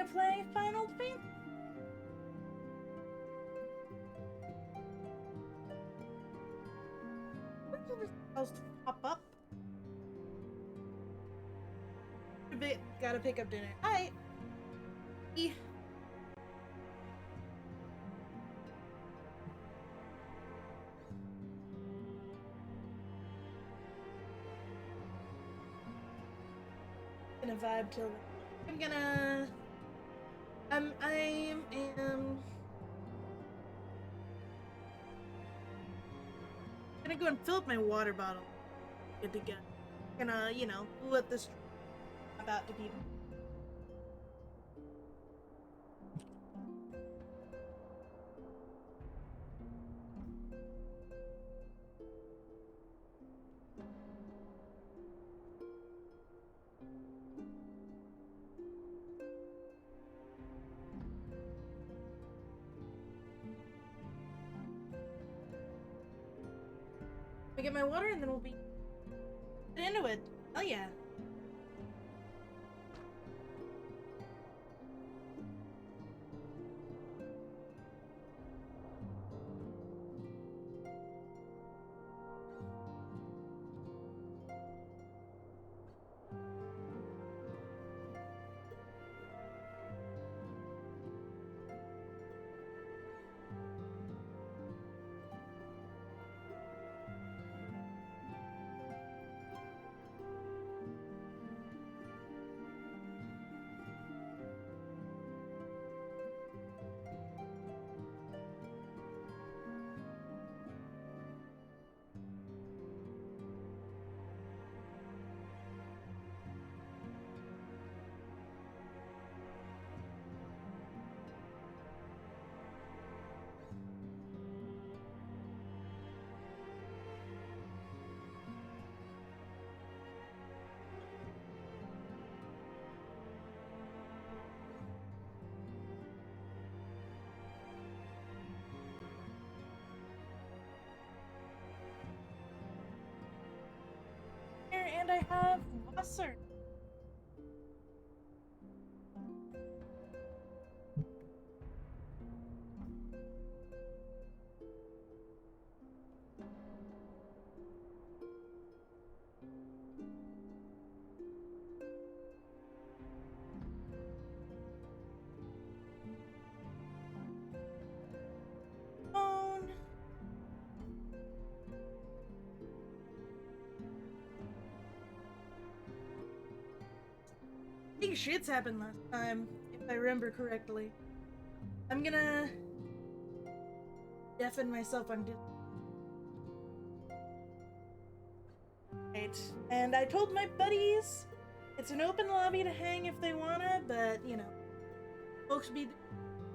to play Final Fantasy. Where did this supposed to pop up? Gotta pick up dinner. Hi. Gonna vibe till I'm gonna I am gonna go and fill up my water bottle. Good to go. Gonna, you know, let this about to people. I get my water and then we'll be into it. Oh yeah. And I have Wasser. Phone. Big shits happened last time, if I remember correctly. I'm gonna deafen myself on Discord. Right. And I told my buddies it's an open lobby to hang if they wanna, but you know, folks be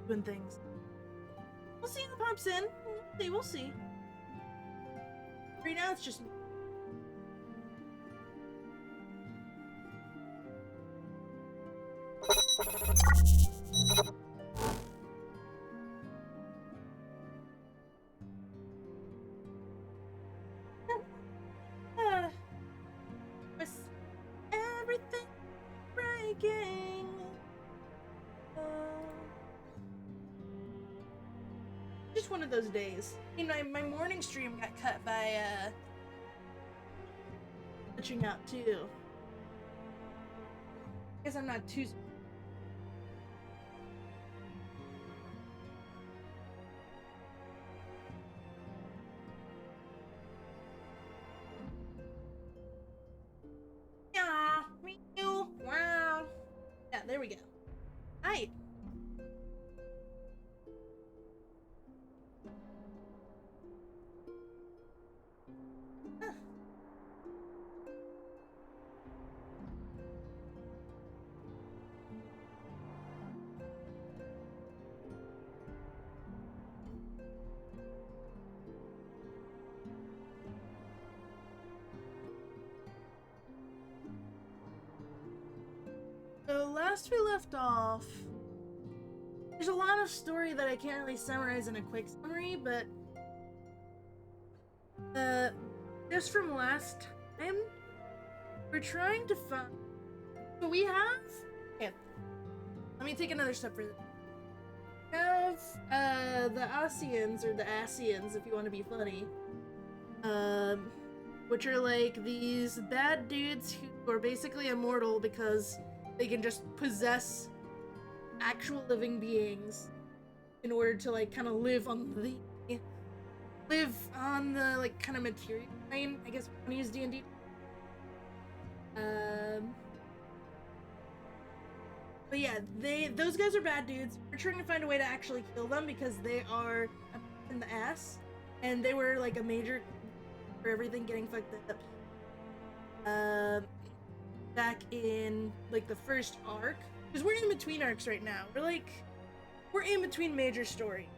doing things. We'll see who pops in. We'll see. Right now it's just me. Was everything breaking? Just one of those days. You know, my morning stream got cut by glitching out too. Guess I'm not too. Yeah, me too. Wow. Yeah, there we go. Hi. So last we left off, there's a lot of story that I can't really summarize in a quick summary, but just from last time, we're trying to find. So we have. Okay. let me take another step further. We have the Asians, or the Asians if you want to be funny, which are like these bad dudes who are basically immortal because they can just possess actual living beings in order to like kind of live on the like kind of material plane, I guess, when you use D&D. But yeah, those guys are bad dudes. We're trying to find a way to actually kill them because they are in the ass, and they were like a major for everything getting fucked up. Back in like the first arc, because we're in between arcs right now. We're in between major story.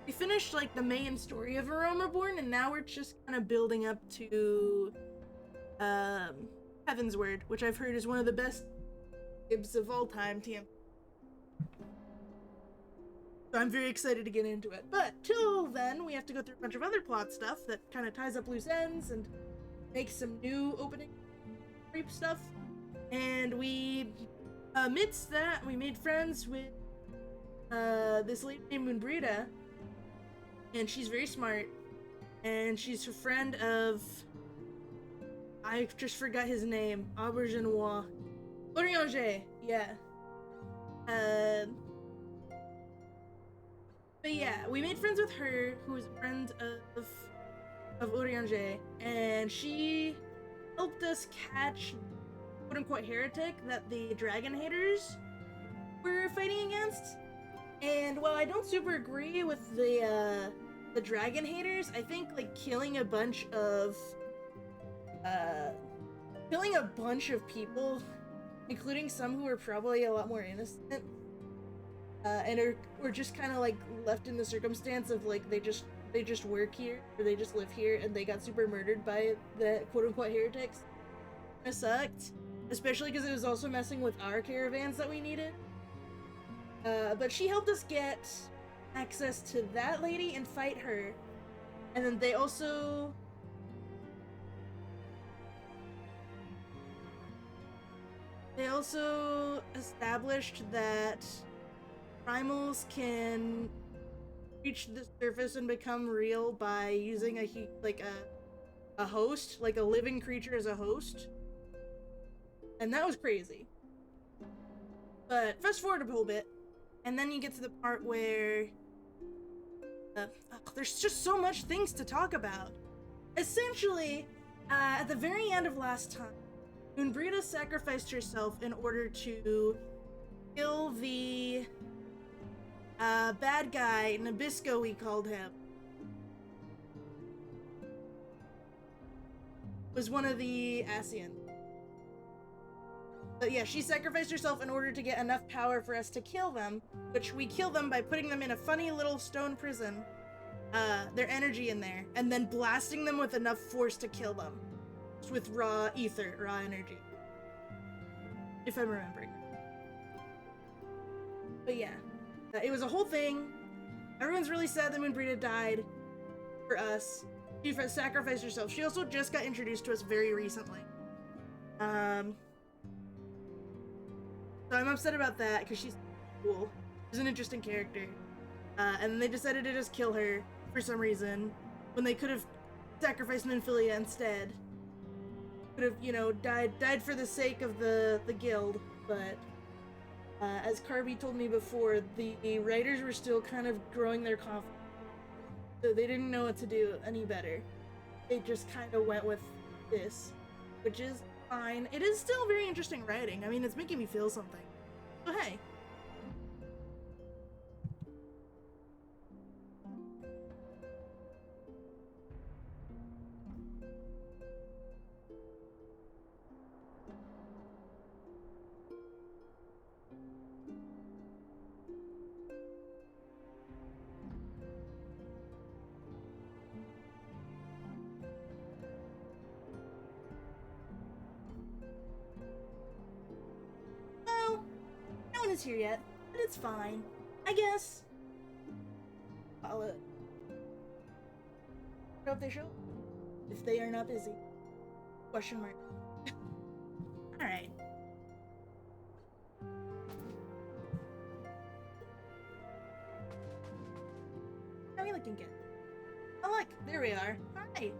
We finished like the main story of A Realm Reborn, and now we're just kind of building up to Heavensward, which I've heard is one of the best gibbs of all time, TM. So I'm very excited to get into it. But till then, we have to go through a bunch of other plot stuff that kind of ties up loose ends and makes some new opening creep stuff. And we, amidst that, we made friends with this lady named Moonbrita, and she's very smart, and she's a friend of, I just forgot his name, Aubergenois. Orianger, yeah. But yeah, we made friends with her, who was a friend of Orianger, and she helped us catch quote-unquote heretic that the dragon haters were fighting against. And while I don't super agree with the dragon haters, I think like killing a bunch of people, including some who are probably a lot more innocent, and were just kind of like left in the circumstance of like they just work here, or they just live here, and they got super murdered by the quote-unquote heretics. It sucked, especially because it was also messing with our caravans that we needed. But she helped us get access to that lady and fight her, and then they also established that primals can reach the surface and become real by using a host, like a living creature as a host. And that was crazy. But fast forward a whole bit, and then you get to the part where there's just so much things to talk about. Essentially, at the very end of last time, Moonbrita sacrificed herself in order to kill the bad guy, Nabisco we called him. Was one of the Asians. But yeah, she sacrificed herself in order to get enough power for us to kill them, which we kill them by putting them in a funny little stone prison, their energy in there, and then blasting them with enough force to kill them. Just with raw ether, raw energy. If I'm remembering. But yeah, it was a whole thing. Everyone's really sad that Moonbrita died for us. She sacrificed herself. She also just got introduced to us very recently. So I'm upset about that, because she's cool. She's an interesting character. And they decided to just kill her for some reason, when they could have sacrificed Nymphilia instead. Could have, you know, died for the sake of the guild, but as Carby told me before, the writers were still kind of growing their confidence. So they didn't know what to do any better. They just kind of went with this, which is fine. It is still very interesting writing. I mean, it's making me feel something. So hey. Is here yet, but it's fine, I guess. I'll hope they show if they are not busy. Question mark. All right. How are you looking good? Oh look, there we are. Hi.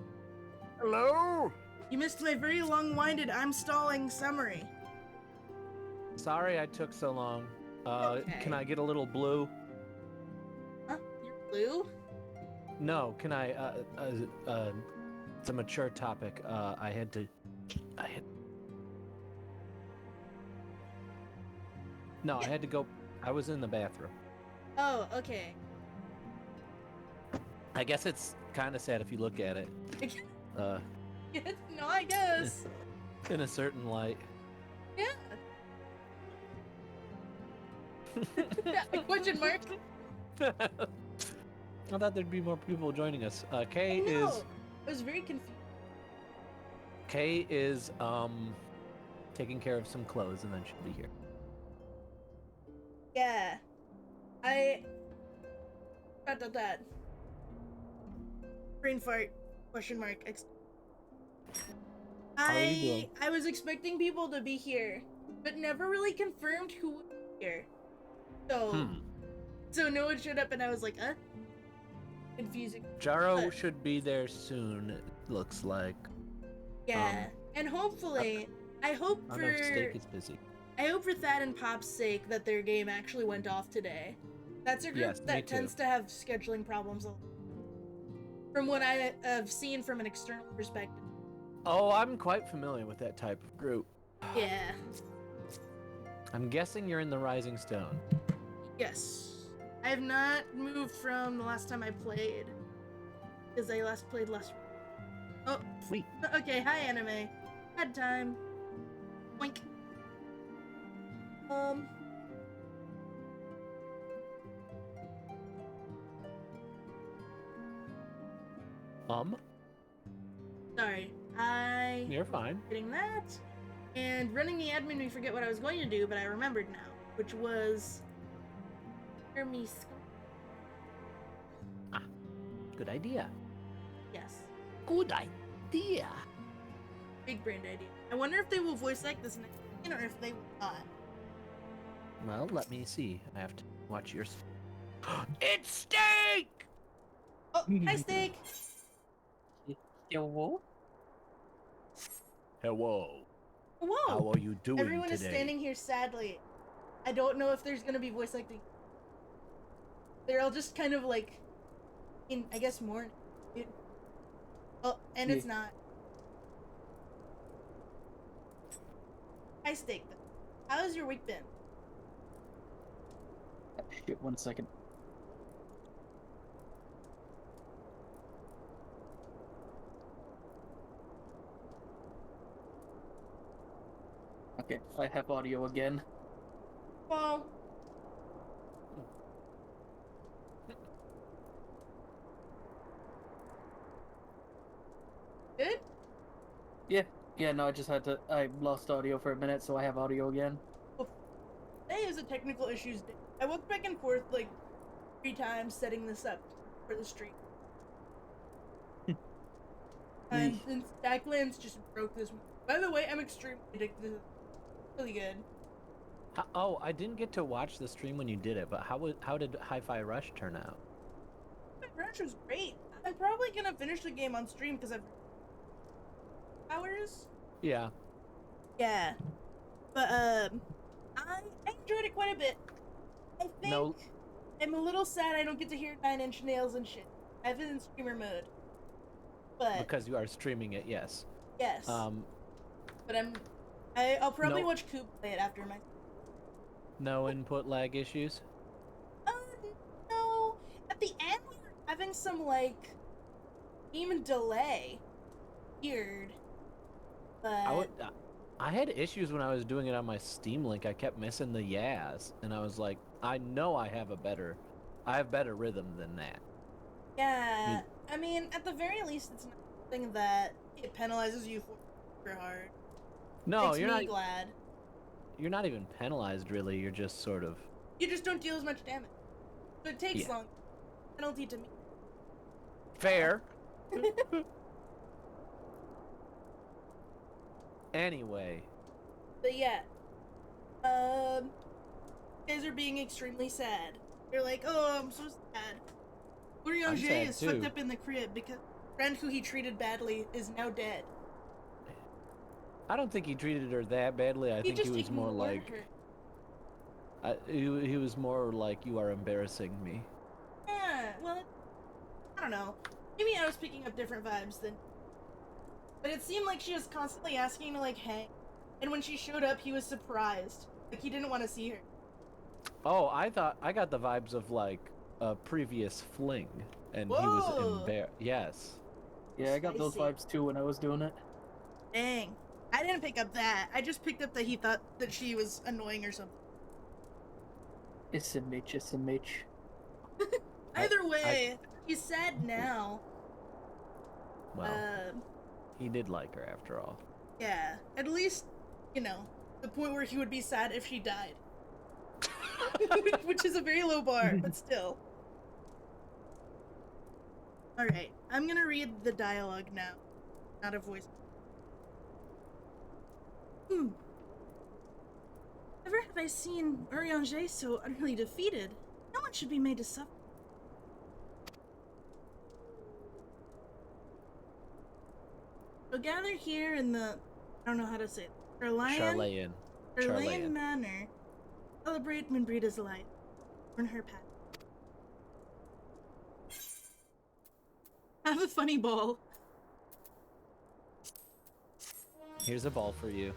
Hello? You missed my very long-winded I'm stalling summary. Sorry I took so long. Okay. Can I get a little blue? Huh? You're blue? No, can I, it's a mature topic. I had... No, I had to go, I was in the bathroom. Oh, okay. I guess it's kind of sad if you look at it. No, I guess. In a certain light. Yeah. Question mark? I thought there'd be more people joining us. Kay I know. is... I was very confused. Kay is, taking care of some clothes and then she'll be here. Yeah. That. Brain fart. Question mark. How are you doing? I was expecting people to be here, but never really confirmed who would be here. So no one showed up and I was like, confusing. Jaro should be there soon, it looks like. Yeah. And hopefully, I hope I don't know if Steak is busy. I hope for Thad and Pop's sake that their game actually went off today. That's a group that tends to have scheduling problems from what I have seen from an external perspective. Oh, I'm quite familiar with that type of group. Yeah. I'm guessing you're in the Rising Stone. Yes. I have not moved from the last time I played. Because I last played last week. Oh. Sweet. Okay, hi anime. Had time. Boink. Sorry. You're fine. Getting that. And running the admin, we forget what I was going to do, but I remembered now. Which was... Hear me Good idea. Yes. Good idea. Big brain idea. I wonder if they will voice act this next season or if they will not. Well, let me see. I have to watch yours. It's Steak! Oh, hi Steak! Hello? Hello. Whoa! How are you doing Everyone today? is standing here sadly. I don't know if there's gonna be voice acting. They're all just kind of like, I guess more. Oh, and it's not. Hi Steak. How's your week been? Shit, 1 second. Okay, I have audio again. Well, good? Yeah, no, I lost audio for a minute, so I have audio again. Today is a technical issues day. I walked back and forth like 3 times setting this up for the stream. And Stacklands just broke this. By the way, I'm extremely addicted. Really good. Oh, I didn't get to watch the stream when you did it, but how did Hi-Fi Rush turn out? Rush was great. I'm probably gonna finish the game on stream because I've hours. Yeah. Yeah, but I enjoyed it quite a bit. I think I'm a little sad I don't get to hear 9-inch nails and shit. I have it in streamer mode. But Because you are streaming it, yes. yes. But I'll probably watch Coop play it after my. No input lag issues? No. At the end, we were having some, like, game delay. Weird. But... I had issues when I was doing it on my Steam Link. I kept missing the yas, and I was like, I know I have better rhythm than that. Yeah, I mean, at the very least, it's not something that it penalizes you for super hard. No, Makes you're me not. glad. You're not even penalized, really. You're just sort of. You just don't deal as much damage. So it takes long. Penalty to me. Fair. Anyway. But yeah. You guys are being extremely sad. You're like, oh, I'm so sad. Urianger sad is fucked too. up in the crib because a friend who he treated badly is now dead. I don't think he treated her that badly. I think he just was more ignored like her. he was more like, you are embarrassing me. Yeah, well, I don't know. Maybe I was picking up different vibes than. But it seemed like she was constantly asking to like hang, and when she showed up, he was surprised. Like he didn't want to see her. Oh, I got the vibes of like a previous fling, and he was Whoa! embarrassed. Yes. Yeah, I got those Spicy. vibes too when I was doing it. Dang. I didn't pick up that. I just picked up that he thought that she was annoying or something. It's a Mitch, it's a Mitch. Either way, he's sad now. Well, he did like her after all. Yeah. At least, you know, the point where he would be sad if she died. Which is a very low bar, but still. Alright, I'm gonna read the dialogue now. Not a voice. Never have I seen Urianger so utterly defeated. No one should be made to suffer. So gather here in the, I don't know how to say it, Charlayan. Manor. Celebrate Minbrida's life. Burn her path. Have a funny ball. Here's a ball for you.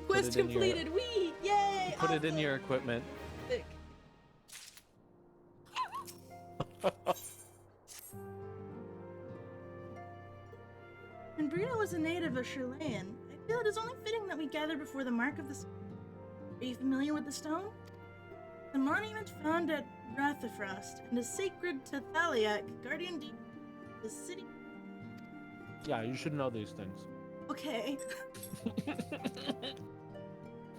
Quest completed. Wee! Yay! Put it in awesome. your equipment. Sick. Minbrida was a native of Charlayan. I feel it is only fitting that we gather before the mark of the stone. Are you familiar with the stone? The monument found at Rathafrost and is sacred to Thaliak, guardian deity of the city. Yeah, you should know these things. Okay.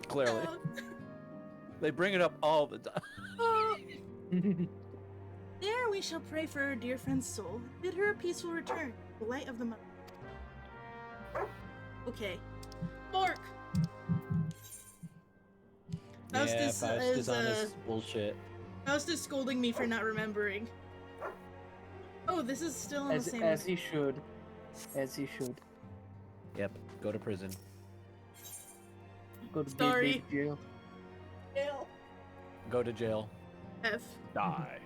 Clearly. They bring it up all the time. There we shall pray for our dear friend's soul, bid her a peaceful return, the light of the moon. Okay. Mark! Faust is on his bullshit. Faust is scolding me for not remembering. Oh, this is still on the same... As he should. As he should. Yep, go to prison. Go to Sorry. big jail. Jail. Go to jail. F. Die.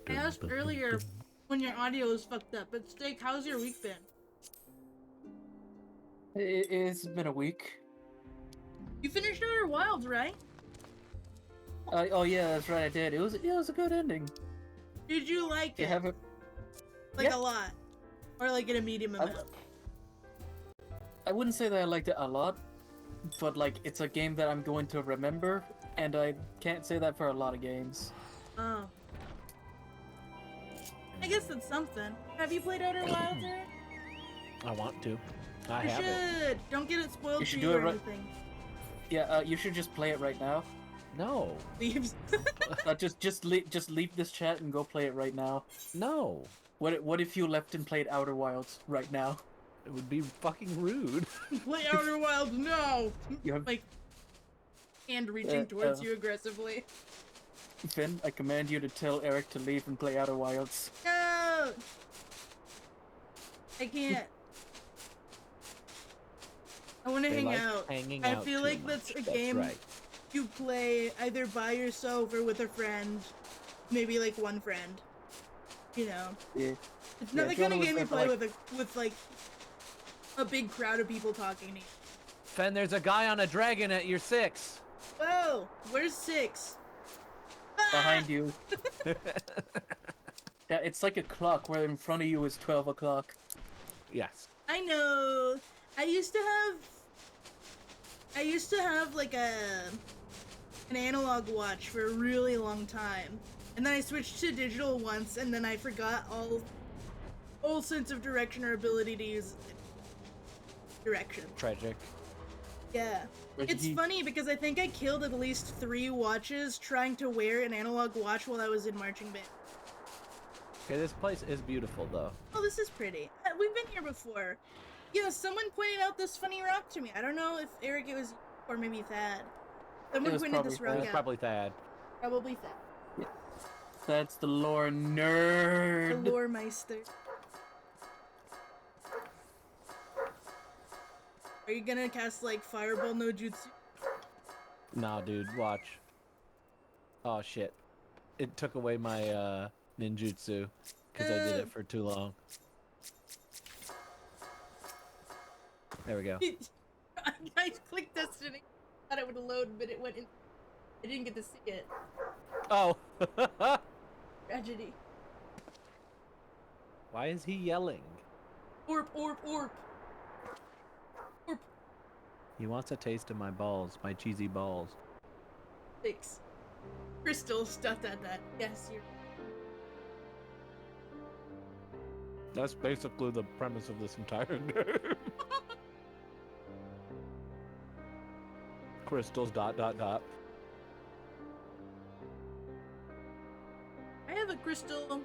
I asked earlier when your audio is fucked up, but Steak, how's your week been? It's been a week. You finished Outer Wilds, right? Oh yeah, that's right. I did. It was a good ending. Did you like You it? have it. Like Yeah. a lot? Or like in a medium amount? I wouldn't say that I liked it a lot, but like it's a game that I'm going to remember, and I can't say that for a lot of games. Oh. I guess that's something. Have you played Outer Wilds, Eric? I want to. You I have it. should! Don't get it spoiled You for should you do it or right- anything. Yeah, you should just play it right now. No. Leaves. Just leave this chat and go play it right now. No. What if you left and played Outer Wilds right now? It would be fucking rude. Play Outer Wilds, no! You have Like, hand reaching towards you aggressively. Finn. I command you to tell Eric to leave and play Outer Wilds. No! I can't. I want to They hang like out. hanging I out feel too like much. that's a game right. you play either by yourself or with a friend. Maybe like one friend. You know. Yeah. It's not Yeah, the if kind you of wanna game you listen play to, with like a big crowd of people talking to you. Fen, there's a guy on a dragon at your 6. Whoa! Where's 6? Behind you. Yeah, it's like a clock where in front of you is 12 o'clock. Yes. I know. I used to have like an analog watch for a really long time. And then I switched to digital once, and then I forgot all sense of direction or ability to use direction. Tragic. Yeah. It's funny because I think I killed at least 3 watches trying to wear an analog watch while I was in marching band. Okay, this place is beautiful though. Oh, this is pretty. We've been here before. Yeah, someone pointed out this funny rock to me. I don't know if Eric, it was you or maybe Thad. Someone was pointed this probably rock It was out. probably Thad. Probably Thad. That's the lore The nerd. lore meister. Are you gonna cast like Fireball no Jutsu? Nah, dude, watch. Oh shit! It took away my ninjutsu because I did it for too long. There we go. I clicked Destiny. Thought it would load, but it went in. I didn't get to see it. Oh. Tragedy. Why is he yelling? Orp, orp, orp. Orp. He wants a taste of my balls, my cheesy balls. Thanks. Crystal stuffed at that. Yes, you're. That's basically the premise of this entire game. Crystals ... I have a crystal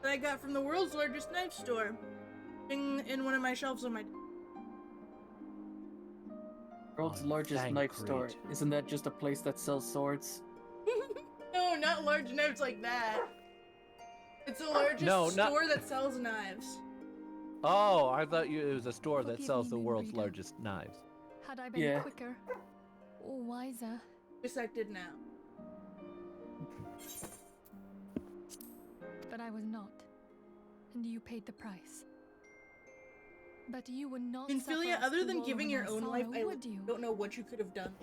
that I got from the world's largest knife store in one of my shelves on my. World's Oh, largest thank knife store. great. Isn't that just a place that sells swords? No, not large knives like that. It's the largest store that sells knives. Oh, I thought it was a store that Forgive sells me, the Moon world's Breeder. largest knives. Had I been Yeah. quicker or wiser, Wish I did now. but I was not. And you paid the price. But you would not In suffer Philia, us other to than wallow giving in your our own sorrow, life, I would you? don't know what you could have done.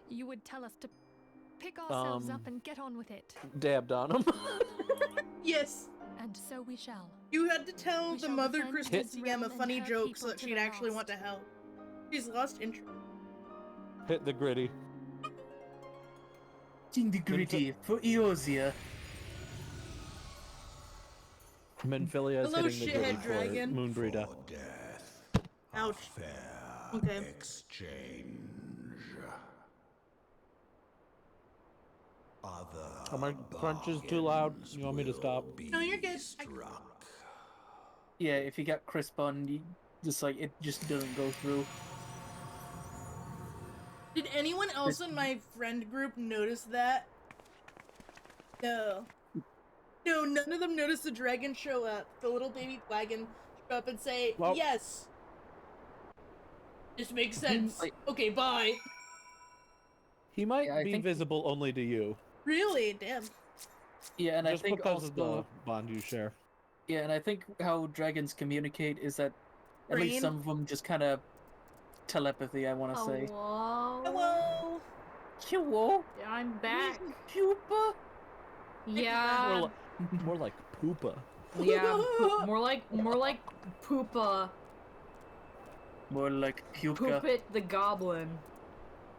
You would tell us to pick ourselves up and get on with it. Dabbed on him. Yes. And so we shall. You had to tell We the shall mother defend Crystal this TM realm a and funny her joke people so that to she'd the actually want last. to help. She's lost interest. Hit the gritty. In the gritty for Eosia. Menphilia is Hello, hitting the gritty shithead dragon. for Moonbreeder. For death, Ouch. a fair Okay. exchange. Other Are my crunches too loud? You want me to stop? No, you're good. struck. Yeah, if you got crisp on, you just like it just doesn't go through. Did anyone else in my friend group notice that? No. No, none of them noticed the dragon show up. The little baby dragon show up and say, Well- yes. This makes sense. Like- Okay, bye. He might Yeah, I be think- visible only to you. Really? Damn. Yeah, and Just I think because also of the bond you share. yeah, and I think how dragons communicate is that at Brain? least some of them just kind of telepathy. I want to say. Hello. Hello. Hello, I'm back. pupa. Yeah. More like poopa. Yeah. More like Poopa. More like puka. Poopit the goblin.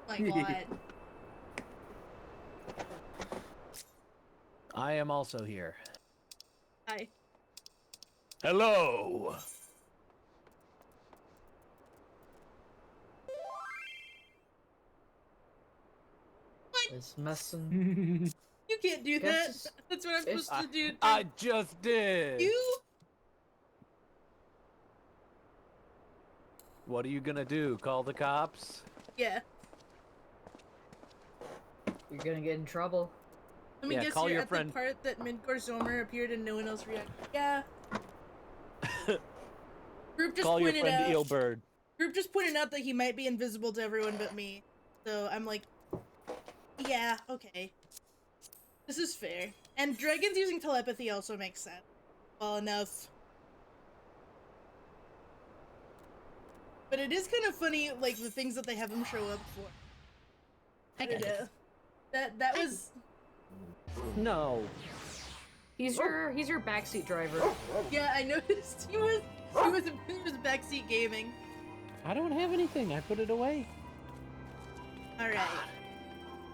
My god. I am also here. Hi. Hello. It's messing. You can't do that. Guess That's what I'm supposed to do. I just did. You? What are you gonna do? Call the cops? Yeah. You're gonna get in trouble. Let me Yeah, guess call you're your at friend. the part that Midgore Zomer appeared and no one else reacted. Yeah. Group just Call your pointed friend out. Eelbird. Group just pointed out that he might be invisible to everyone but me. So I'm like, yeah, okay. This is fair. And dragons using telepathy also makes sense. Well enough. But it is kind of funny, like, the things that they have him show up for. I don't know. That was... No. He's your backseat driver. Yeah, I noticed he was backseat gaming. I don't have anything. I put it away. Alright.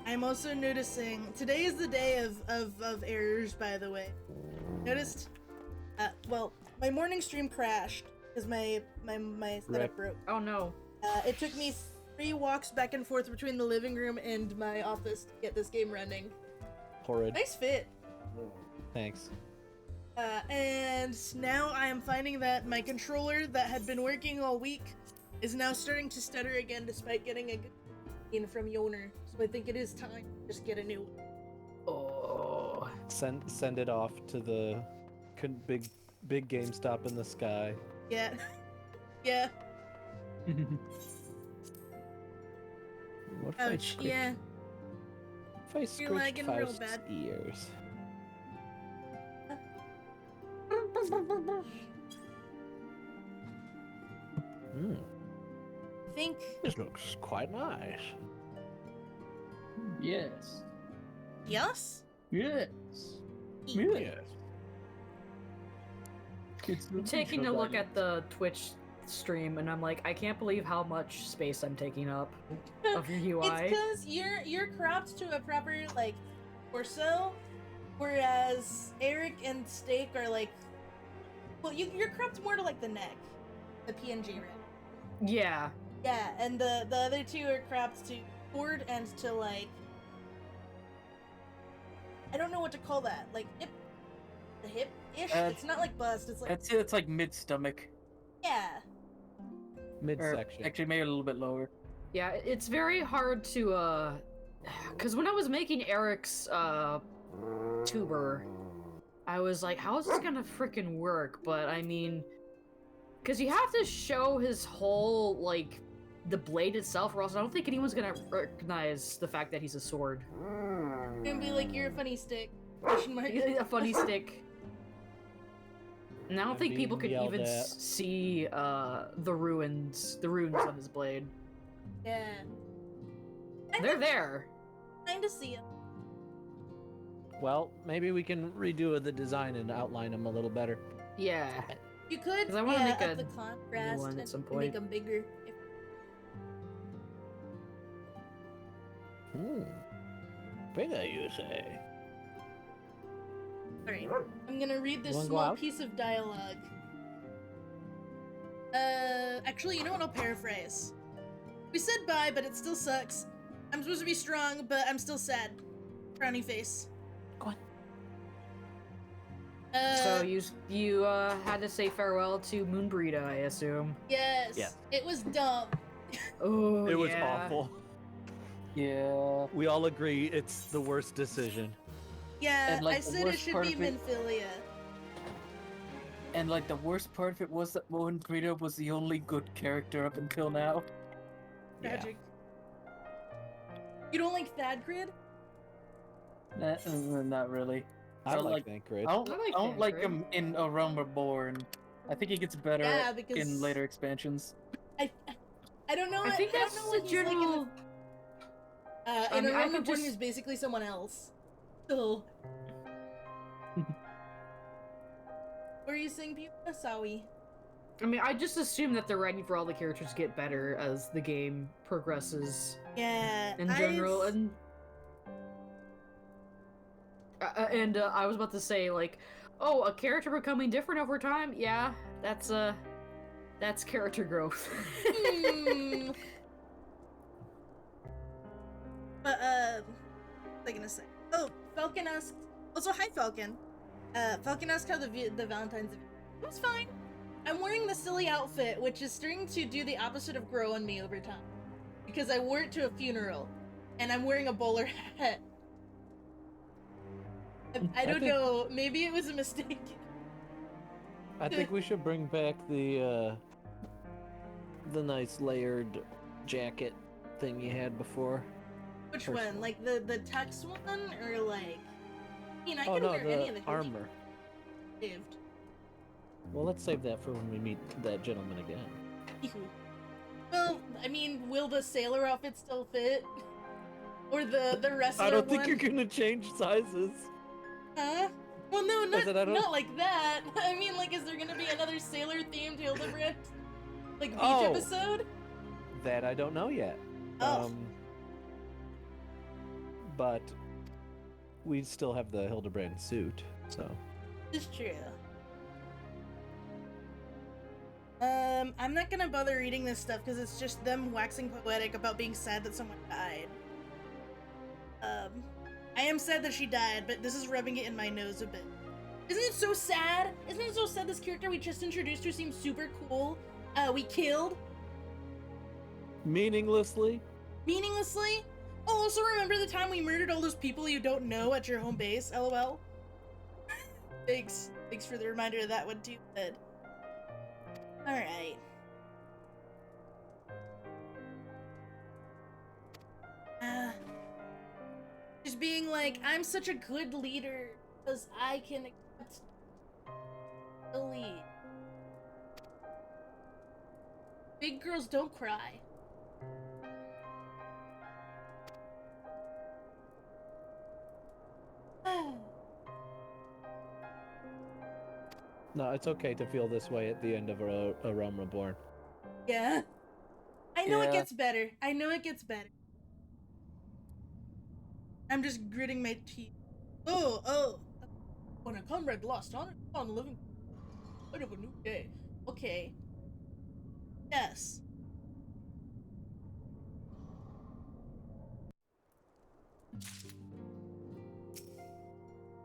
I'm also noticing today is the day of errors, by the way. Noticed well, my morning stream crashed because my setup Rip. broke. Oh no. It took me 3 walks back and forth between the living room and my office to get this game running. Horrid. Nice fit. Thanks. And now I am finding that my controller that had been working all week is now starting to stutter again despite getting a good in from Yoner. So I think it is time to just get a new one. Oh. Send it off to the big GameStop in the sky. Yeah. Yeah. What if I Ouch. scratch- Yeah. If I scratched lagging real Faust's bad. ears. Hmm. I think This looks quite nice. Yes. yes. Yes. Yes. I'm taking a look at the Twitch stream, and I'm like, I can't believe how much space I'm taking up of your UI. It's because you're cropped to a proper like torso, whereas Eric and Steak are like, well, you're cropped more to like the neck, the PNG rim. Yeah. Yeah, and the other two are cropped to forward and to like, I don't know what to call that, like the hip-ish. It's not like bust. It's like I'd say it's like mid stomach. yeah. Midsection. Actually, maybe a little bit lower. Yeah, it's very hard to, because when I was making Eric's, tuber, I was like, how is this gonna freaking work? But, I mean, because you have to show his whole, like, the blade itself, or else I don't think anyone's gonna recognize the fact that he's a sword. And be like, you're a funny stick. Question mark. A funny stick. And I don't I'm think people being could yelled even at. see, the runes on his blade. Yeah. They're there. Kinda see it. Well, maybe we can redo the design and outline them a little better. Yeah. You could, 'Cause I wanna yeah, make up a the contrast one at and some make point. them bigger. Bigger, you say? Alright, I'm gonna read this You wanna go small out? piece of dialogue. Actually, you know what? I'll paraphrase. We said bye, but it still sucks. I'm supposed to be strong, but I'm still sad. Frowny face. Go on. So you had to say farewell to Moon Burrito, I assume. Yes. Yes. It was dumb. Oh, It was yeah. awful. Yeah. We all agree it's the worst decision. Yeah, And, like, I the said it worst should part be of it- Minfilia. And like the worst part of it was that Mohan Burrito was the only good character up until now. Tragic. You don't like Thadgrid? Not really. I I like like- Thancred. I don't like Thancred. him in A Realm Reborn. I think he gets better Yeah, because in later expansions. I don't know. I think I that's don't know the what he's like in general. the in mean, a I Realm could Reborn, just- he's basically someone else. So. What are you saying, people? Sawi? I mean, I just assume that the writing for all the characters get better as the game progresses Yeah. in general, and I was about to say, like, oh, a character becoming different over time. Yeah, that's character growth. Hmm. But what was I gonna say? Oh, Falcon asked. Also, hi, Falcon. Falcon asked how the Valentine's. It was fine. I'm wearing the silly outfit, which is starting to do the opposite of grow on me over time, because I wore it to a funeral, and I'm wearing a bowler hat. I don't think- know. Maybe it was a mistake. I think we should bring back the nice layered jacket thing you had before. Which First one? one. Like the tux one, or like? I mean, I Oh can no, wear any of the the armor. Saved. Well, let's save that for when we meet that gentleman again. Well, I mean, will the sailor outfit still fit? Or the wrestler I don't one? think you're gonna change sizes. Huh? Well, no, not, said I don't- not like that. I mean, like, is there gonna be another sailor-themed Hildebrand? Like, beach Oh. episode? That I don't know yet. Oh. But we still have the Hildebrand suit, so. It's true. I'm not gonna bother reading this stuff because it's just them waxing poetic about being sad that someone died. I am sad that she died, but this is rubbing it in my nose a bit. Isn't it so sad? Isn't it so sad this character we just introduced who seems super cool, we killed? Meaninglessly? Meaninglessly? Oh, also remember the time we murdered all those people you don't know at your home base, lol? Thanks. Thanks for the reminder of that one too, bud. Alright. Just being like, I'm such a good leader because I can accept the lead. Big girls don't cry. No, it's okay to feel this way at the end of a Realm Reborn. Yeah. I know it Yeah. gets better. I know it gets better. I'm just gritting my teeth. Oh. When a comrade lost honor on the living light of a new day. Okay. Yes.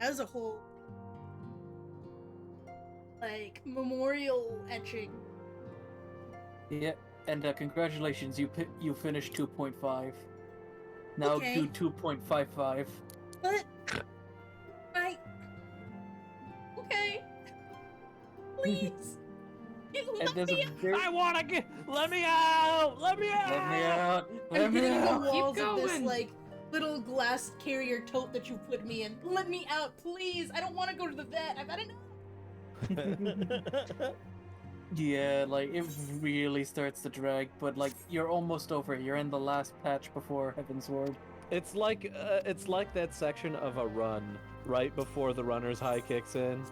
As a whole, like, memorial etching. Yeah, and congratulations, you finished 2.5. Now Okay. do 2.55. But okay. Please. And there's a very... I wanna get. Let me out! Let me out! Let me out! Let I'm me getting the out! walls Keep of this going. like little glass carrier tote that you put me in. Let me out, please. I don't want to go to the vet. I've had enough. Yeah, like, it really starts to drag, but, like, you're almost over. You're in the last patch before Heavensward. It's like that section of a run right before the runner's high kicks in.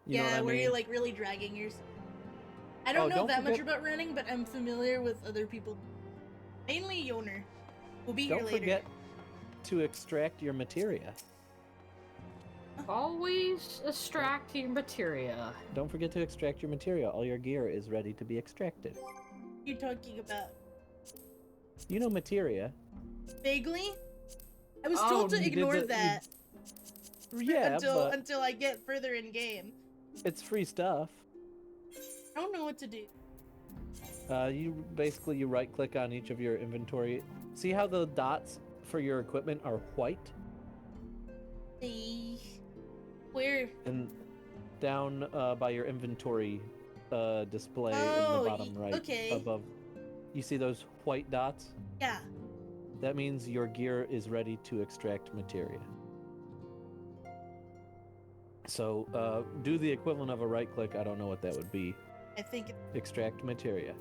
You know what I Where mean? you're like really dragging yourself. I Oh, don't know don't that much forget- about running, but I'm familiar with other people. Mainly Yoner. We'll be here Don't later. forget to extract your materia. Always extract your materia. Don't forget to extract your materia. All your gear is ready to be extracted. What are you talking about? You know materia. Vaguely? I was Oh, told to you did ignore the- that Yeah, but until I get further in game. it's free stuff. I don't know what to do. You right click on each of your inventory. See how the dots for your equipment are white? Where? And down by your inventory display in Oh, the bottom right okay. above. You see those white dots? Yeah. That means your gear is ready to extract materia. So do the equivalent of a right click. I don't know what that would be. I think Extract materia.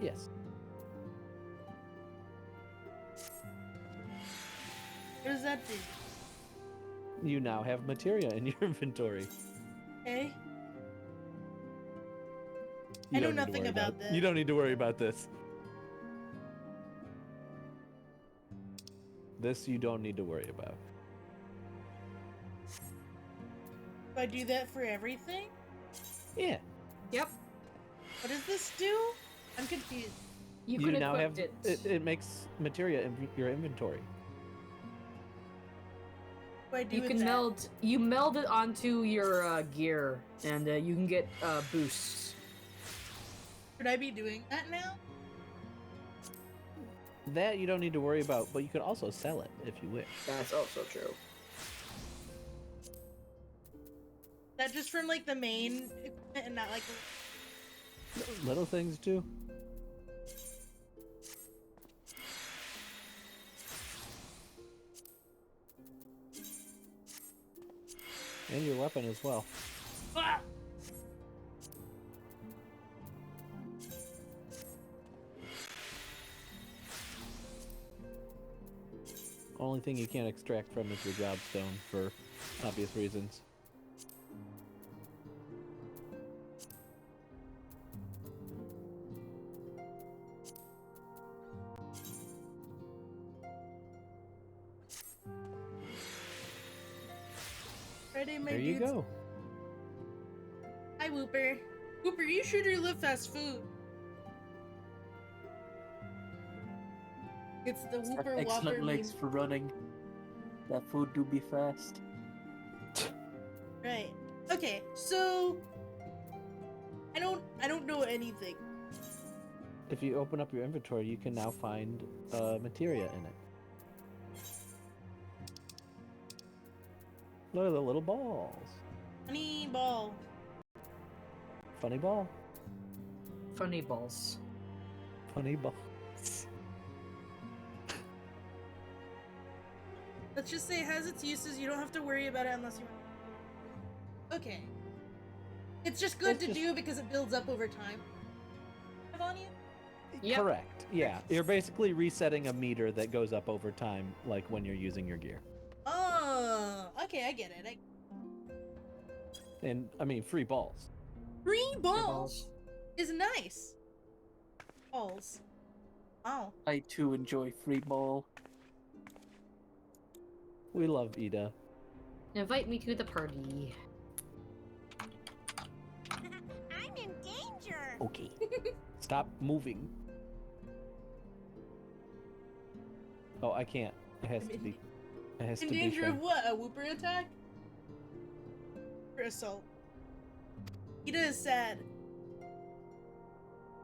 Yes. what does that do? You now have materia in your inventory. Okay. You I know don't need to nothing worry about that. You don't need to worry about this. This you don't need to worry about. Do I do that for everything? Yeah. Yep. What does this do? I'm confused. You You could now equip have it makes materia in your inventory. What do I do You with can that? meld it onto your gear, and you can get boosts. Should I be doing that now? That you don't need to worry about, but you could also sell it if you wish. That's also true. That just from like the main equipment and not like Little things too. And your weapon as well. ah! Only thing you can't extract from is your job stone for obvious reasons. Friday, my There you dudes. go. Hi, Whooper. Whooper, you sure do love fast food. It's the Whooper Excellent Whopper legs meme. for running. That food do be fast. Right. Okay, so I don't know anything. If you open up your inventory, you can now find materia in it. Look at the little balls. Honey ball. Funny ball. Funny balls. Funny ball. Let's just say it has its uses. You don't have to worry about it unless you. Okay. It's just good It's to just- do because it builds up over time. Have on you? Yep. Correct. Yeah, you're basically resetting a meter that goes up over time, like when you're using your gear. Oh, okay, I get it. And I mean, free balls. Free balls balls. is nice. Balls. Wow. I too enjoy free ball. We love Ida. Invite me to the party. I'm in danger. Okay. Stop moving. Oh, I can't. It has to be. It has In to be. danger shown. of what? A whooper attack? Or assault? Ida is sad.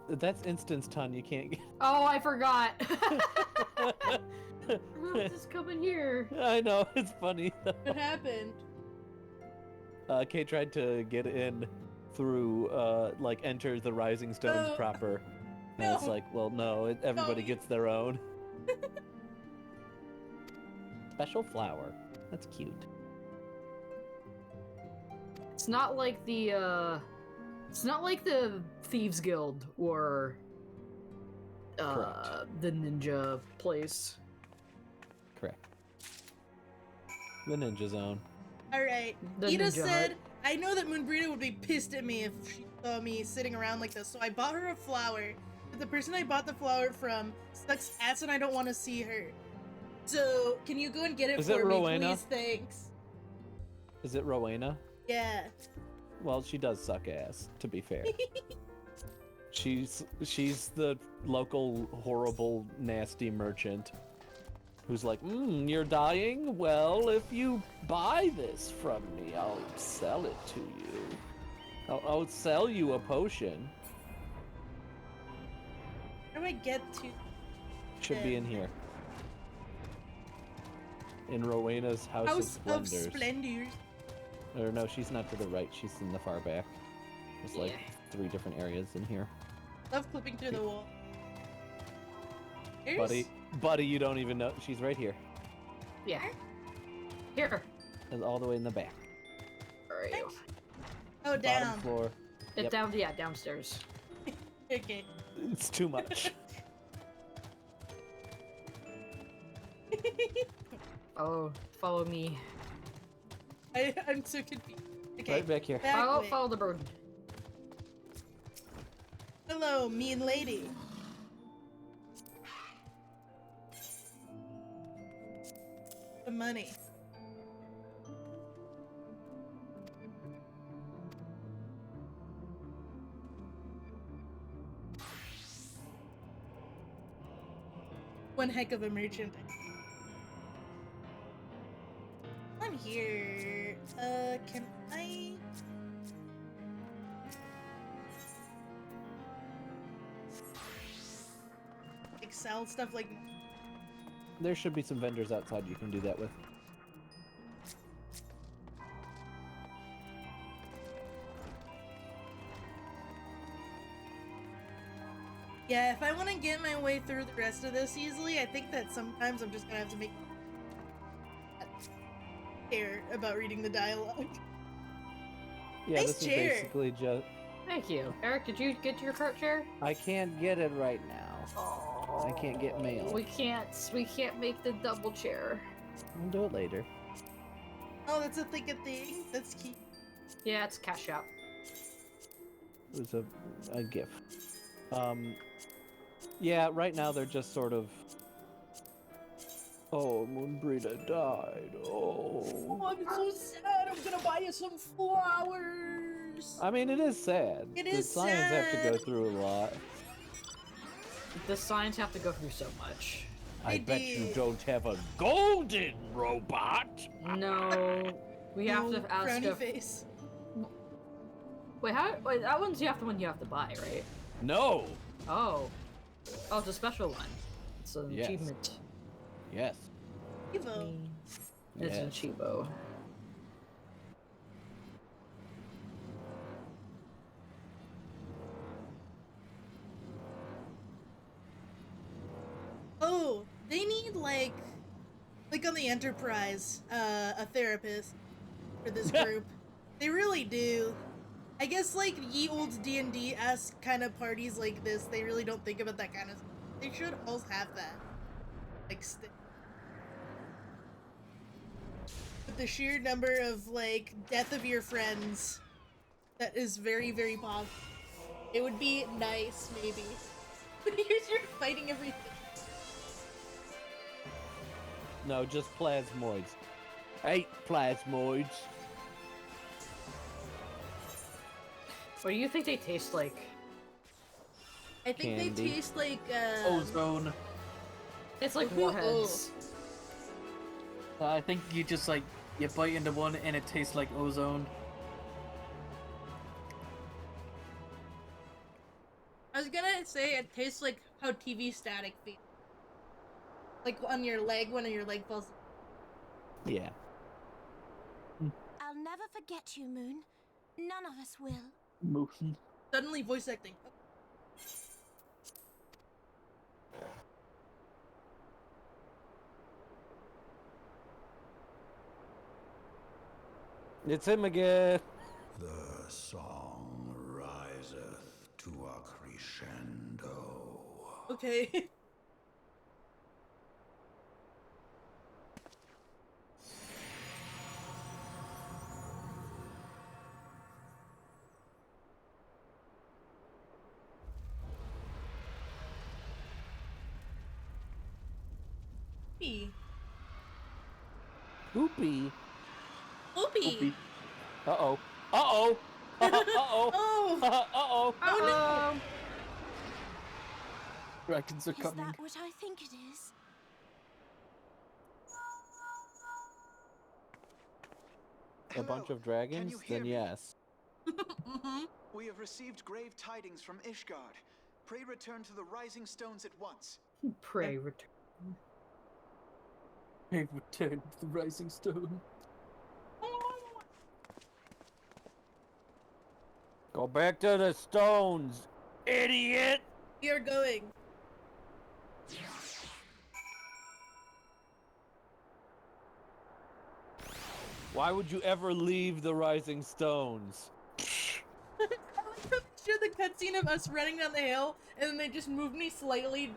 That's instance ton. You can't get. Oh, I forgot. Rules is coming here. I know, it's funny. What happened? Kate tried to get in through, like, enter the Rising Stones No. proper. And it's No. like, well, no, everybody you- gets their own. Special flower. That's cute. It's not like the Thieves Guild or Correct. the ninja place. Correct. The Ninja Zone. Alright. The Ida ninja said, hut. I know that Moonbrita would be pissed at me if she saw me sitting around like this, so I bought her a flower. But the person I bought the flower from sucks ass and I don't want to see her. So, can you go and get it Is for it me, Rowena? please? Thanks. Is it Rowena? Yeah. Well, she does suck ass, to be fair. She's the local horrible nasty merchant who's like, you're dying? Well, if you buy this from me, I'll sell it to you. I'll sell you a potion. How do I get to... Should be in here. In Rowena's House of Splendors. Splendors. Or no, she's not to the right. She's in the far back. There's like Yeah. 3 different areas in here. Love clipping through the wall. Buddy, you don't even know. She's right here. Yeah. Here. And all the way in the back. Where are you? Oh, Bottom down. floor. Yep. Down. Yeah, downstairs. Okay. It's too much. Follow me. I'm so confused. Okay. Right back here. Follow way. the bird. Hello, mean lady. The money. One heck of a merchant. I'm here. Can I? Sell stuff like There should be some vendors outside you can do that with. yeah, if I want to get my way through the rest of this easily, I think that sometimes I'm just gonna have to make care about reading the dialogue. Yeah, Nice this chair. is basically just. Thank you. Eric, did you get your cart chair? I can't get it right now. Oh. I can't get mail. We can't make the double chair. We'll do it later. Oh, that's a thing. That's cute. Yeah, it's cash out. It was a gift. Yeah, right now they're just sort of. Oh, Moonbrita died. Oh. Oh, I'm so sad. I'm gonna buy you some flowers. I mean, it is sad. It the is Scions have to go sad. through a lot. The signs have to go through so much. I They bet you do. don't have a golden robot. No, we have No, to ask frowny if. face. Wait, how? Wait, that one's the one you have to buy, right? No. Oh, it's a special one. It's an Yes. achievement. Yes. Evo. It's an Yes. Chibo. Oh, they need like on the Enterprise, a therapist for this group. They really do. I guess like ye olde D&D-esque kind of parties like this, they really don't think about that kind of stuff. They should all have that. Like, with the sheer number of like death of your friends, that is very, very possible. It would be nice, maybe. You're fighting everything. No, just plasmoids. Hate plasmoids. What do you think they taste like? I think Candy. they taste like Ozone. It's like Ooh, warheads. I think you just like you bite into one and it tastes like ozone. I was gonna say it tastes like how TV static feels. Like on your leg when your leg falls. Yeah. I'll never forget you, Moon. None of us will. Motion. Suddenly voice acting. It's him again. The song riseth to a crescendo. Okay. Oopie. Oopie. Uh-oh. Uh-oh. Uh-oh. Oh. Uh-oh. Oh Dragons are Is coming. that what I think it is? A bunch Hello, of dragons? can you hear Then me? yes. no. Mhm. We have received grave tidings from Ishgard. Pray return to the Rising Stones at once. Pray return. They returned to the Rising Stone. Go back to the stones, idiot! We are going. Why would you ever leave the rising stones? I like how they showed the cutscene of us running down the hill, and then they just moved me slightly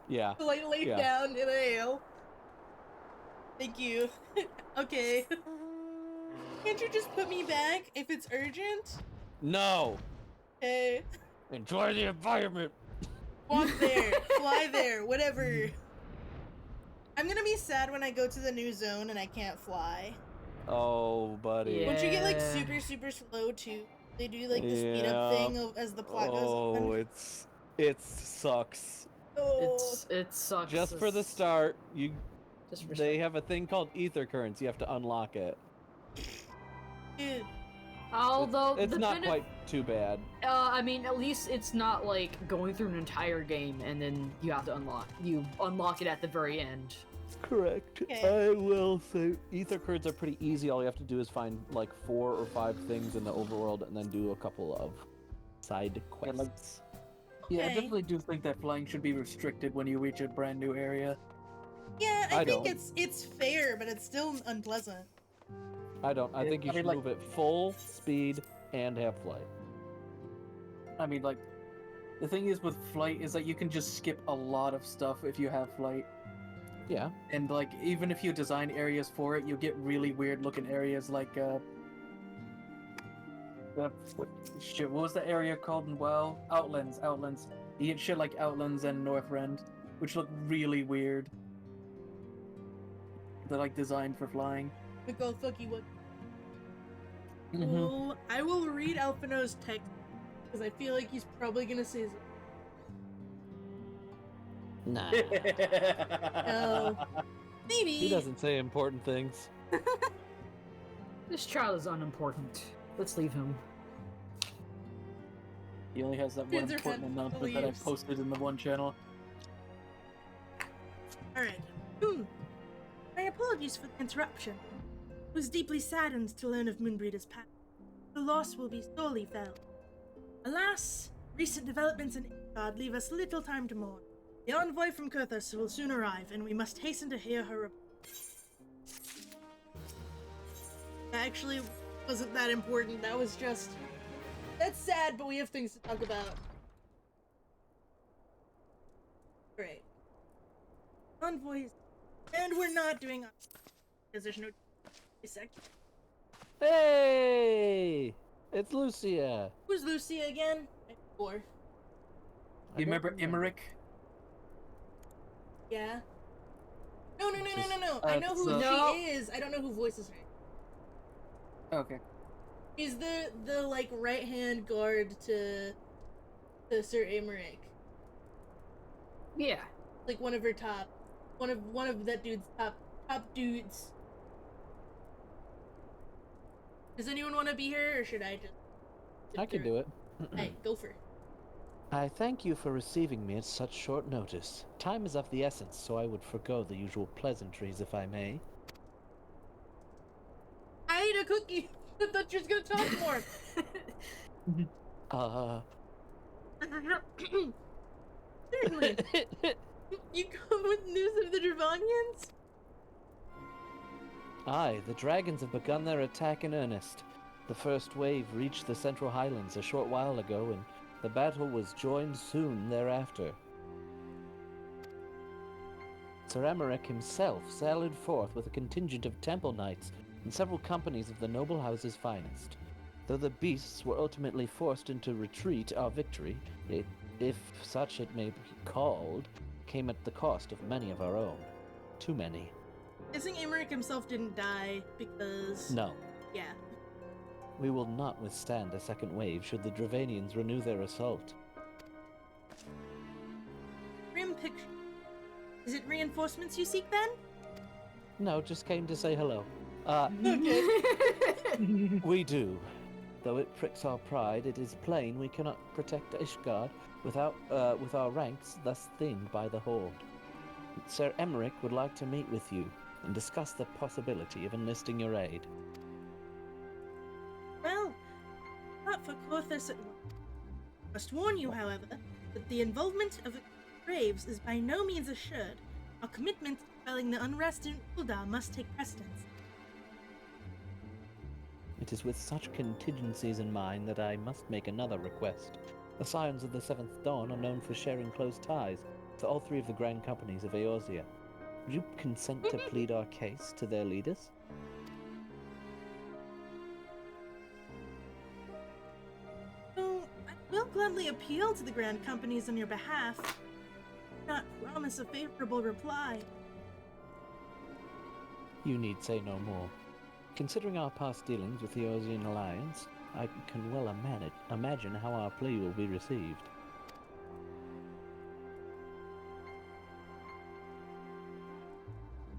Yeah. slightly Yeah. down in the hill. Thank you. Okay. Can't you just put me back if it's urgent? No! Okay. Enjoy the environment! Walk there, fly there, whatever. I'm gonna be sad when I go to the new zone and I can't fly. Oh, buddy. Yeah. Don't you get like super, super slow too? They do like the speed up Yeah. thing as the plot goes Oh, on. it sucks. Oh. It sucks. Just for the start, Just for they have a thing called ether currents. You have to unlock it. Dude. Although It's the not kind of- quite too bad. I mean, at least it's not like going through an entire game and then you have to unlock it at the very end. Correct. Okay. I will say ether currents are pretty easy. All you have to do is find like 4 or 5 things in the overworld and then do a couple of side quests. Yeah, I Okay. definitely do think that flying should be restricted when you reach a brand new area. Yeah, I I think don't. it's fair, but it's still unpleasant. I don't. I Yeah, think you I mean, should like- move it full speed and have flight. I mean, like, the thing is with flight is that you can just skip a lot of stuff if you have flight. Yeah. And, like, even if you design areas for it, you'll get really weird looking areas like, what was the area called in WoW? Outlands. You get shit like Outlands and Northrend, which look really weird. They're, like, designed for flying. But go fucky what? Mhm. Well, I will read Alphino's text because I feel like he's probably gonna say. Nah. No. Maybe. He doesn't say important things. This child is unimportant. Let's leave him. He only has that one Kids are important fun announcement that I beliefs. posted in the one channel. Alright. My apologies for the interruption. I was deeply saddened to learn of Moonbreeder's path. The loss will be sorely felt. Alas, recent developments in Ishgard leave us little time to mourn. The envoy from Kurthus will soon arrive, and we must hasten to hear her report. That actually wasn't that important. That was just... That's sad, but we have things to talk about. Great. Envoys. And we're not doing... Because there's no... A sec. Hey! It's Lucia. Who's Lucia again? Or... You remember Emmerich? Yeah. No. Just- I know who No. she is. I don't know who voices her. Okay. She's the like right hand guard to Sir Emmerich. Yeah. Like one of her top, one of that dude's top dudes. Does anyone want to be here, or should I just? I can do it. Hey, go for it. I thank you for receiving me at such short notice. Time is of the essence, so I would forgo the usual pleasantries if I may. I ate a cookie. I thought you was gonna talk more. Certainly. You come with news of the Dravanians? Aye, the dragons have begun their attack in earnest. The first wave reached the Central Highlands a short while ago, and the battle was joined soon thereafter. Sir Emmerich himself sallied forth with a contingent of temple knights and several companies of the noble house's finest. Though the beasts were ultimately forced into retreat, our victory, if such it may be called, came at the cost of many of our own. Too many. Guessing Emmerich himself didn't die because... No. Yeah. We will not withstand a second wave should the Dravanians renew their assault. Grim picture. Is it reinforcements you seek then? No, just came to say hello. Okay. We do. Though it pricks our pride, it is plain we cannot protect Ishgard with our ranks thus thinned by the Horde. Sir Emmerich would like to meet with you and discuss the possibility of enlisting your aid. Well, not for Kurthus at once. Must warn you, however, that the involvement of the Graves is by no means assured. Our commitment to quelling the unrest in Uldar must take precedence. It is with such contingencies in mind that I must make another request. The Scions of the Seventh Dawn are known for sharing close ties with all three of the grand companies of Eorzea. Would you consent to plead our case to their leaders? Oh, I will gladly appeal to the grand companies on your behalf. Not promise a favorable reply. You need say no more. Considering our past dealings with the Eorzean Alliance, I can well imagine how our plea will be received.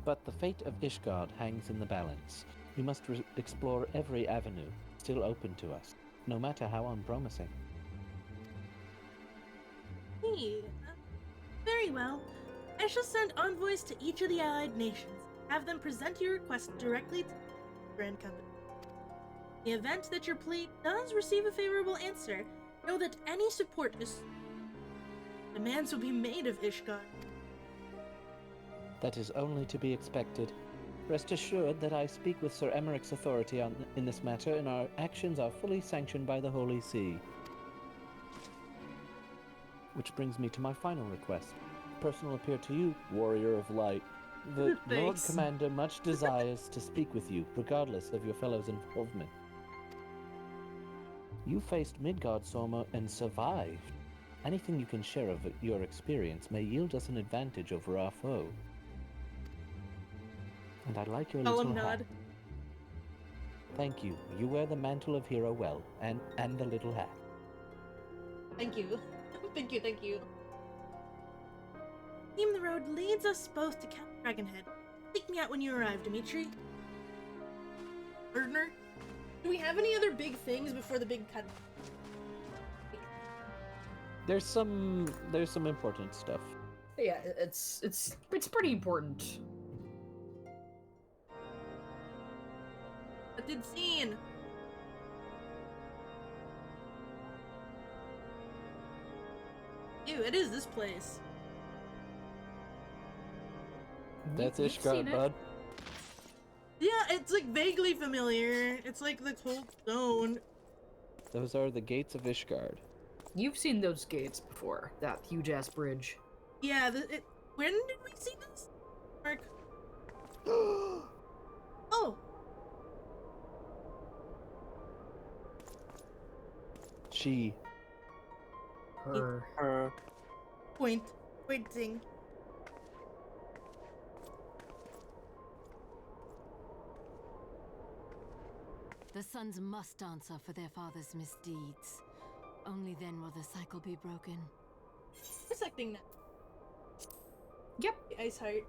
But the fate of Ishgard hangs in the balance. We must explore every avenue still open to us, no matter how unpromising. Hey, very well. I shall send envoys to each of the allied nations. Have them present your request directly to the Grand Company. In the event that your plea does receive a favorable answer, know that any support is... demands will be made of Ishgard. That is only to be expected. Rest assured that I speak with Sir Emmerich's authority in this matter, and our actions are fully sanctioned by the Holy See. Which brings me to my final request. Personal appeal to you, Warrior of Light. The Lord Thanks. Commander much desires to speak with you, regardless of your fellow's involvement. You faced Midgard-Soma and survived. Anything you can share of your experience may yield us an advantage over our foe. And I like your little hat. Nod. Thank you. You wear the mantle of hero well, and the little hat. Thank you. Thank you. seem the road leads us both to Camp Dragonhead. Seek me out when you arrive, Dimitri. Partner, do we have any other big things before the big cut? There's some important stuff. Yeah, it's pretty important. A good scene. Ew, it is this place. That's We've seen Ishgard, it. bud. Yeah, it's like vaguely familiar. It's like the cold stone. Those are the gates of Ishgard. You've seen those gates before. That huge ass bridge. Yeah, when did we see this? Mark. Oh, She. Her. pointing. The sons must answer for their father's misdeeds. Only then will the cycle be broken. Intersecting now. Yep. Ice heart.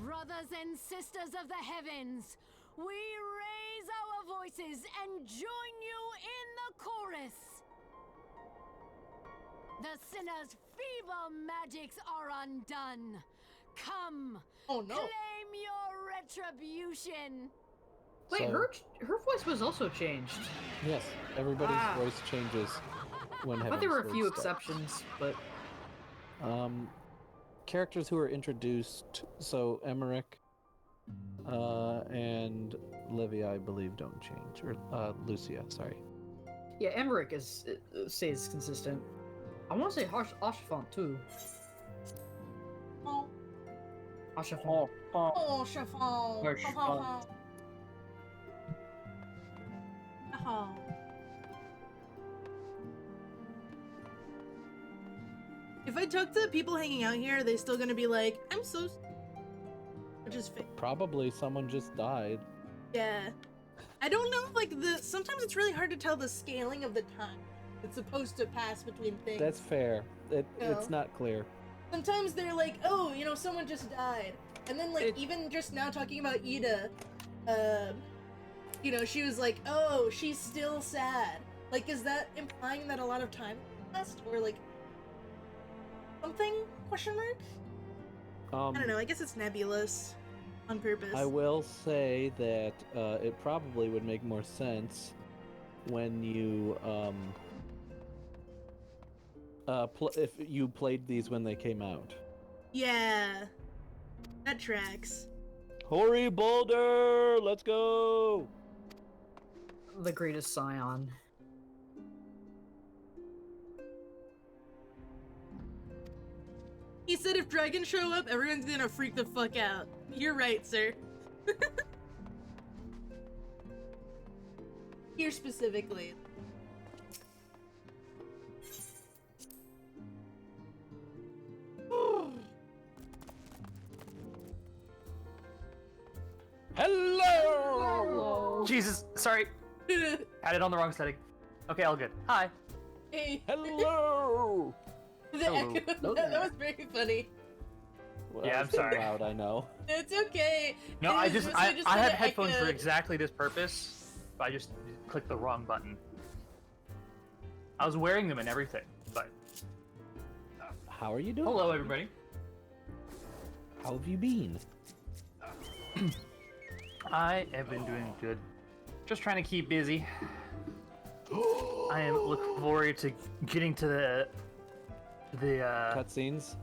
Brothers and sisters of the heavens, we raise our voices and join you in the chorus. The sinner's feeble magics are undone. Come, Oh no. claim your retribution. Wait, So- her voice was also changed. Yes, everybody's Ah. voice changes when I thought there were a Heavensward few starts. exceptions, but Characters who are introduced, so Emmerich and Livia, I believe, don't change. Or Lucia, sorry. yeah, Emmerich stays consistent. I want to say Oshafont too. Oh, Oshafont. oh, chiffon. Or chiffon. Oh. If I talk to the people hanging out here, are they still gonna be like, I'm so which is fake. Probably someone just died. Yeah. I don't know, like, sometimes it's really hard to tell the scaling of the time it's supposed to pass between things. That's fair. It's No. not clear. Sometimes they're like, oh, someone just died. And then, like, even just now talking about Ida, she was like, oh, she's still sad. Like, is that implying that a lot of time passed? Or, like, something? Question mark? I don't know, I guess it's nebulous on purpose. I will say that it probably would make more sense when you if you played these when they came out. Yeah. That tracks. Hori Boulder, let's go! The greatest scion. He said if dragons show up, everyone's gonna freak the fuck out. You're right, sir. Here specifically. Hello! Jesus, sorry. Had it on the wrong setting. Okay, all good. Hi. Hey. Hello! The Hello. echo, that was very funny. Well, Yeah, I'm it's sorry. Loud, I know. It's okay. No, It I was just mostly I had the headphones for echo. exactly this purpose, but I just clicked the wrong button. I was wearing them and everything, but How are you doing? hello everybody. How have you been? I have been doing good. Just trying to keep busy. I am looking forward to getting to the Cutscenes?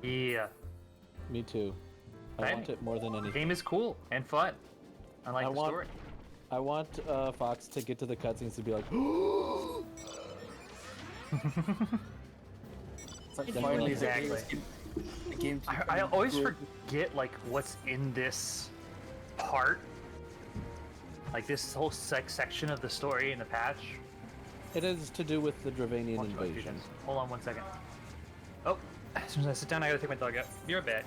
yeah. Me too. I Hey. want it more than The anything. game is cool and fun. I like I the want- story. I want Fox to get to the cutscenes to be like, It's like It's finally Exactly. the game's I becoming always good. forget like what's in this part. Like this whole section of the story in the patch. It is to do with the Dravanian Watch what invasion. happens. Hold on 1 second. Oh, as soon as I sit down, I gotta take my dog out. Be right back.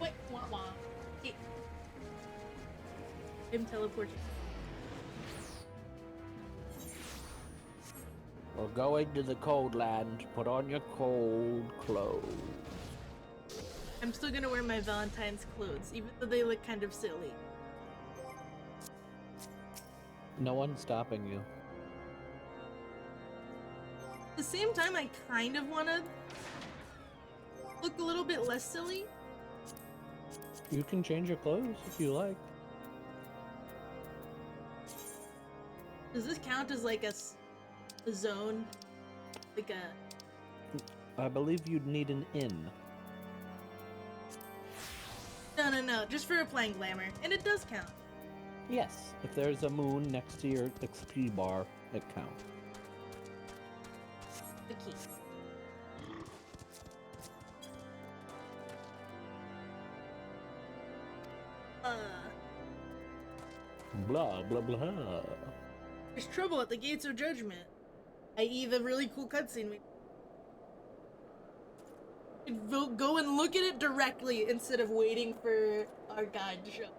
Wait, wah wah. Hey. Him teleport you. We're going to the cold land. Put on your cold clothes. I'm still gonna wear my Valentine's clothes, even though they look kind of silly. No one's stopping you. At the same time, I kind of want to look a little bit less silly. You can change your clothes if you like. Does this count as like a zone? Like a... I believe you'd need an inn. No, just for applying glamour. And it does count. Yes, if there's a moon next to your XP bar, it counts. The key. Blah, blah, blah. There's trouble at the gates of judgment. I.e. the really cool cutscene we... Go and look at it directly instead of waiting for our guide to show.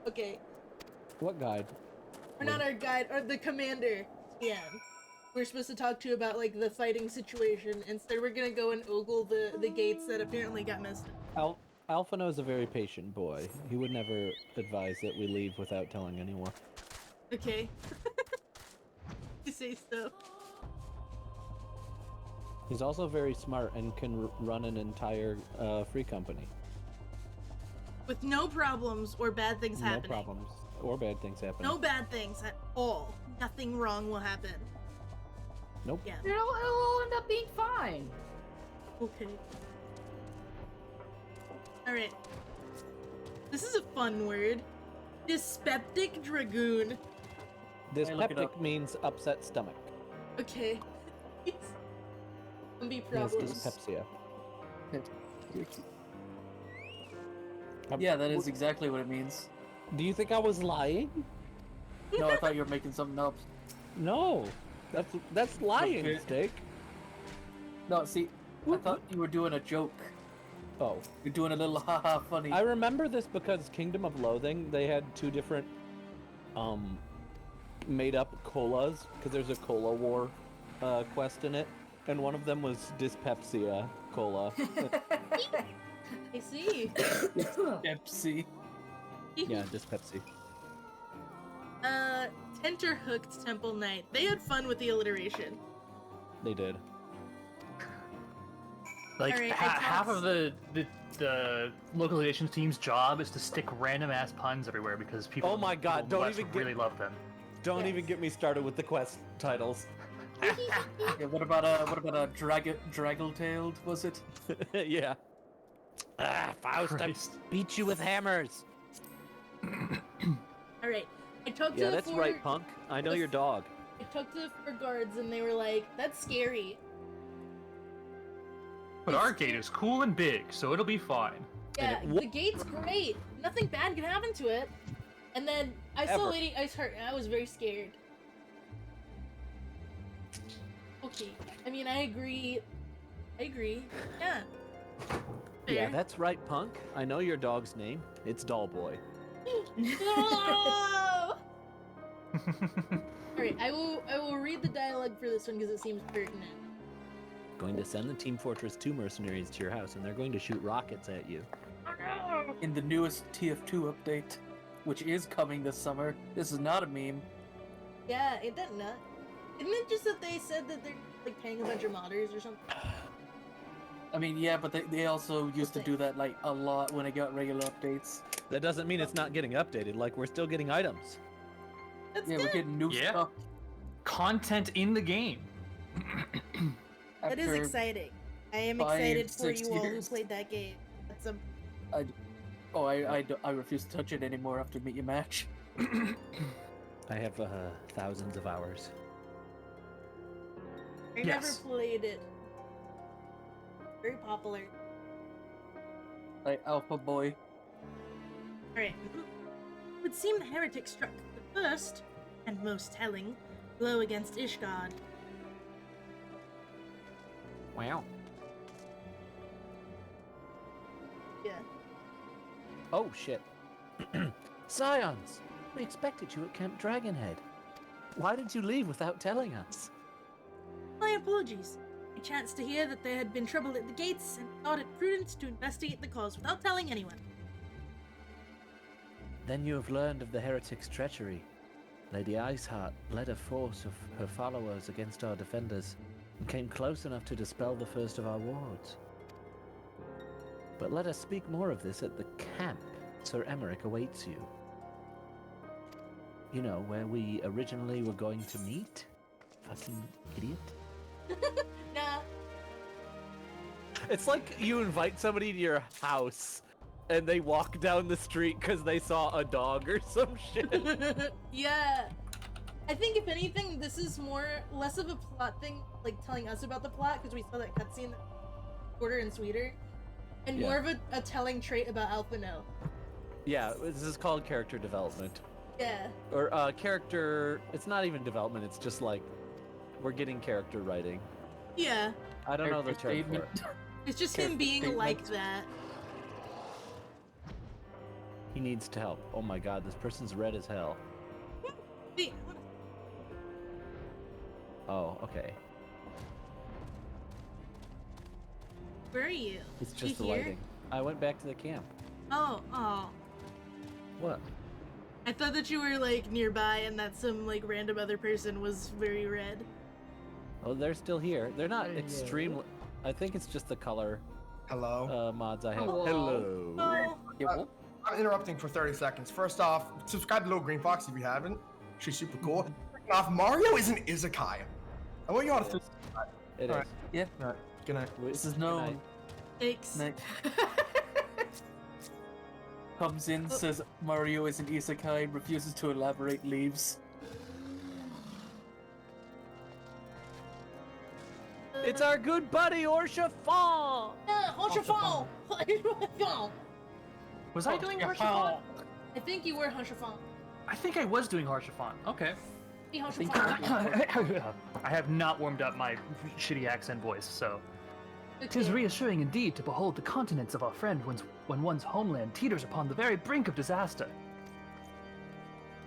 Okay. What guide? Or not our guide, or the commander. Yeah. We're supposed to talk to about, like, the fighting situation. Instead, we're gonna go and ogle the gates that apparently got messed up. Alphino is a very patient boy. He would never advise that we leave without telling anyone. Okay. You say so. He's also very smart and can run an entire free company. With no problems or bad things happening. No problems or bad things happening. No bad things at all. Nothing wrong will happen. Nope. Yeah. It'll all end up being fine. Okay. Alright. This is a fun word. Dyspeptic Dragoon. Dyspeptic means upset stomach. Okay. Be Yes, problems. dyspepsia. Yeah, that is exactly what it means. Do you think I was lying? No, I thought you were making something up. No, that's lying, Okay. Steak. No, see, I thought you were doing a joke. Oh, You're doing a little haha funny. I remember this because Kingdom of Loathing, they had two different, made-up colas, because there's a cola war quest in it, and one of them was Dyspepsia cola. I see. Pepsi. Yeah, Dyspepsy. Tenterhooked Temple Knight. They had fun with the alliteration. They did. Like Alright, half of the localization team's job is to stick random ass puns everywhere because people. Oh my God, in the don't West even really love them. Don't Yes. even get me started with the quest titles. Yeah, what about a draggle-tailed, was it? Yeah. Faust, Christ. I beat you with hammers. Alright. I talked to Yeah, the that's four... right, punk. I know the- your dog. I talked to the four guards and they were like, that's scary. But our gate is cool and big, so it'll be fine. Yeah, And the gate's great. Nothing bad can happen to it. And then I saw Ever. Lady Ice Heart and I was very scared. Okay. I mean, I agree. Yeah. Yeah, Fair. that's right, punk. I know your dog's name. It's Dollboy. No! Alright, I will read the dialogue for this one because it seems pertinent. Going to send the Team Fortress 2 mercenaries to your house, and they're going to shoot rockets at you. In the newest TF2 update, which is coming this summer. This is not a meme. Yeah, it doesn't not. Isn't it just that they said that they're like paying a bunch of modders or something? I mean, yeah, but they also used to do that like a lot when it got regular updates. That doesn't mean it's not getting updated. Like, we're still getting items. That's Yeah, good. we're getting new Yeah. stuff. Content in the game. That is after exciting. I am 5, excited for 6 you all who years. played that game. That's a... I refuse to touch it anymore after Meet Your Match. I have thousands of hours. I Yes. never played it. Very popular. Like Alpha Boy. Alright. It would seem the heretic struck the first, and most telling, blow against Ishgard. Wow. Yeah. Oh, shit. Scions! We expected you at Camp Dragonhead. Why did you leave without telling us? My apologies. I chanced to hear that there had been trouble at the gates and thought it prudent to investigate the cause without telling anyone. Then you have learned of the heretic's treachery. Lady Iceheart led a force of her followers against our defenders and came close enough to dispel the first of our wards. But let us speak more of this at the camp. Sir Emmerich awaits you. You know, where we originally were going to meet? Fucking idiot. Nah. It's like you invite somebody to your house and they walk down the street because they saw a dog or some shit. Yeah. I think if anything, this is less of a plot thing, like telling us about the plot, because we saw that cutscene shorter and sweeter, and more of a telling trait about Alpha No. Yeah, this is called character development. Yeah. Or character, it's not even development, it's just like, we're getting character writing. Yeah. I don't know the term for it. It's just him being like that. He needs to help. Oh my god, this person's red as hell. Wait, Oh, okay. where are you? It's just the You here? lighting. I went back to the camp. Oh. What? I thought that you were like nearby and that some like random other person was very red. Oh, they're still here. They're not extremely... I think it's just the color mods I have. Hello. Oh. I'm interrupting for 30 seconds. First off, subscribe to Little Green Fox if you haven't. She's super cool. Second off, Mario is an Izakaya. I want you all to think about It is. All right. Yeah. All right. Good night. This is known. Thanks. Comes in, says Mario is an isekai, refuses to elaborate, leaves. It's our good buddy, Orshafon! Yeah, Honchafon! Was I doing Harshafon? I think you were Honchafon. I think I was doing Harshafon. Okay. Be Honchafon. I have not warmed up my shitty accent voice, so. Tis reassuring indeed to behold the continence of our friend when one's homeland teeters upon the very brink of disaster.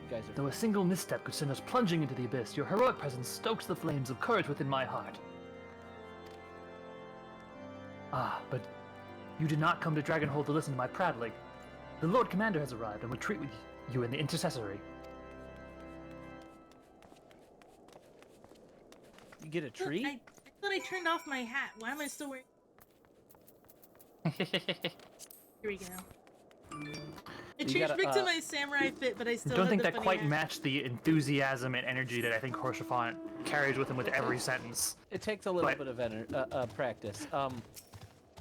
You guys are... Though a single misstep could send us plunging into the abyss, your heroic presence stokes the flames of courage within my heart. Ah, but you did not come to Dragonhold to listen to my prattling. The Lord Commander has arrived and will treat with you in the intercessory. You get a treat? I thought I turned off my hat. Why am I still wearing... Here we go. It changed back to my samurai fit, but I still I don't had think the that funny quite hat. matched the enthusiasm and energy that I think Harshafon carries with him with every sentence. It takes a little bit of practice.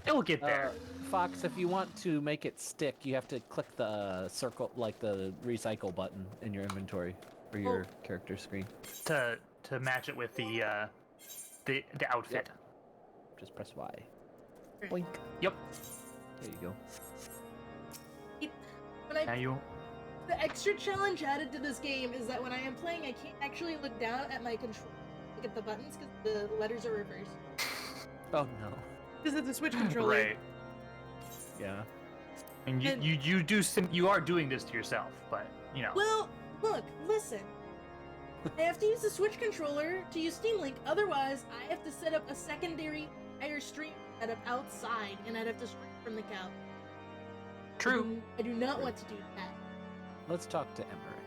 It will get there. Fox, if you want to make it stick, you have to click the circle, like the recycle button in your inventory or your character screen. To match it with the outfit. Yep. Just press Y. Boink. Yep. There you go. Now you. The extra challenge added to this game is that when I am playing, I can't actually look down at my control, look at the buttons, because the letters are reversed. Oh no. Because it's a Switch controller. Right. Yeah. And you are doing this to yourself, but you know. Well, look, listen. I have to use the Switch controller to use Steam Link, otherwise I have to set up a secondary entire stream setup outside, and I'd have to stream from the couch. True. I do not want to do that. Let's talk to Emmerich.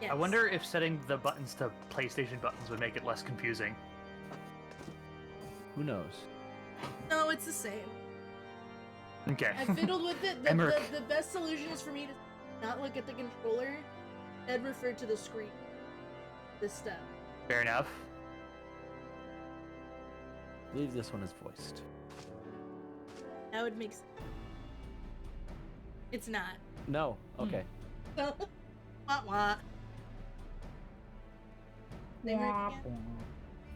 Yes. I wonder if setting the buttons to PlayStation buttons would make it less confusing. Who knows? No, it's the same. Okay. I fiddled with it. The best solution is for me to not look at the controller, and refer to the screen. This stuff. Fair enough. I believe this one is voiced. That would make sense. It's not. No. Okay. Wah wah.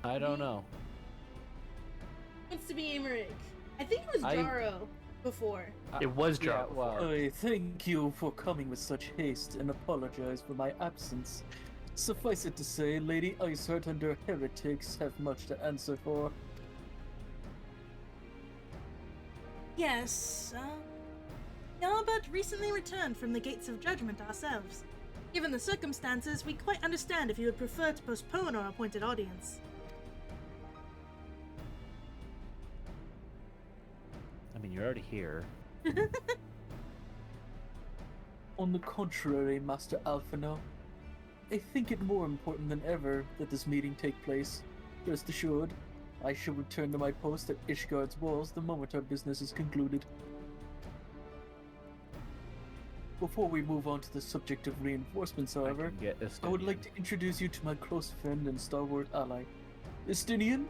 I don't know. Wants to be Emmerich. I think it was I- Jaro. before. It was Yeah, Jar before. well, I thank you for coming with such haste and apologize for my absence. Suffice it to say, Lady Iceheart and her heretics have much to answer for. Yes, we all but recently returned from the Gates of Judgment ourselves. Given the circumstances, we quite understand if you would prefer to postpone our appointed audience. I mean, you're already here. On the contrary, Master Alphino, I think it more important than ever that this meeting take place. Rest assured, I shall return to my post at Ishgard's walls the moment our business is concluded. Before we move on to the subject of reinforcements, however, I would like to introduce you to my close friend and stalwart ally, Estinian.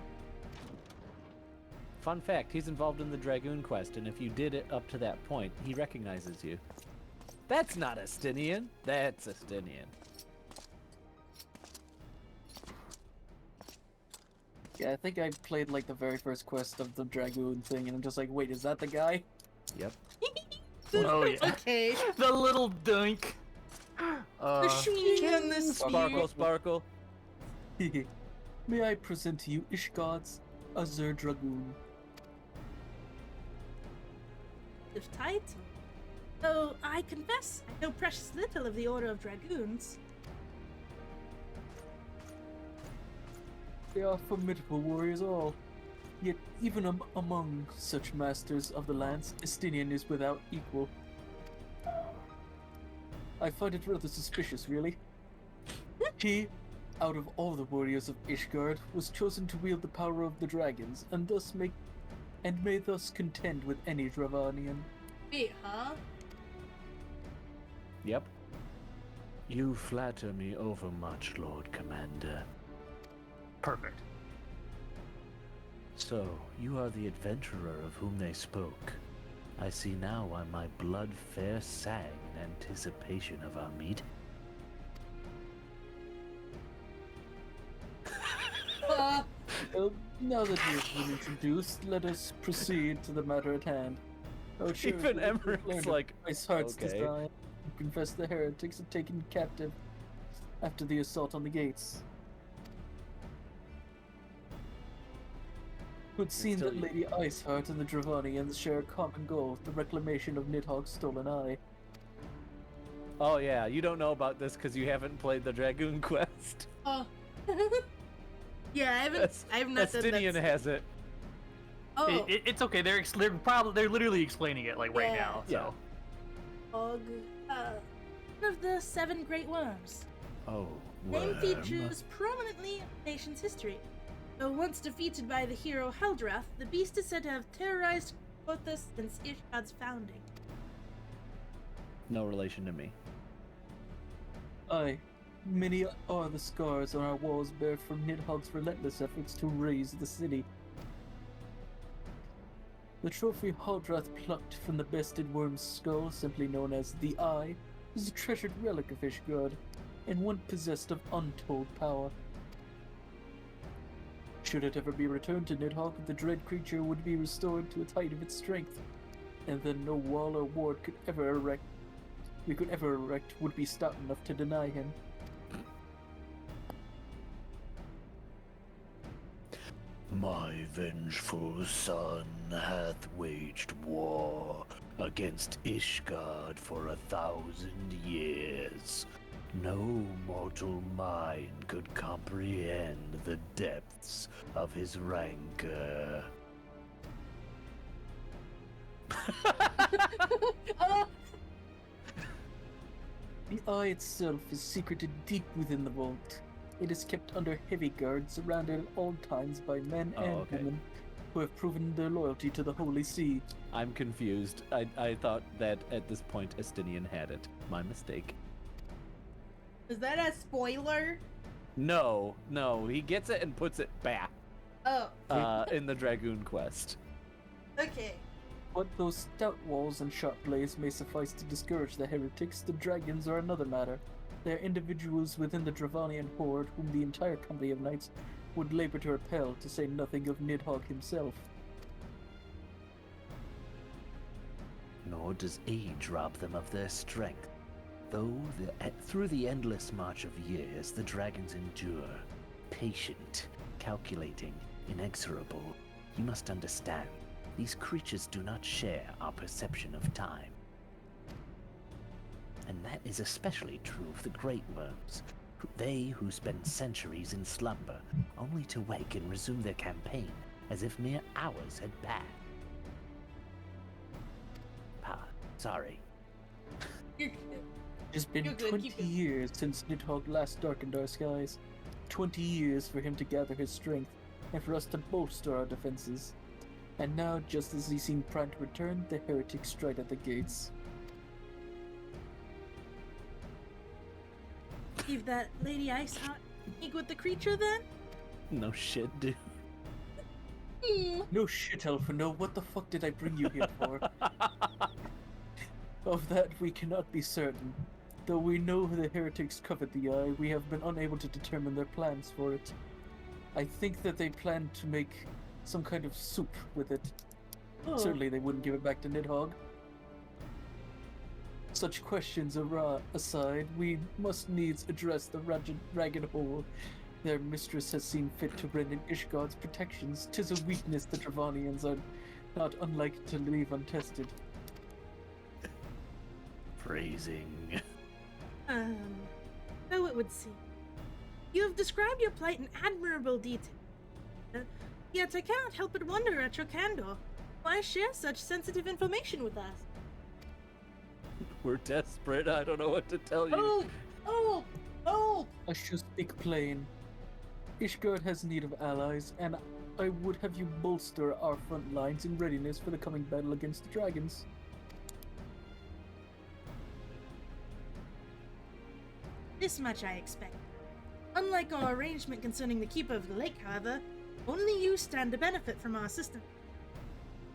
Fun fact, he's involved in the Dragoon quest, and if you did it up to that point, he recognizes you. That's not Estinian. That's Estinian. Yeah, I think I played like the very first quest of the Dragoon thing, and I'm just like, wait, is that the guy? Yep. Oh yeah. Okay. The little dunk. The swinging on the spear. Sparkle, sparkle. May I present to you Ishgard's Azure Dragoon. Of title. Though I confess, I know precious little of the Order of Dragoons. They are formidable warriors all. Yet even among such masters of the lance, Estinian is without equal. I find it rather suspicious, really. He, out of all the warriors of Ishgard, was chosen to wield the power of the dragons, and may thus contend with any Dravanian. Wait, huh? Yep. You flatter me overmuch, Lord Commander. Perfect. So, you are the adventurer of whom they spoke. I see now why my blood fair sang in anticipation of our meet. Now that we have been introduced, let us proceed to the matter at hand. Even Emmerich's like, Iceheart's okay. design and confess the heretics are taken captive after the assault on the gates. It would seem that Lady Iceheart and the Dravanians share a common goal, the reclamation of Nidhogg's stolen eye. Oh yeah, you don't know about this because you haven't played the Dragoon quest. Oh. Yeah, I have not said Estinian that. has it. Oh. It's okay. They're literally explaining it like right Yeah. now. So. Og, one of the 7 great worms. Oh, Name worm. features prominently in the nation's history. Though once defeated by the hero Heldrath, the beast is said to have terrorized Kothas since Ishgard's founding. No relation to me. Aye, many are the scars on our walls bear from Nidhogg's relentless efforts to raise the city. The trophy Heldrath plucked from the bested worm's skull, simply known as the Eye, is a treasured relic of Ishgard, and one possessed of untold power. Should it ever be returned to Nidhogg, the dread creature would be restored to its height of its strength, and then no wall or ward we could ever erect would be stout enough to deny him. My vengeful son hath waged war against Ishgard for 1,000 years. No mortal mind could comprehend the depths of his rancor. The Eye itself is secreted deep within the vault. It is kept under heavy guard, surrounded at all times by men and women who have proven their loyalty to the Holy See. I'm confused. I thought that at this point Estinian had it. My mistake. Is that a spoiler? No, he gets it and puts it back. Oh. In the Dragoon quest. Okay. But those stout walls and sharp blades may suffice to discourage the heretics. The dragons are another matter. They are individuals within the Dravanian horde whom the entire company of knights would labor to repel, to say nothing of Nidhogg himself. nor does age rob them of their strength. Through the endless march of years, the dragons endure. Patient, calculating, inexorable. You must understand, these creatures do not share our perception of time. And that is especially true of the great worms. They who spend centuries in slumber, only to wake and resume their campaign as if mere hours had passed. Sorry. It's been 20 years since Nidhogg last darkened our skies. 20 years for him to gather his strength, and for us to bolster our defenses. And now, just as he seemed primed to return, the heretics strike at the gates. Leave that Lady Iceheart speak with the creature then? No shit, dude. No shit, Elfino. What the fuck did I bring you here for? Of that we cannot be certain. Though we know the heretics covered the eye, we have been unable to determine their plans for it. I think that they plan to make some kind of soup with it. Oh. Certainly they wouldn't give it back to Nidhogg. Such questions aside, we must needs address the ragged hole their mistress has seen fit to rend in Ishgard's protections. 'Tis a weakness the Dravanians are not unlike to leave untested. Phrasing. So it would seem. You have described your plight in admirable detail. Yet I cannot help but wonder at your candor. Why share such sensitive information with us? We're desperate. I don't know what to tell you. Oh! I should speak plain. Ishgard has need of allies, and I would have you bolster our front lines in readiness for the coming battle against the dragons. This much I expect. Unlike our arrangement concerning the keeper of the lake, however, only you stand to benefit from our assistance.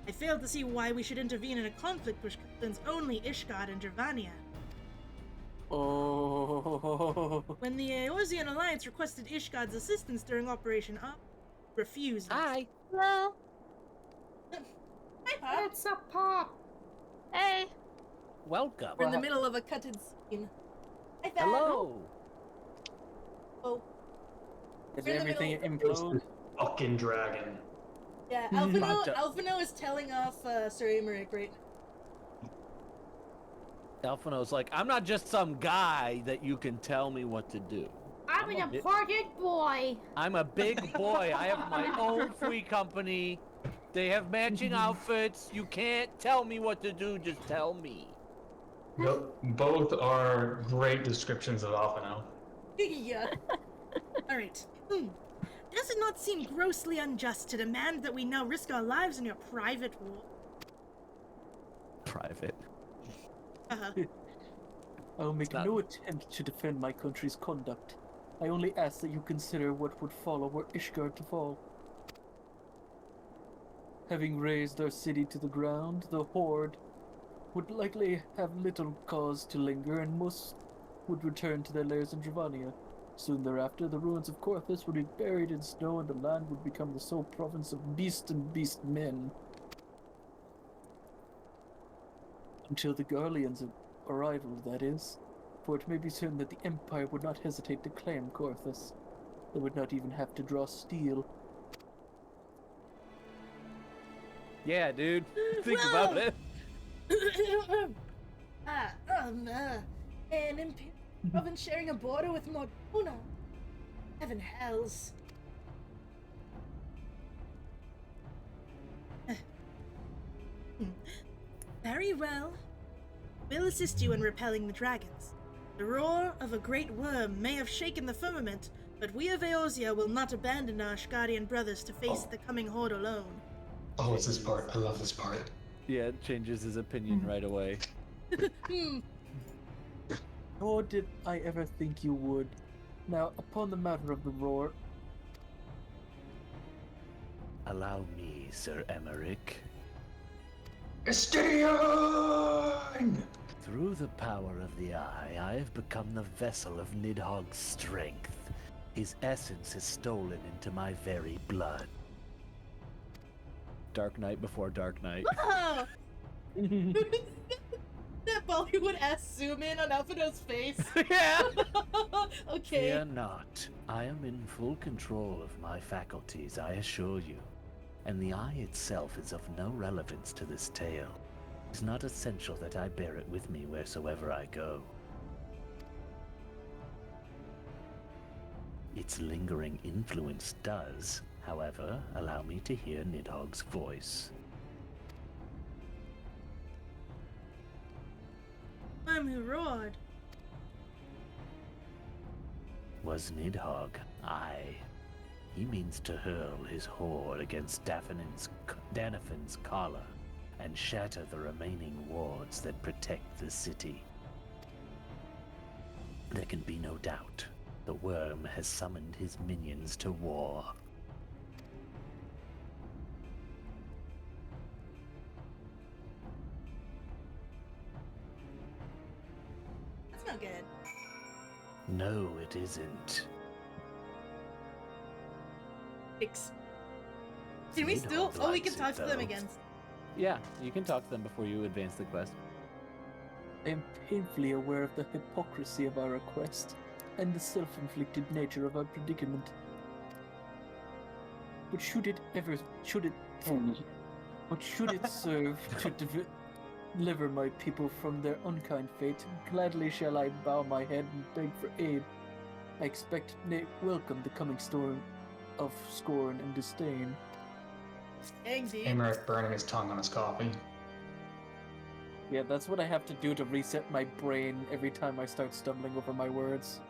I fail to see why we should intervene in a conflict which concerns only Ishgard and Dravania. Oh. When the Eorzean Alliance requested Ishgard's assistance during Operation Up, refused. Hi. Hello. Hi, Pop. What's up, Pop? Hey. Welcome. We're in the middle of a cutted scene. Hi, Thad. Hello. Oh. Is We're in the everything middle- implode? Fucking dragon. Yeah, Alphino is telling off Sir Emmerich right now. Alphino's like, I'm not just some guy that you can tell me what to do. I'm an important boy. I'm a big boy. I have my own free company. They have matching outfits. You can't tell me what to do. Just tell me. Yep, both are great descriptions of Alphino. Yeah. Alright. Does it not seem grossly unjust to demand that we now risk our lives in your private war? Private. I'll make no attempt to defend my country's conduct. I only ask that you consider what would follow were Ishgard to fall. Having razed our city to the ground, the Horde would likely have little cause to linger, and most would return to their lairs in Dravania. Soon thereafter, the ruins of Korthus would be buried in snow, and the land would become the sole province of beast and beast men. Until the Garleans' arrival, that is. For it may be certain that the Empire would not hesitate to claim Korthus. They would not even have to draw steel. Yeah, dude. Think about it. An imperial province sharing a border with Morduna. Heaven hells. Very well. We'll assist you in repelling the dragons. The roar of a great worm may have shaken the firmament, but we of Eorzea will not abandon our Ashgardian brothers to face the coming horde alone. Oh, it's this part. I love this part. Yeah, it changes his opinion right away. Nor did I ever think you would. Now, upon the matter of the roar... Allow me, Sir Emmerich. Estidian! Through the power of the eye, I have become the vessel of Nidhogg's strength. His essence is stolen into my very blood. Dark Knight before Dark Knight. Oh! That Bollywood-ass zoom in on Alphinaud's face. Yeah. Okay. Fear not. I am in full control of my faculties, I assure you. And the eye itself is of no relevance to this tale. It is not essential that I bear it with me wheresoever I go. Its lingering influence does, however, allow me to hear Nidhogg's voice. I'm who roared. Was Nidhogg, aye. He means to hurl his horde against Danafin's collar and shatter the remaining wards that protect the city. There can be no doubt. The worm has summoned his minions to war. That's not good. No, it isn't. Fix. Can we still? Nidhogg Oh, we likes can talk it, to them though. again. Yeah, you can talk to them before you advance the quest. I am painfully aware of the hypocrisy of our request and the self-inflicted nature of our predicament. But should it serve to deliver my people from their unkind fate, gladly shall I bow my head and beg for aid. I expect nay welcome the coming storm of scorn and disdain. Dang, dude. Amaric burning his tongue on his coffee. Yeah, that's what I have to do to reset my brain every time I start stumbling over my words.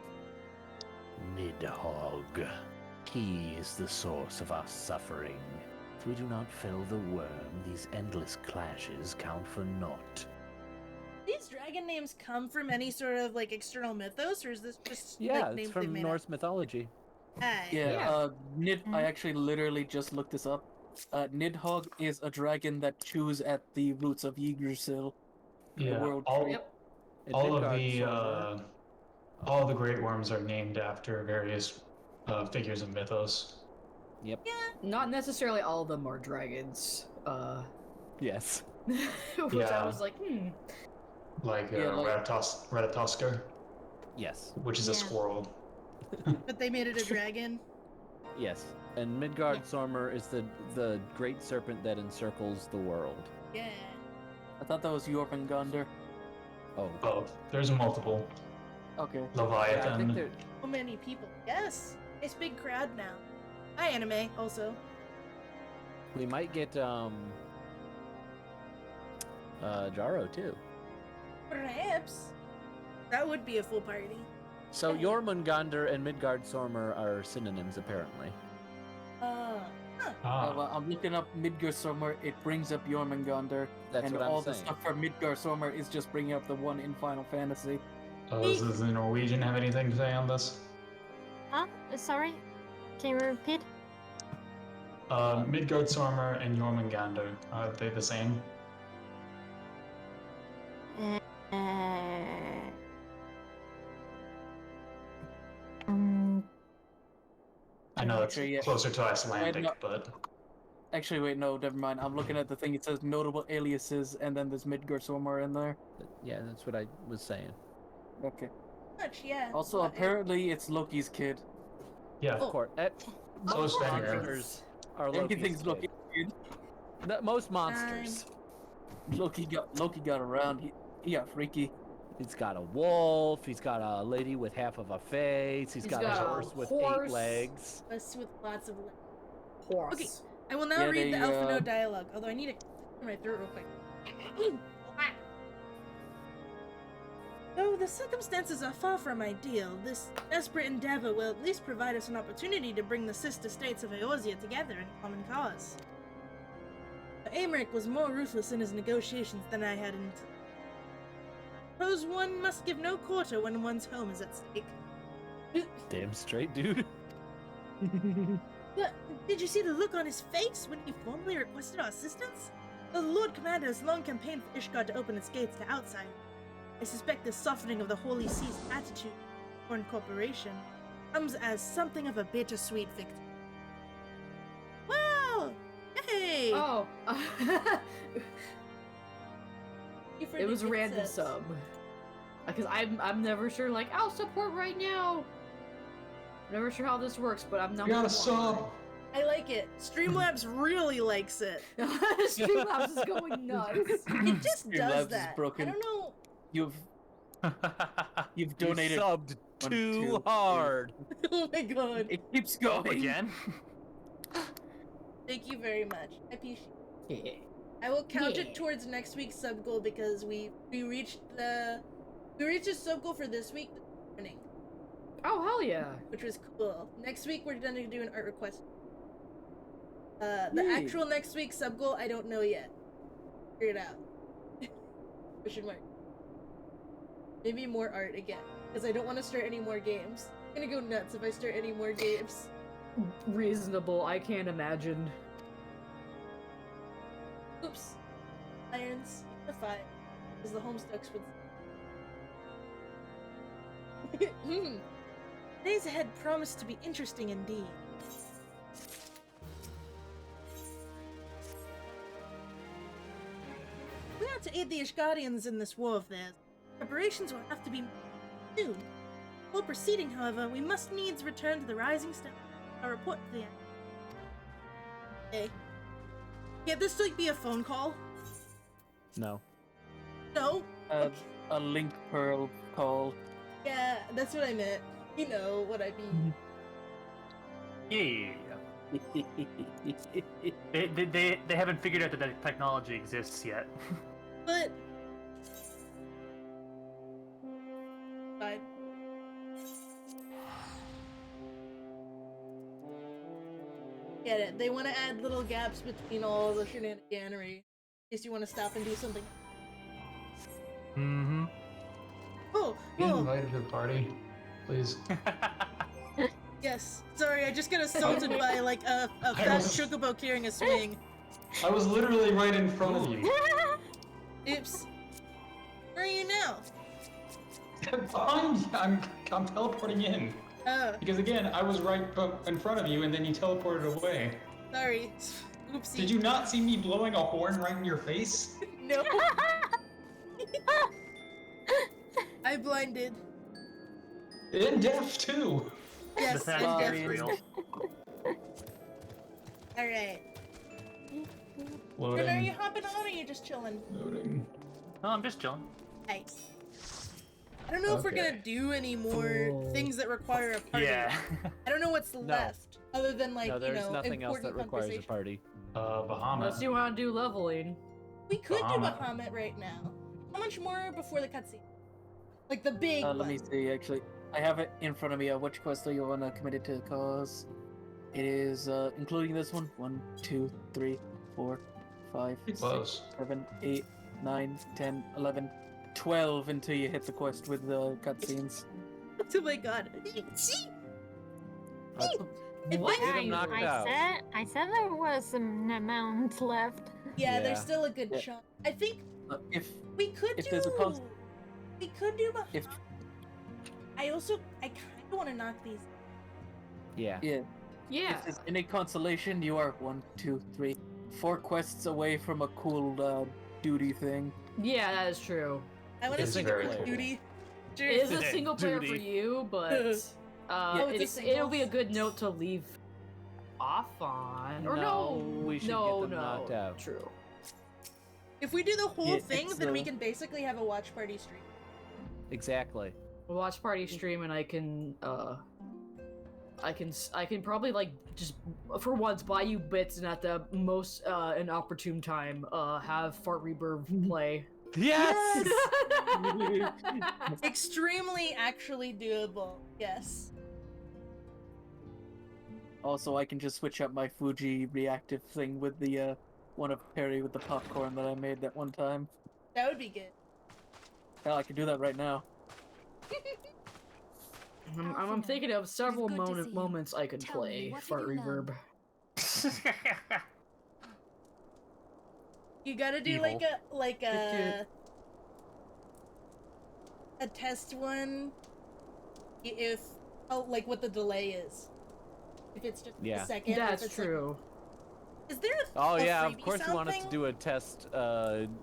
Nidhogg. He is the source of our suffering. If we do not fell the worm, these endless clashes count for naught. These dragon names come from any sort of like external mythos, or is this just Yeah, like, it's names from they've made Norse mythology. up? Aye. Yeah, I actually literally just looked this up. Nidhogg is a dragon that chews at the roots of Yggdrasil, the Yeah, world all, tree. all of the great worms are named after various figures of mythos. Yep. Yeah. Not necessarily all of them are dragons. Yes. Which I was like, Like Yeah, like- Ratatoskr, Yes. which is a Yeah. squirrel. But they made it a dragon. Yes. And Midgard Sormer is the great serpent that encircles the world. Yeah. I thought that was Jormungandr. Oh. Oh, there's multiple. Okay. Leviathan. Yeah, I think there. So many people. Yes. It's big crowd now. Hi, anime. Also. We might get Jaro too. Perhaps. That would be a full party. So Jormungandr and Midgard Sormer are synonyms apparently. Well, I'm looking up Midgardsormr. It brings up Jormungandr, That's and what I'm all the saying. stuff for Midgardsormr is just bringing up the one in Final Fantasy. Does the Norwegian have anything to say on this? Huh? Sorry? Can you repeat? Midgardsormr and Jormungandr, are they the same? I know it's Okay, yeah. closer to Icelandic, no. but Actually, wait, no, never mind. I'm looking at the thing. It says notable aliases, and then there's Midgardsormr in there. Yeah, that's what I was saying. Okay. Much, yeah. Also, apparently, it's Loki's kid. yeah. Of course. So is Most Fenrir. monsters are Loki's Everything's kid. Loki's kid. Most monsters. Loki got around. He got freaky. He's got a wolf. He's got a lady with half of a face. He's got a horse with 8 legs. Us with lots of legs. horse. Okay, I will now Yeah, read the they, Alphinaud dialogue, although I need to clear my throat real quick. Though the circumstances are far from ideal, this desperate endeavor will at least provide us an opportunity to bring the sister states of Eorzea together in a common cause. Aemeric was more ruthless in his negotiations than I had intended. Suppose one must give no quarter when one's home is at stake. Damn straight, dude. But did you see the look on his face when he formally requested our assistance? The Lord Commander has long campaigned for Ishgard to open its gates to outsiders. I suspect the softening of the Holy See's attitude for incorporation comes as something of a bittersweet victory. Wow! Hey! Oh. you for It the was a gift random sets. sub. Because I'm never sure, like, I'll support right now. Never sure how this works, but I'm not. We got a sub. I like it. Streamlabs really likes it. Streamlabs is going nuts. It just does Streamlabs is that. broken. I don't know. You've donated. You subbed one, too 2, hard. Oh my god. It keeps going. Again? Thank you very much. I appreciate it. Yeah. I will count Yeah. it towards next week's sub goal because we reached a sub goal for this week this morning, Oh, hell yeah. which was cool. Next week we're gonna do an art request. The Yay. actual next week's sub goal I don't know yet. Figure it out. Question mark. Maybe more art again because I don't want to start any more games. I'm gonna go nuts if I start any more games. Reasonable, I can't imagine. Oops. Irons. The 5. As the Homestucks would. Days ahead promise to be interesting indeed. We are to aid the Ishgardians in this war of theirs. Preparations will have to be soon. Before proceeding, however, we must needs return to the Rising Stone. Our report to the end. Okay. Can't this like be a phone call? No. No? A link pearl call. Yeah, that's what I meant. You know what I mean. Yeah. they haven't figured out that the technology exists yet. But... Fine. Get it. They want to add little gaps between all the shenaniganery. In case you want to stop and do something. Mm-hmm. Oh, Get oh. invited to the party, please. Yes. Sorry, I just got assaulted by like a I fat was- chocobo carrying a swing. I was literally right in front of you. Oops. Where are you now? Behind you. I'm teleporting in. Oh, Because again, I was right in front of you and then you teleported away. sorry. Oopsie. Did you not see me blowing a horn right in your face? No. I blinded. And deaf too. Yes, The and fact deaf. is real. Alright. Loading. Then are you hopping on or are you just chilling? Loading. No, I'm just chilling. Nice. I don't know if we're Okay. gonna do any more things that require a party. Yeah. I don't know what's left, other than like, No, there's you know, nothing else important that requires a conversation. party. Unless Bahamut. you want to do leveling. We could do Bahamut. Bahamut right now. How much more before the cutscene? Like the big Let me one. see, actually. I have it in front of me. Which quest do you want to commit it to? Cause it is, including this one. 1, 2, 3, 4, 5, Pretty 6, close. 7, 8, 9, 10, 11, 12 until you hit the quest with the cutscenes. Oh my god. Let's What? get him knocked out. I said there was an amount left. Yeah, there's Yeah. still a good Yeah. chunk. I think If we could if do. there's a cons- We could do Bahamut. if I kind of want to knock these. Yeah. yeah, Yeah. if there's any consolation, you are 1, 2, 3, 4 quests away from a cool duty thing. Yeah, that is true. I want to It's see very the cool. duty. Sure. It is a Yeah, single player for duty. you, but it's a single? it'll be a good note to leave off on. Or No, no, we should no, get them no. knocked out. True. If we do the whole Yeah, thing, it's, then we can basically have a watch party stream. Exactly. We'll watch party stream, and I can probably like just for once buy you bits, and at the most an opportune time have Fart Reverb play. Yes! Extremely actually doable. Yes. Also, I can just switch up my Fuji reactive thing with the one of Perry with the popcorn that I made that one time. That would be good. Hell, I can do that right now. I'm thinking of several good to see you. moments I could Tell me, play what have Fart you learned? Reverb. You gotta do Evil. like a test one. If like what the delay is. If it's just Yeah. a second. or if That's it's, like- true. is there a Oh a yeah, of freebie course you want us to something? do a test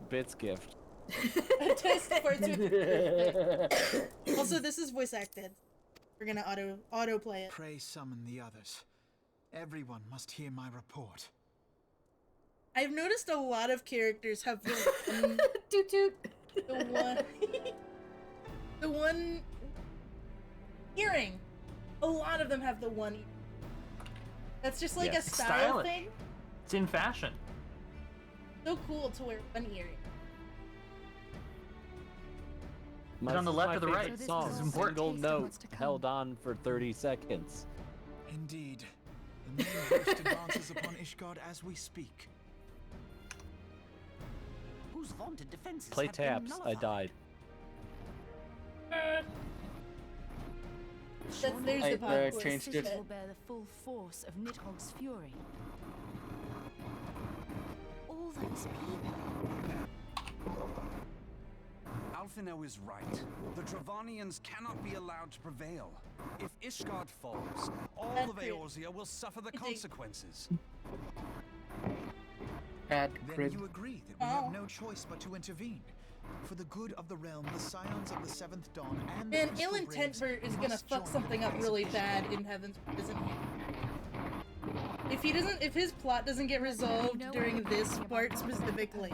bits gift. A test starts with Also, this is voice acted. We're gonna auto play it. Pray summon the others. Everyone must hear my report. I've noticed a lot of characters have the one, toot toot. the one the one earring. A lot of them have the one earring. That's just like Yeah, a it's style stylish. thing. It's in fashion. So cool to wear one earring. Is it on the left or the right? favorite Song. This is important. Single note held on for 30 seconds. Indeed. The main host advances upon Ishgard as we speak. Whose vaunted defenses Play have been taps. I nullified? died. There's the podcast. changed it. will bear the full force of Nidhogg's fury. All those people. Alphino is right. The Dravanians cannot be allowed to prevail. If Ishgard falls, all of Eorzea will suffer the consequences. Bad Then crib. you agree that we have no choice but to intervene. For the good of the realm, the Scions of the Seventh Dawn and the Man, Crystal Ill Braves Intentbert is gonna must fuck join something the up cause really of bad Ishgard. in Heavensward, isn't he? If his plot doesn't get resolved during this part specifically,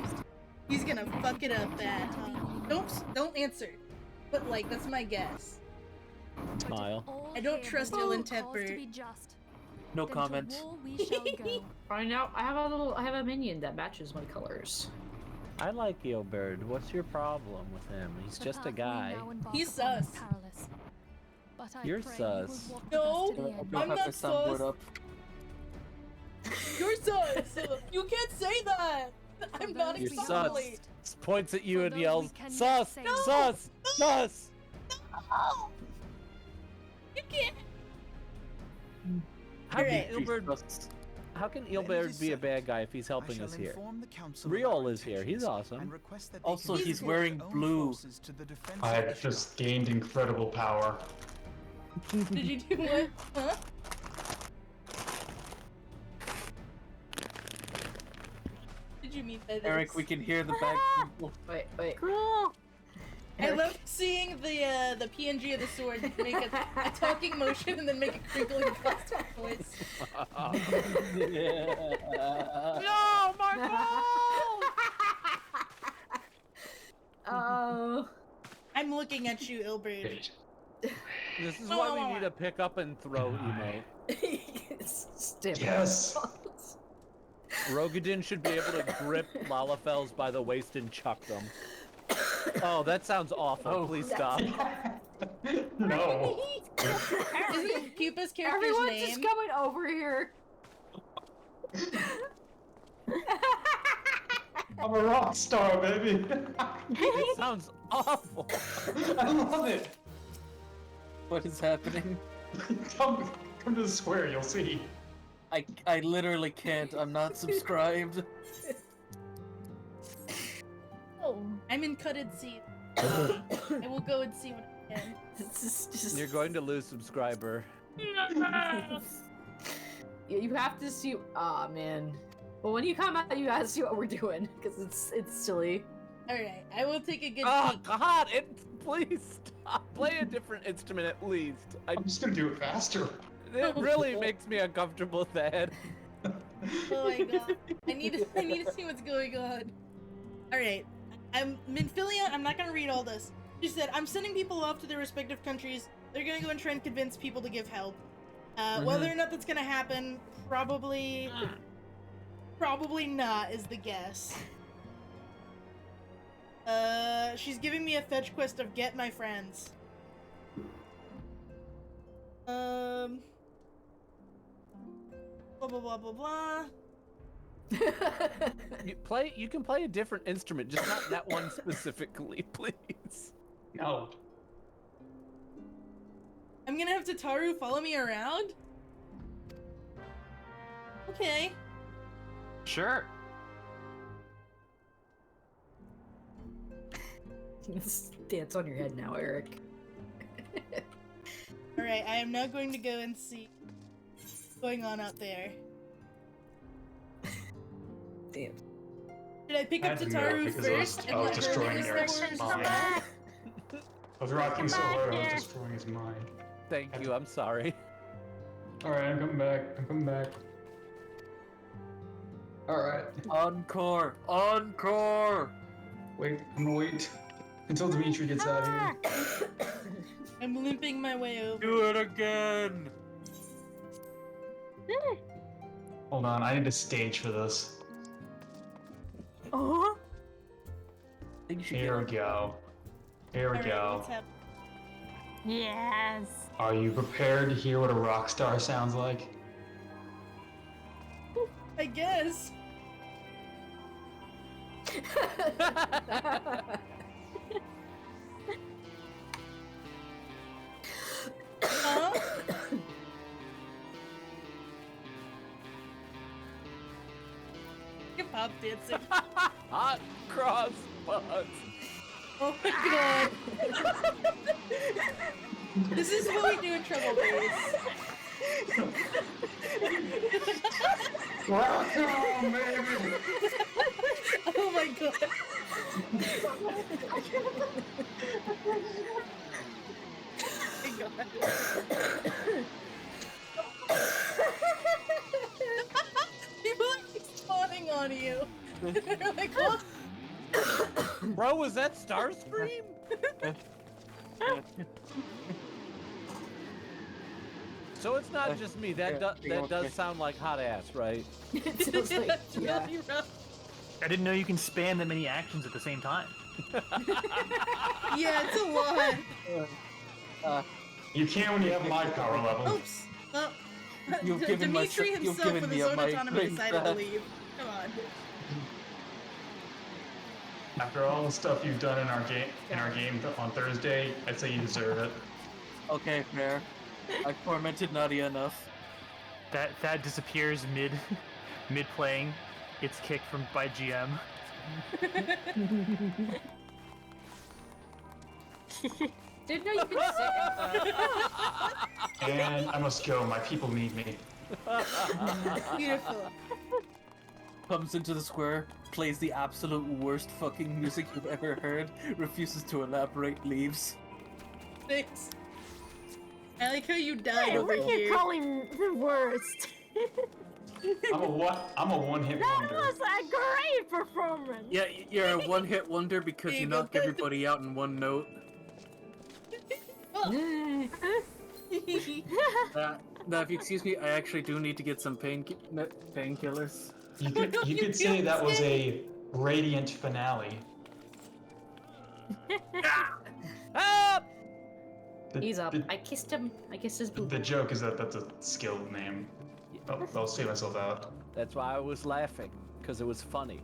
he's gonna fuck it up bad. Don't answer. But like, that's my guess. Smile. I don't trust Ill Intentbert. No comment. Find out. I have a minion that matches my colors. I like Eobird. What's your problem with him? He's just a guy. He's sus. You're sus. No, Don't I'm have not my soundboard sus. up. You're sus. You can't say that. I'm not You're exactly. sus. Points at you and yells, cannot sus! say- Sus! Sus! No! You can't. How can Eobird be a bad guy if he's helping us here? Riol is here. He's awesome. Also, he's wearing blue. I have just gained incredible power. Did you do what? Huh? Did you mean by this? Eric, we can hear the back. Wait. I love seeing the PNG of the sword make a talking motion and then make a crinkling plastic voice. No, my balls! Oh. I'm looking at you, Ilbert. This is why we need a pick up and throw emote. Yes! Rogadin should be able to grip Lalafels by the waist and chuck them. Oh, that sounds awful. Please stop. No. Isn't Pupa's character's Everyone's name? just coming over here. I'm a rock star, baby. It sounds awful. I love it. What is happening? Come to the square, you'll see. I literally can't. I'm not subscribed. Oh, I'm in cutted seat. I will go and see when I can. You're going to lose subscriber. You have to see. Aw, man. Well, when you come out, you gotta see what we're doing because it's silly. All right, I will take a good. Oh peek. God! Please stop. Play a different instrument at least. I'm just gonna do it faster. It really makes me uncomfortable, Thad. Oh my god! I need to see what's going on. All right, Minfilia. I'm not gonna read all this. She said, "I'm sending people off to their respective countries. They're gonna go and try and convince people to give help. Whether or not that's gonna happen, probably not is the guess. She's giving me a fetch quest of get my friends. Blah blah blah blah blah. You can play a different instrument, just not that one specifically, please. No. I'm gonna have Tataru follow me around? Okay. Sure. Dance on your head now, Eric. Alright, I am now going to go and see what's going on out there. Damn. Did I pick I up had to move Tataru because first and I was let her destroying witness the Eric's horrors mind. of I was rocking so hard I was here. destroying his mind. Thank you. I'm sorry. Alright, I'm coming back. I'm coming back. Alright. Encore! Encore! Wait, I'm gonna wait until Dimitri gets out here. I'm limping my way over. Do it again! Hold on, I need a stage for this. Oh. Here we go. Here we Alright, go. what's happening? Yes. Are you prepared to hear what a rock star sounds like? I guess. Huh? Hip hop dancing. Hot cross buns. Oh my god. This is what we do in Trouble Days. Welcome, baby! Oh my god. People are spawning on you. They're like, what? Bro, was that Starscream? So it's not just me. That does sound like hot ass, right? It's really rough. I didn't know you can span that many actions at the same time. Yeah, it's a lot. You can when you have my power level. Oops. Well, You've given Dimitri you've himself given with me his a own mic. autonomy Bring decided to that. leave. Come on. After all the stuff you've done in our game on Thursday, I'd say you deserve it. Okay, fair. I tormented Nadia enough. That disappears mid playing. It's kicked by GM. Didn't know you could say. And I must go. My people need me. Beautiful. Comes into the square, plays the absolute worst fucking music you've ever heard, refuses to elaborate, leaves. Thanks. I like how you died Hey, over what are here. you calling the worst? I'm a one-hit That wonder. was a great performance. Yeah, you're a one-hit wonder because There you you go. knock everybody out in one note. Now, if you excuse me, I actually do need to get some painkillers. You could say that was a radiant finale. Help! He's up. I kissed him. I kissed his boob. The joke is that that's a skill name. I'll say myself out. That's why I was laughing, because it was funny.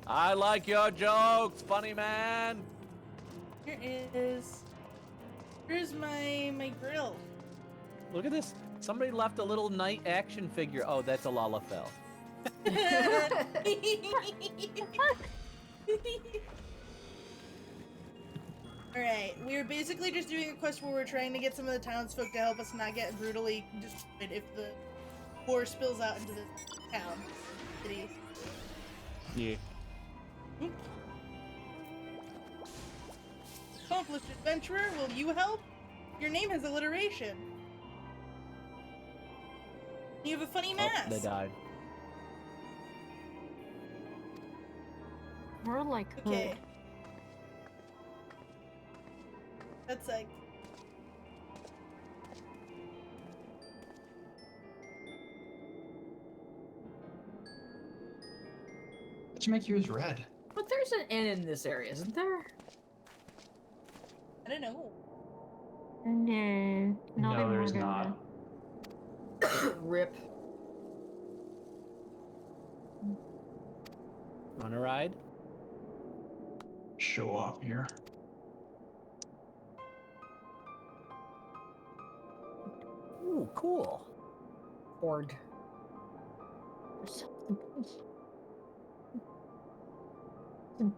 I like your jokes, funny man. Here is. Here's my grill. Look at this. Somebody left a little knight action figure. Oh, that's a Lalafell. Alright, we're basically just doing a quest where we're trying to get some of the townsfolk to help us not get brutally destroyed if the war spills out into this town. City. Yeah. Accomplished adventurer, will you help? Your name has alliteration. You have a funny mask. Oh, they died. More like Okay. That's like. Let's make yours red. But there's an N in this area, isn't there? I don't know. No, not No, in there's Moldova. not. Rip. Wanna ride? Show off here. Ooh, cool. Horde. There's something.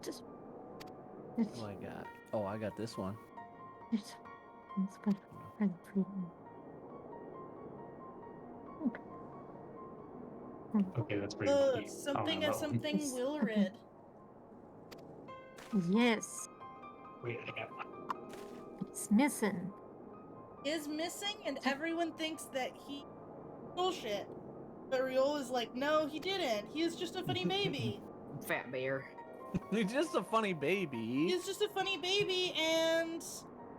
Just. What do I got? Oh, I got this one. There's something special for the freedom. Okay, that's pretty lucky. Something Oh, of something will rid. Yes. Wait, I got one. It's missing. Is missing, and everyone thinks that he bullshit. But Riol is like, no, he didn't. He is just a funny baby. Fat bear. He's just a funny baby. He's just a funny baby, and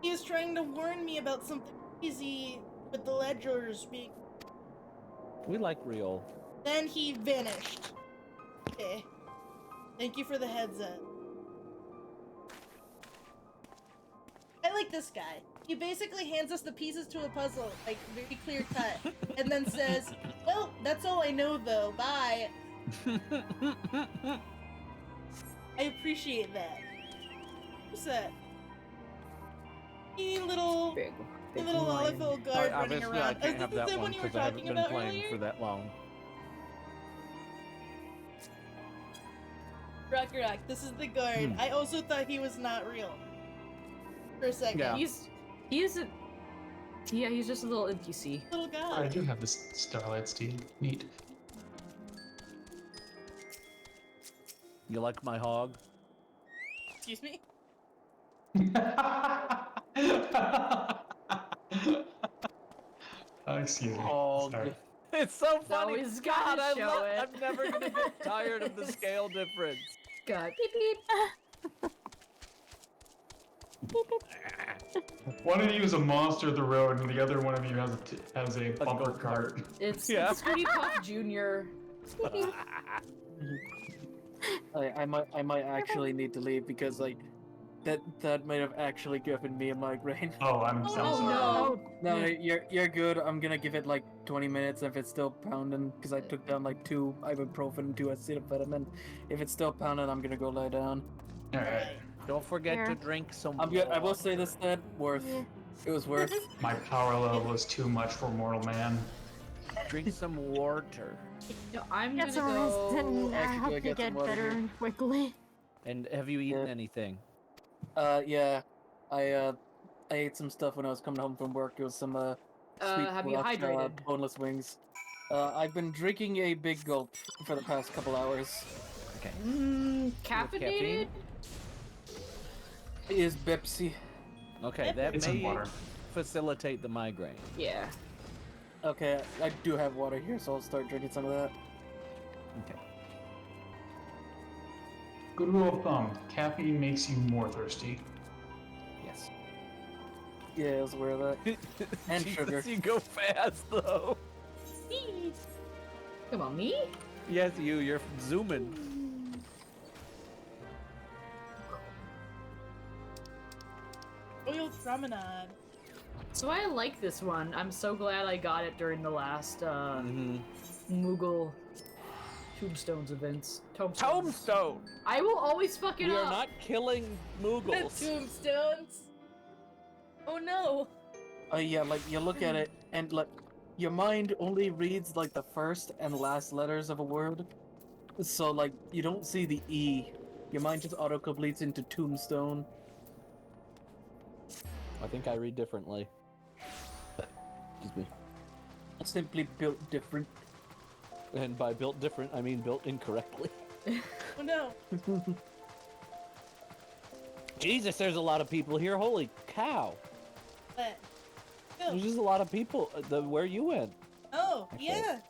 he is trying to warn me about something crazy with the ledgers being. We like Riol. Then he vanished. Okay. Thank you for the heads up. I like this guy. He basically hands us the pieces to a puzzle, like very clear cut, and then says, well, that's all I know though, bye. I appreciate that. Who's that? Little Olafil guard running Obviously, around. I can't have Is this that the one one you were because I haven't talking been about playing earlier? for that long. Rock, this is the guard. I also thought he was not real. For a second. Yeah. He's just a little NPC. Little guy. I do have this Starlight Steed. Neat. You like my hog? Excuse me? Excuse me. Hog. Sorry. It's so funny. No, he's God, gotta show it. I'm never gonna get tired of the scale difference. God, beep beep. One of you is a monster of the road, and the other one of you has a bumper cart. It's Yeah. Scooty Puff Jr. I might actually need to leave because like that might have actually given me a migraine. Oh, I'm so sorry. no. No, you're good. I'm gonna give it like 20 minutes if it's still pounding because I took down like 2 ibuprofen and 2 acetaminophen. If it's still pounding, I'm gonna go lie down. All right. Don't forget to Here. drink some I'm good. I will water. say this then worth. Yeah. It was worth. My power level is too much for mortal man. Drink some water. No, I'm Get gonna some rest go. and I Actually, hope I you get some get water better here. quickly. And have you eaten Yeah. anything? Yeah. I ate some stuff when I was coming home from work. It was some sweet have you Welsh, hydrated? boneless wings. I've been drinking a big gulp for the past couple hours. Okay. Caffeinated? It is Pepsi. Okay, that It's in may water. facilitate the migraine. Yeah. Okay, I do have water here, so I'll start drinking some of that. Okay. Good rule of thumb: caffeine makes you more thirsty. Yes. Yeah, I was aware of that. And Jesus, sugar. you go fast though. Come on, me? Yes, you're zooming. Royal Promenade. So I like this one. I'm so glad I got it during the last Moogle Tombstones events. Tombstone! I will always fuck it We up. are not killing Moogles. Tombstones. Oh no. Yeah, like you look at it and like your mind only reads like the first and last letters of a word. So like you don't see the E. Your mind just auto-completes into Tombstone. I think I read differently. Excuse me. Simply built different. And by built different, I mean built incorrectly. Oh no. Jesus, there's a lot of people here. Holy cow. What? There's just a lot of people. Where you went. Oh, yeah.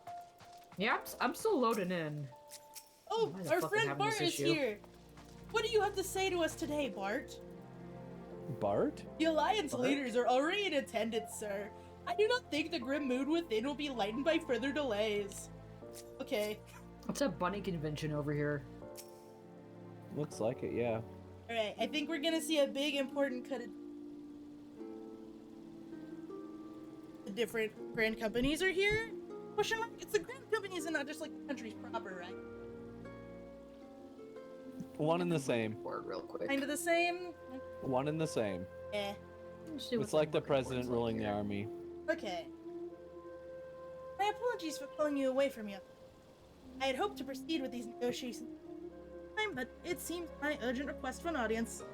Yeah, I'm still loading in. Oh, Why the our fuck friend having Bart this is issue? here. What do you have to say to us today, Bart? Bart? The Alliance Bart? leaders are already in attendance, sir. I do not think the grim mood within will be lightened by further delays. Okay. It's a bunny convention over here. Looks like it, yeah. Alright, I think we're gonna see a big important cut of the different grand companies are here. Question mark? It's the grand companies and not just like the countries proper, right? One and the same. Word real quick. Kind of the same? One and the same. Eh. It's like the president ruling the army. Okay. My apologies for pulling you away from you. I had hoped to proceed with these negotiations, but it seems my urgent request for an audience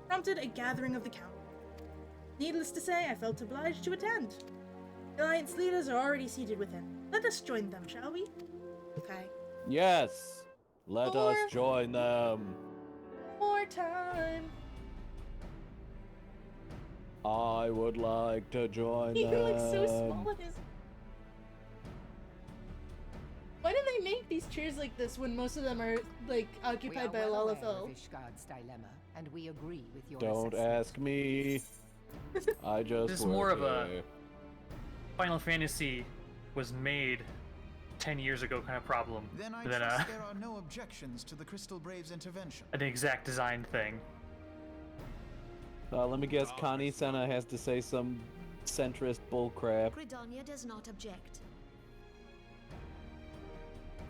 prompted a gathering of the council. Needless to say, I felt obliged to attend. The Alliance leaders are already seated within. Let us join them, shall we? Okay. Yes! Let us join them. More time. I would like to join He them. looks so small in his. Why do they make these chairs like this when most of them are like occupied by Lalafell? Ishgard's dilemma, and we agree with your Don't ask me. I just. This is more of a Final Fantasy was made 10 years ago kind of problem Then I than trust there are no objections to the Crystal Braves' intervention. an exact design thing. Let me guess, Connie Senna has to say some centrist bullcrap. Gridania does not object.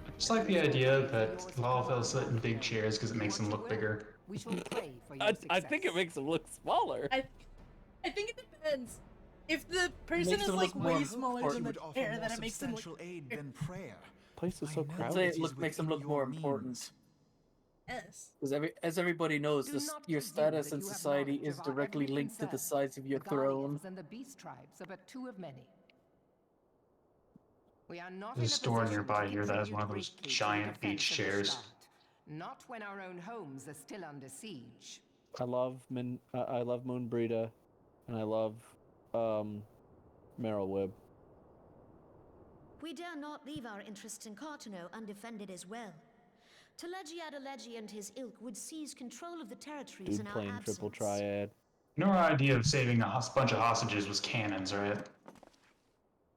I just like the idea that Lalafell sit in big chairs because it makes them look bigger. We shall pray for your I think it makes them look smaller. I think it depends. If the person Makes is them like look way more smaller than the Offer chair, more then it makes them look. substantial aid than prayer. Place is so I'd crowded. say it makes them look more important. Yes. Because as everybody knows, your status in society is directly linked to the size of your throne. And the beast tribes are but two of many. We are not There's a store position nearby to here that has contribute one of those greatly to the giant beach defense of chairs. Ishgard. Not when our own homes are still under siege. I love Moonbreeda, and I love Merylwib. We dare not leave our interests in Cartano undefended as well. Telegi Adalegi and his ilk would seize control of the territories Dude in our playing absence. triple triad. You know, our idea of saving a bunch of hostages was cannons, right?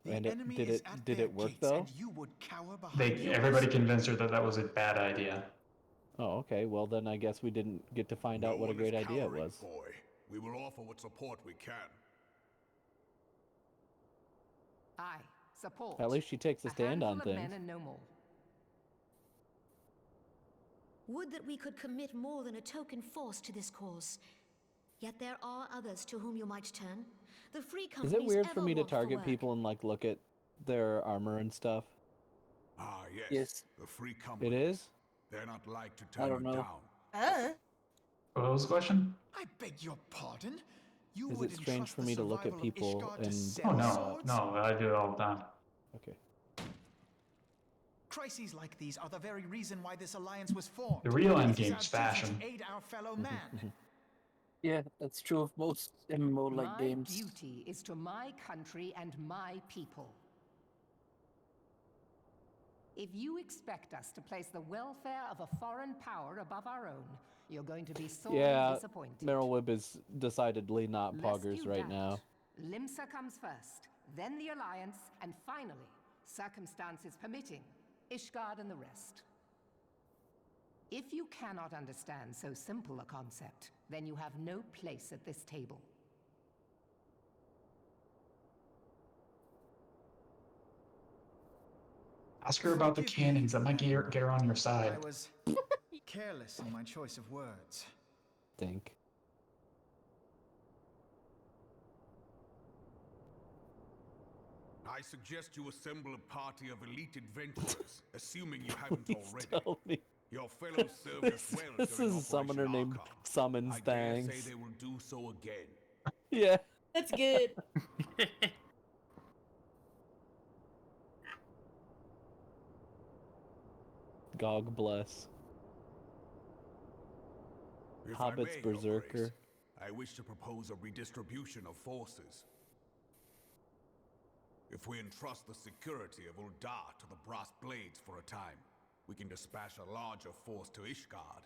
And did it work though? Everybody convinced her that that was a bad idea. Oh, okay. Well, then I guess we didn't get to find out what a great idea it was. Boy, we will offer what support we can. Aye, support. At least she takes a stand on handful of things. men and no more. Would that we could commit more than a token force to this cause. Yet there are others to whom you might turn. The free Is companies it weird ever for me to want target work. people and like look at their armor and stuff? Ah, yes. Yes. The free company. It is? They're not like to I turn don't you know. down. What was the question? I beg your pardon? You Is would it strange entrust for the me to look at survival of people Ishgard to and? sell Oh no, swords? no, I do it all the time. Okay. Crises like these are the very reason why this alliance was formed. The real It end is game our is duty fashion. to aid our fellow man. Yeah, that's true of most MMO-like My games. duty is to my country and my people. If you expect us to place the welfare of a foreign power above our own, you're going to be sorely Yeah, disappointed. Merylwib is decidedly not Lest poggers you right doubt, now. Limsa comes first, then the Alliance, and finally, circumstances permitting, Ishgard and the rest. If you cannot understand so simple a concept, then you have no place at this table. Ask her about the cannons. That might get her on your side. I was careless in my choice of words. Think. I suggest you assemble a party of elite adventurers, assuming you haven't already. Tell me. Your fellows served us well This during is a summoner Operation named Archon. Summons I dare say Thanks. they will do so again. Yeah. That's good. God bless. If I Hobbit's may, Your Berserker. Grace, I wish to propose a redistribution of forces. If we entrust the security of Uldar to the Brass Blades for a time, we can dispatch a larger force to Ishgard.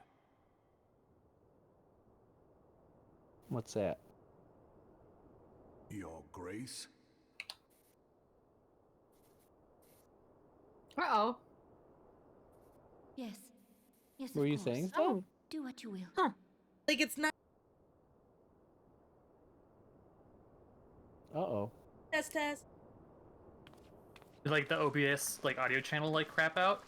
What's that? Your Grace? Uh-oh. Yes. Yes, Were of you course. saying stuff? Oh, do what you will. Like it's not. Uh-oh. Test. Like the OBS like audio channel like crap out.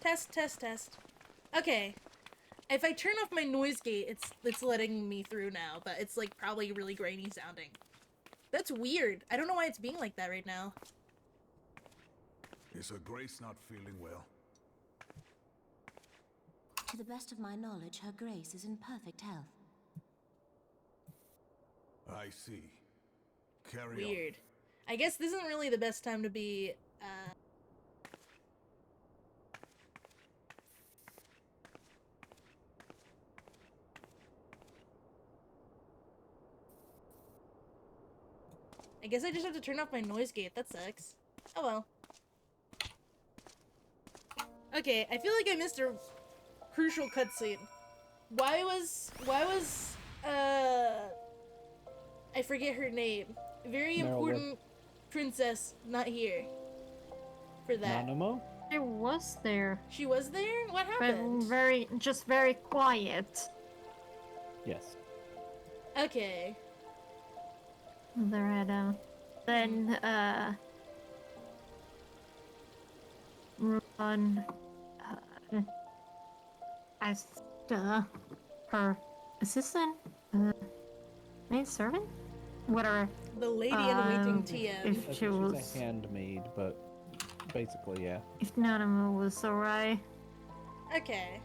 Test. Okay. If I turn off my noise gate, it's letting me through now, but it's like probably really grainy sounding. That's weird. I don't know why it's being like that right now. Is Her Grace not feeling well? To the best of my knowledge, Her Grace is in perfect health. I see. Carry Weird. I guess this isn't really the best time to be, I guess I just have to turn off my noise gate. That sucks. Oh well. Okay, I feel like I missed a crucial cutscene. Why was, I forget her name. Very important princess not here for that. Nanamo? She was there. She was there? What But happened? very quiet. Yes. Okay. There had then Ron asked her assistant, maid servant, whatever. The lady in waiting TM. If she was She's a handmaid, but basically, yeah. if Nanamo was alright. Okay.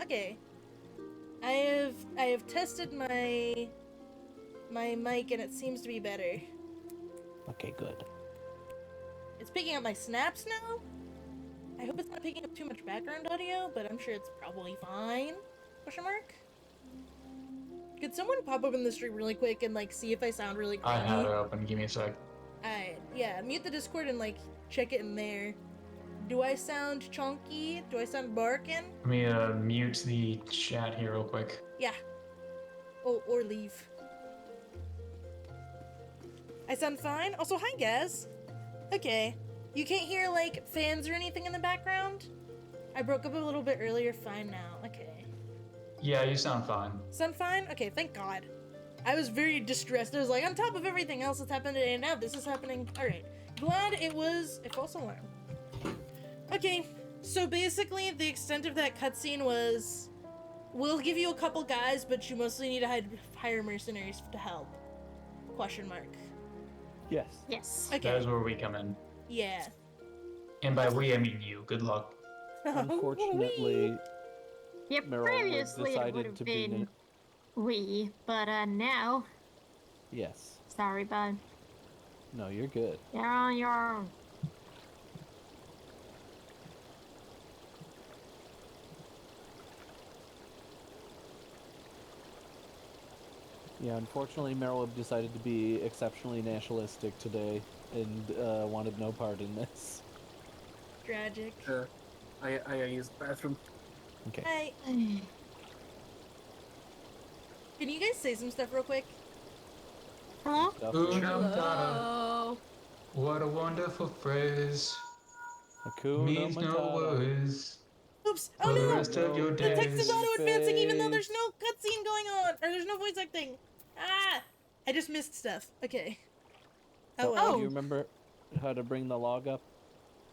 Okay. I have tested my mic and it seems to be better. Okay, good. It's picking up my snaps now. I hope it's not picking up too much background audio, but I'm sure it's probably fine. Question mark? Could someone pop open the stream really quick and like see if I sound really I grainy? had it open. Give me a sec. Alright, yeah, mute the Discord and like check it in there. Do I sound chunky? Do I sound barking? Let me mute the chat here real quick. Yeah. Oh, or leave. I sound fine? Also, hi, Gaz. Okay. You can't hear, like, fans or anything in the background? I broke up a little bit earlier. Fine now. Okay. Yeah, you sound fine. Sound fine? Okay, thank God. I was very distressed. I was like, on top of everything else that's happened today, and now this is happening. Alright. Glad it was a false alarm. Okay, so basically, the extent of that cutscene was, we'll give you a couple guys, but you mostly need to hire mercenaries to help. Question mark. Yes. Yes. Okay. That is where we come in. Yeah. And by we, I mean you. Good luck. Unfortunately, Yeah, Meryl previously it would decided have to be... been we, but now, Yes. sorry, bud. No, you're good. You're on your own. Yeah, unfortunately, Meryl decided to be exceptionally nationalistic today and wanted no part in this. Tragic. Sure. I gotta use the bathroom. Okay. Hey. Can you guys say some stuff real quick? Hello? Hello. What a wonderful phrase. Hakuna Means no Matata. words. Oops! For Oh the no! rest of your The text is days. auto-advancing even though there's no cutscene going on! Or there's no voice acting! Ah! I just missed stuff. Okay. Oh well. Do you remember how to bring the log up?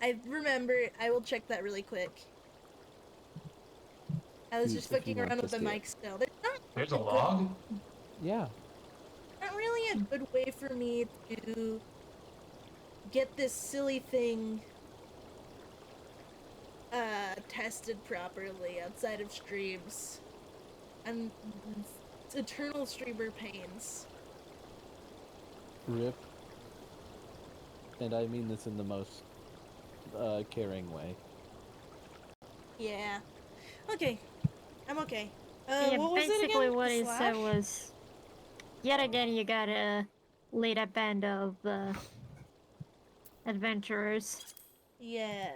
I remember. I will check that really quick. I was just If you fucking want around to with the see it. mic still. There's not There's a log? Yeah. not really a good way for me to get this silly thing tested properly outside of streams. And it's eternal streamer pains. RIP. And I mean this in the most caring way. Yeah. Okay. I'm okay. Yeah, What was it basically again? what he Slash? said was, yet again you gotta lead a band of adventurers. Yeah.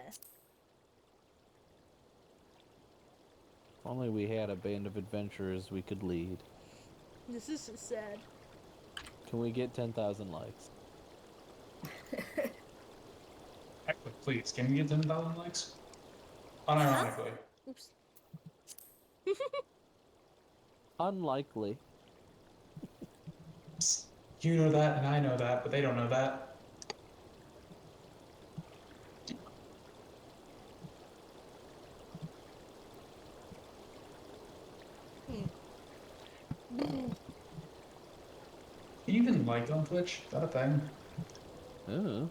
If only we had a band of adventurers we could lead. This is so sad. Can we get 10,000 likes? Actually, please, can we get 10,000 likes? Unironically. Oops. Unlikely. You know that, and I know that, but they don't know that. Can you even like on Twitch? Is that a thing? Oh.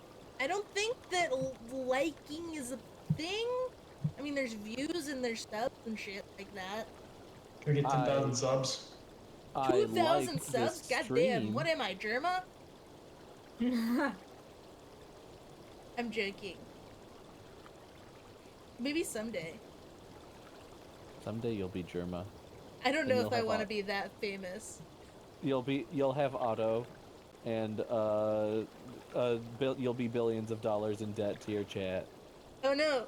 liking is a thing. I mean, there's views and there's subs and shit like that. Can we get 10,000 subs? 2,000 subs? this Goddamn, stream. what am I, Germa? I'm joking. Maybe someday. Someday you'll be Germa. I don't And know you'll if I have want to Otto. be that famous. You'll have Otto, and you'll be billions of dollars in debt to your chat. Oh no.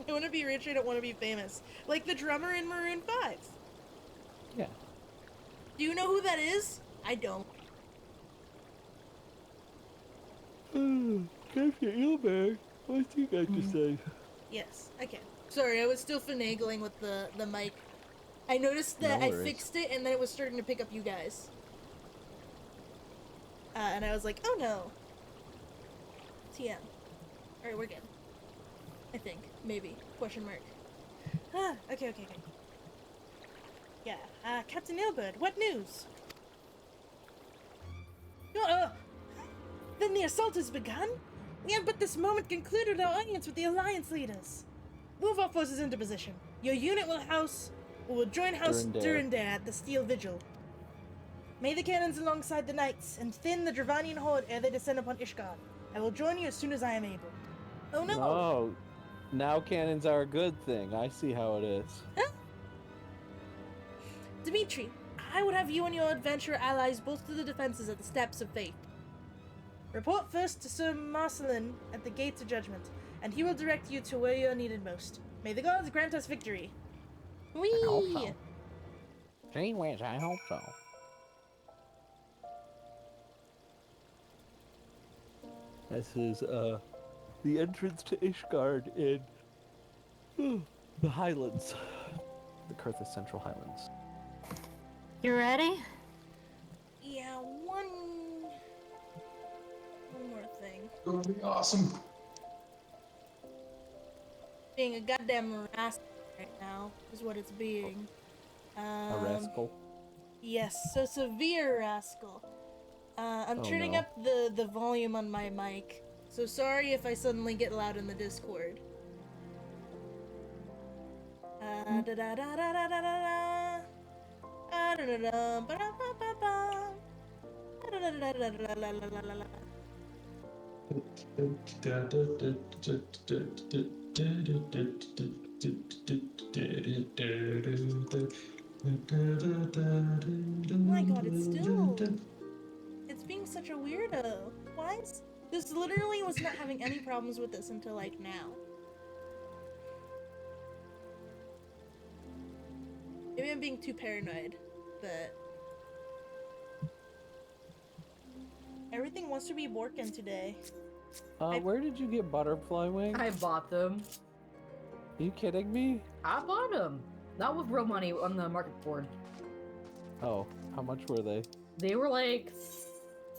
I want to be rich, I don't want to be famous. Like the drummer in Maroon 5. Yeah. Do you know who that is? I don't. Captain Ilberg, what's he got to say? Yes, I can. Sorry, I was still finagling with the mic. I noticed that No I worries. fixed it and then it was starting to pick up you guys. And I was like, oh no. TM. Alright, we're good. I think. Maybe. Question mark. Okay. Yeah, Captain Ilbird, what news? Then the assault has begun? We have but this moment concluded our audience with the Alliance leaders. Move our forces into position. Your unit will join House Durandare at the Steel Vigil. May the cannons alongside the knights, and thin the Dravanian horde ere they descend upon Ishgard. I will join you as soon as I am able. Oh no! Oh, now cannons are a good thing. I see how it is. Huh? Dimitri, I would have you and your adventurer allies bolster the defenses at the Steps of Faith. Report first to Sir Marcelin at the Gates of Judgment, and he will direct you to where you are needed most. May the gods grant us victory. Whee! I hope so. Gee whiz, I hope so. This is the entrance to Ishgard in the Highlands, the Kurthus Central Highlands. You ready? Yeah, one more thing. It'll be awesome. Being a goddamn rascal right now is what it's being. A rascal? Yes, so severe rascal. I'm Oh, turning no. up the volume on my mic, so sorry if I suddenly get loud in the Discord. Oh my god, it's being such a weirdo. Why is this literally was not having any problems with this until like now. Maybe I'm being too paranoid, but everything wants to be working today. Where did you get butterfly wings? I bought them. Are you kidding me? I bought them. Not with real money on the market board. Oh, how much were they? They were like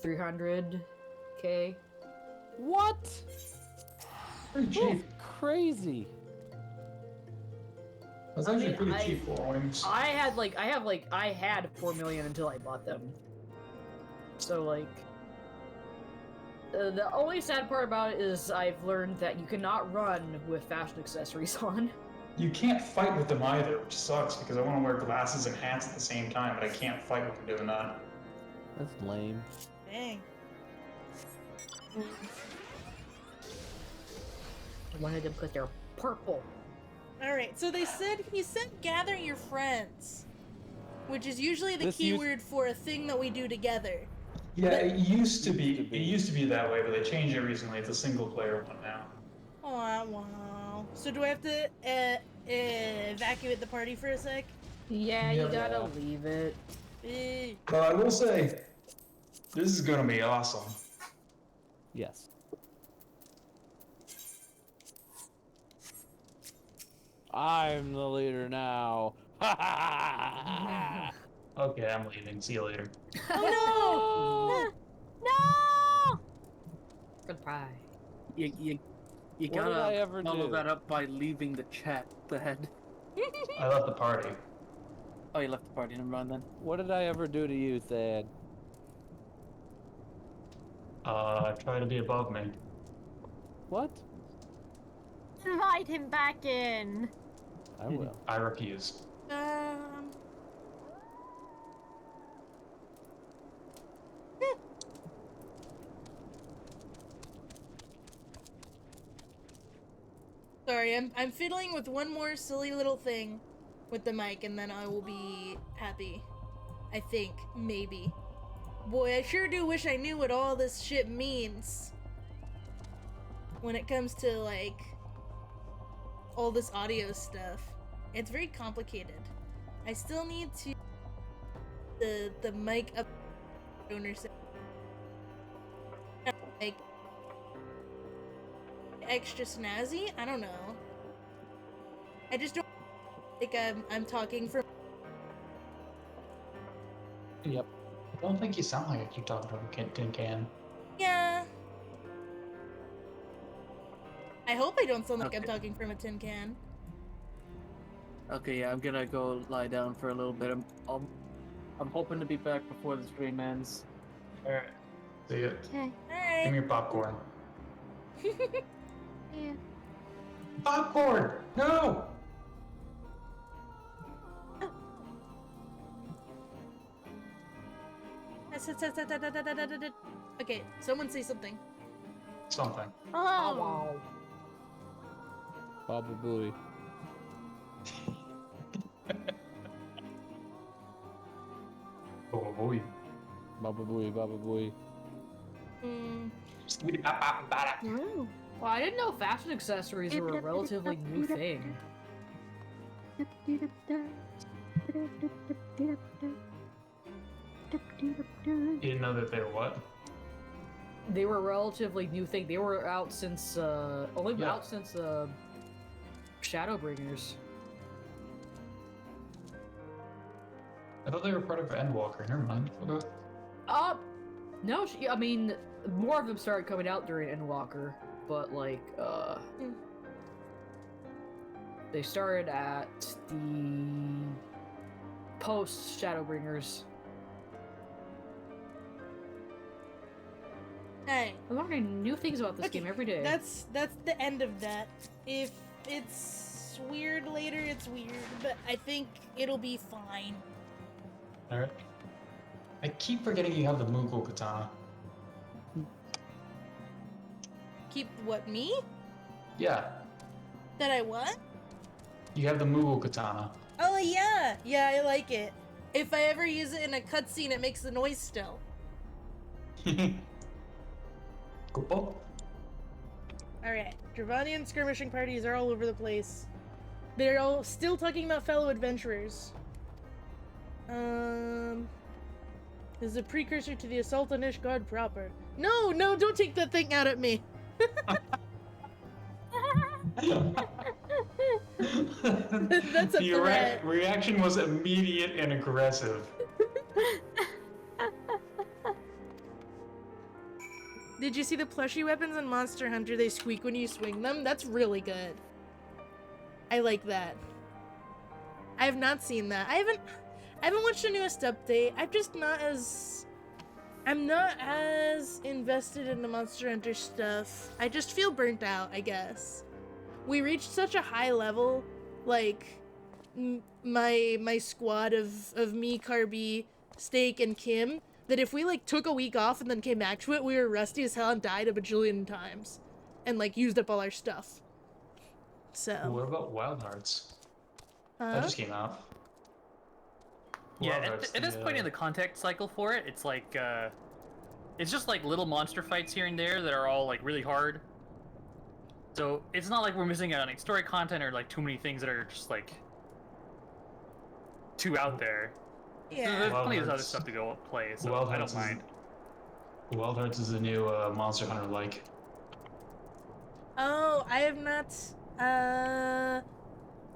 300k. What? Pretty cheap. Crazy. That's actually pretty cheap for wings. I had 4 million until I bought them. So like, the only sad part about it is I've learned that you cannot run with fashion accessories on. You can't fight with them either, which sucks because I want to wear glasses and hats at the same time, but I can't fight with them doing that. That's lame. Dang. I wanted them because they're purple. Alright, so he said gather your friends, which is usually the This keyword for a thing that we do together. Yeah, it used to be that way, but they changed it recently. It's a single player one now. Oh wow. So do I have to evacuate the party for a sec? Yeah, Yeah. you gotta leave it. But I will say, this is gonna be awesome. Yes. I'm the leader now. Okay, I'm leaving. See you later. Oh No! Goodbye. You What gotta did I ever follow do? that up by leaving the chat, Thad. I left the party. Oh, you left the party. Never mind then. What did I ever do to you, Thad? Try to be above me. What? Invite him back in. I will. I refuse. Sorry, I'm fiddling with one more silly little thing with the mic, and then I will be happy. I think, maybe. Boy, I sure do wish I knew what all this shit means. When it comes to, like, all this audio stuff. It's very complicated. I still need to... The mic up... Owners... Like... extra snazzy? I don't know. I just don't think I'm talking from... Yep. I don't think you sound like you talking to a tin can. Yeah. I hope I don't sound like I'm talking from a tin can. Okay, yeah, I'm gonna go lie down for a little bit. I'm hoping to be back before the stream ends. Alright. See ya. Okay. Alright. Give me your popcorn. Yeah. Popcorn! No! Okay, someone say something. Something. Oh. Baba Booey. Baba Booey. Baba Booey, Baba Booey. Well, I didn't know fashion accessories were a relatively new thing. You didn't know that they were what? They were a relatively new thing. They were out since, out since, Shadowbringers. I thought they were part of Endwalker. Never mind. Okay. No, I mean, more of them started coming out during Endwalker, but, like, they started at the post-Shadowbringers. Hey. I'm learning new things about this game every day. That's the end of that. If it's weird later, it's weird, but I think it'll be fine. Alright. I keep forgetting you have the Moogle katana. Keep what, me? Yeah. That I what? You have the Moogle katana. Oh yeah! Yeah, I like it. If I ever use it in a cutscene, it makes the noise still. Cool. Alright, Dravanian skirmishing parties are all over the place. They're all still talking about fellow adventurers. This is a precursor to the assault on Ishgard proper. No, don't take that thing out at me! That's a threat. Reaction was immediate and aggressive. Did you see the plushie weapons in Monster Hunter? They squeak when you swing them? That's really good. I like that. I have not seen that. I haven't watched the newest update. I'm not as invested in the Monster Hunter stuff. I just feel burnt out, I guess. We reached such a high level, like my squad of me, Carby, Steak, and Kim, that if we like took a week off and then came back to it, we were rusty as hell and died a bajillion times, and like used up all our stuff. So. What about Wild Hearts? Huh? That just came out. Yeah, at this point in the contact cycle for it, it's like, it's just like little monster fights here and there that are all like really hard. So it's not like we're missing out on like story content or like too many things that are just like too out there. Yeah. There's plenty of other stuff to go play, so I don't mind. Wild Hearts is a new Monster Hunter like. Oh, I have not.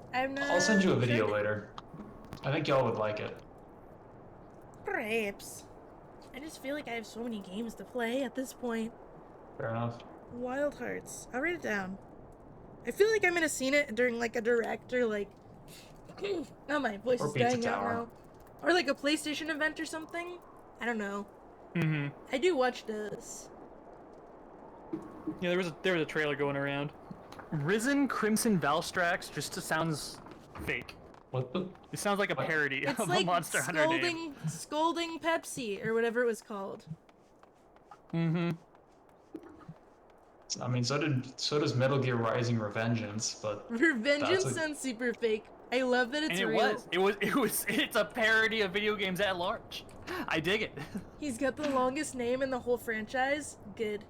I'll send you a video later. I think y'all would like it. Perhaps. I just feel like I have so many games to play at this point. Fair enough. Wild Hearts. I'll write it down. I feel like I'm gonna see it during like a direct or like oh, my voice is dying out now. Or like a PlayStation event or something. I don't know. Mm-hmm. I do watch those. Yeah, there was a trailer going around. Risen Crimson Valstrax just sounds fake. What the? It sounds like a parody It's of like a Monster Hunter name. scolding Pepsi or whatever it was called. Mm-hmm. I mean, so does Metal Gear Rising Revengeance, but Revengeance sounds super fake. I love that it's and real. It's a parody of video games at large. I dig it. He's got the longest name in the whole franchise. Good.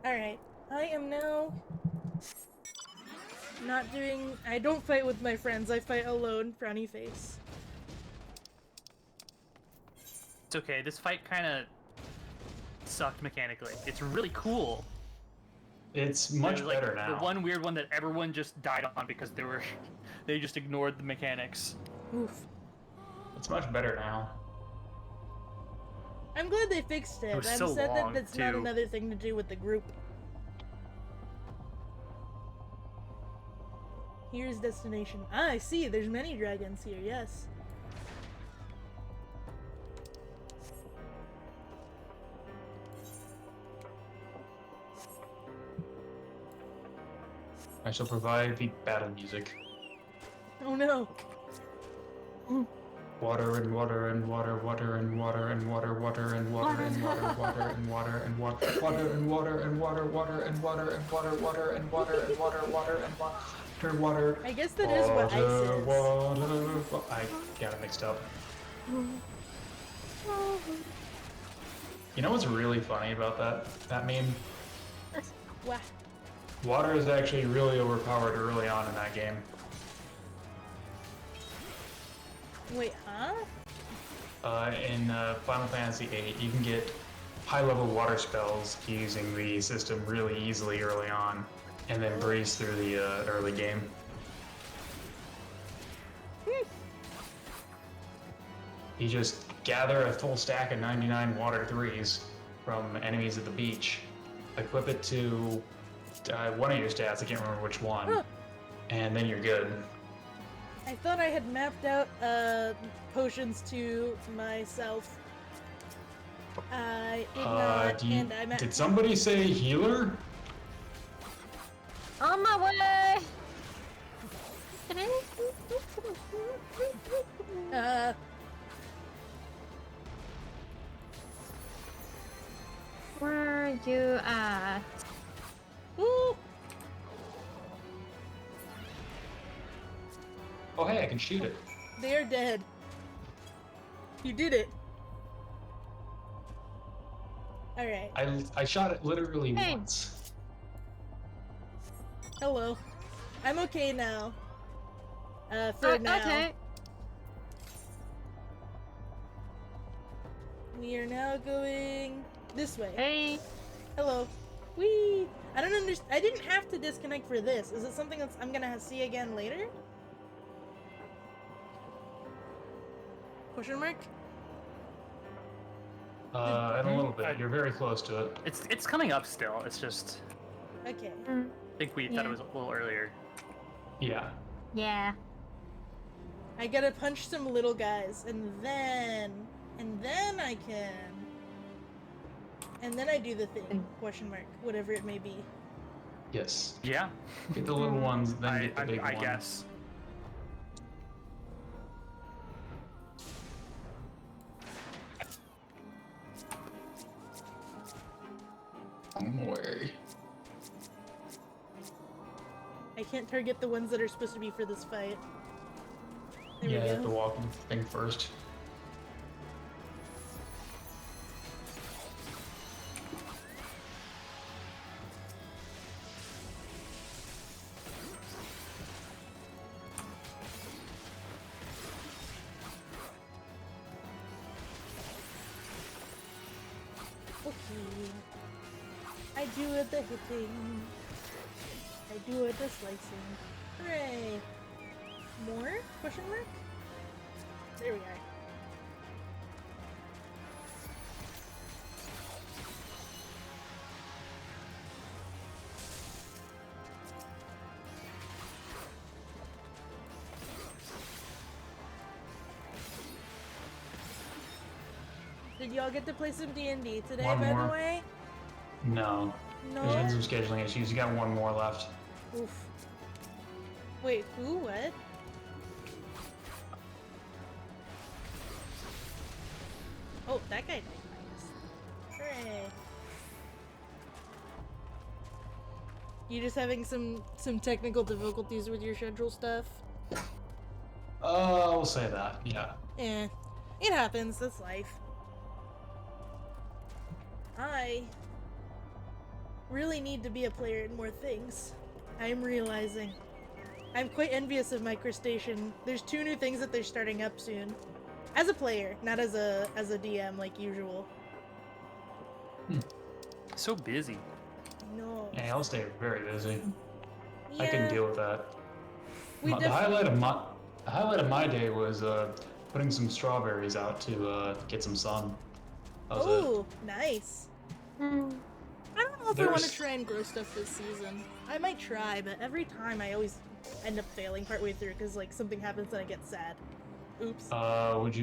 Alright, I am now not doing... I don't fight with my friends, I fight alone, frowny face. It's okay, this fight kind of sucked mechanically. It's really cool. It's much There's, like, better now. The one weird one that everyone just died on because they just ignored the mechanics. Oof. It's much better now. I'm glad they fixed it. It was I'm so sad long, that that's not too. another thing to do with the group. Here's destination. Ah, I see. There's many dragons here, yes. I shall provide the battle music. Oh no. Water and water and water, water and water and water, water and water and water, water and water and water, water and water and water, water and water and water, water and water and water, water and water, water. I guess that is what ice is. Water. I got it mixed up. You know what's really funny about that meme? What? Water is actually really overpowered early on in that game. Wait, huh? In Final Fantasy VIII, you can get high-level water spells using the system really easily early on, and then breeze through the early game. You just gather a full stack of 99 water 3s from enemies at the beach, equip it to one of your stats, I can't remember which one, and then you're good. I thought I had mapped out potions to myself. I did not, and I'm did somebody say healer? On my way! Where are you at? Ooh. Oh hey, I can shoot it. They're dead. You did it. Alright. I shot it literally once. Hello. I'm okay now. For now. Okay. We are now going this way. Hey. Hello. Whee! I don't understand. I didn't have to disconnect for this. Is it something that's I'm gonna see again later? Question mark? In a little bit. You're very close to it. It's coming up still. It's just Okay. I think we thought it was a little earlier. Yeah. Yeah. I gotta punch some little guys, and then I can. And then I do the thing. Question mark. Whatever it may be. Yes. Yeah. Get the little ones, then get the big ones. I guess. On the way. I can't target the ones that are supposed to be for this fight. There Yeah, we you have go. to walk the thing first. Okay. I do it the hitting. I do it the slicing. Hooray! More? Question mark? There we are. Did y'all get to play some D&D today, One by more. the way? No. No? There's been some scheduling issues. You got one more left. Oof. Wait, who? What? Oh, that guy died. Hooray. You just having some technical difficulties with your schedule stuff? We'll say that, yeah. Eh, it happens. That's life. I really need to be a player in more things. I'm realizing. I'm quite envious of my crustacean. There's 2 new things that they're starting up soon. As a player, not as a DM like usual. So busy. No. Yeah, I'll stay very busy. I Yeah. can deal with that. We The highlight of my day was putting some strawberries out to get some sun. That was it. Oh, nice. I don't know if I want to try and grow stuff this season. I might try, but every time I always end up failing partway through because like something happens and I get sad. Oops. Would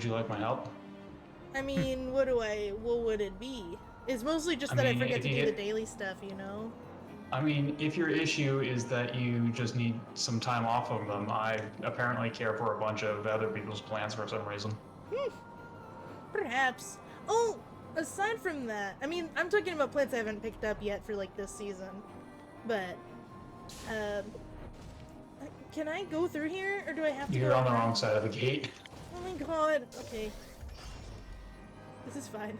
you like my help? I mean, what would it be? It's mostly just I that I mean, forget if to you do the get- daily stuff, you know? I mean, if your issue is that you just need some time off of them, I apparently care for a bunch of other people's plans for some reason. Perhaps. Oh, aside from that, I mean, I'm talking about plants I haven't picked up yet for like this season. But, can I go through here, or do I have to You're go on the around? wrong side of the gate. Oh my god. Okay. This is fine.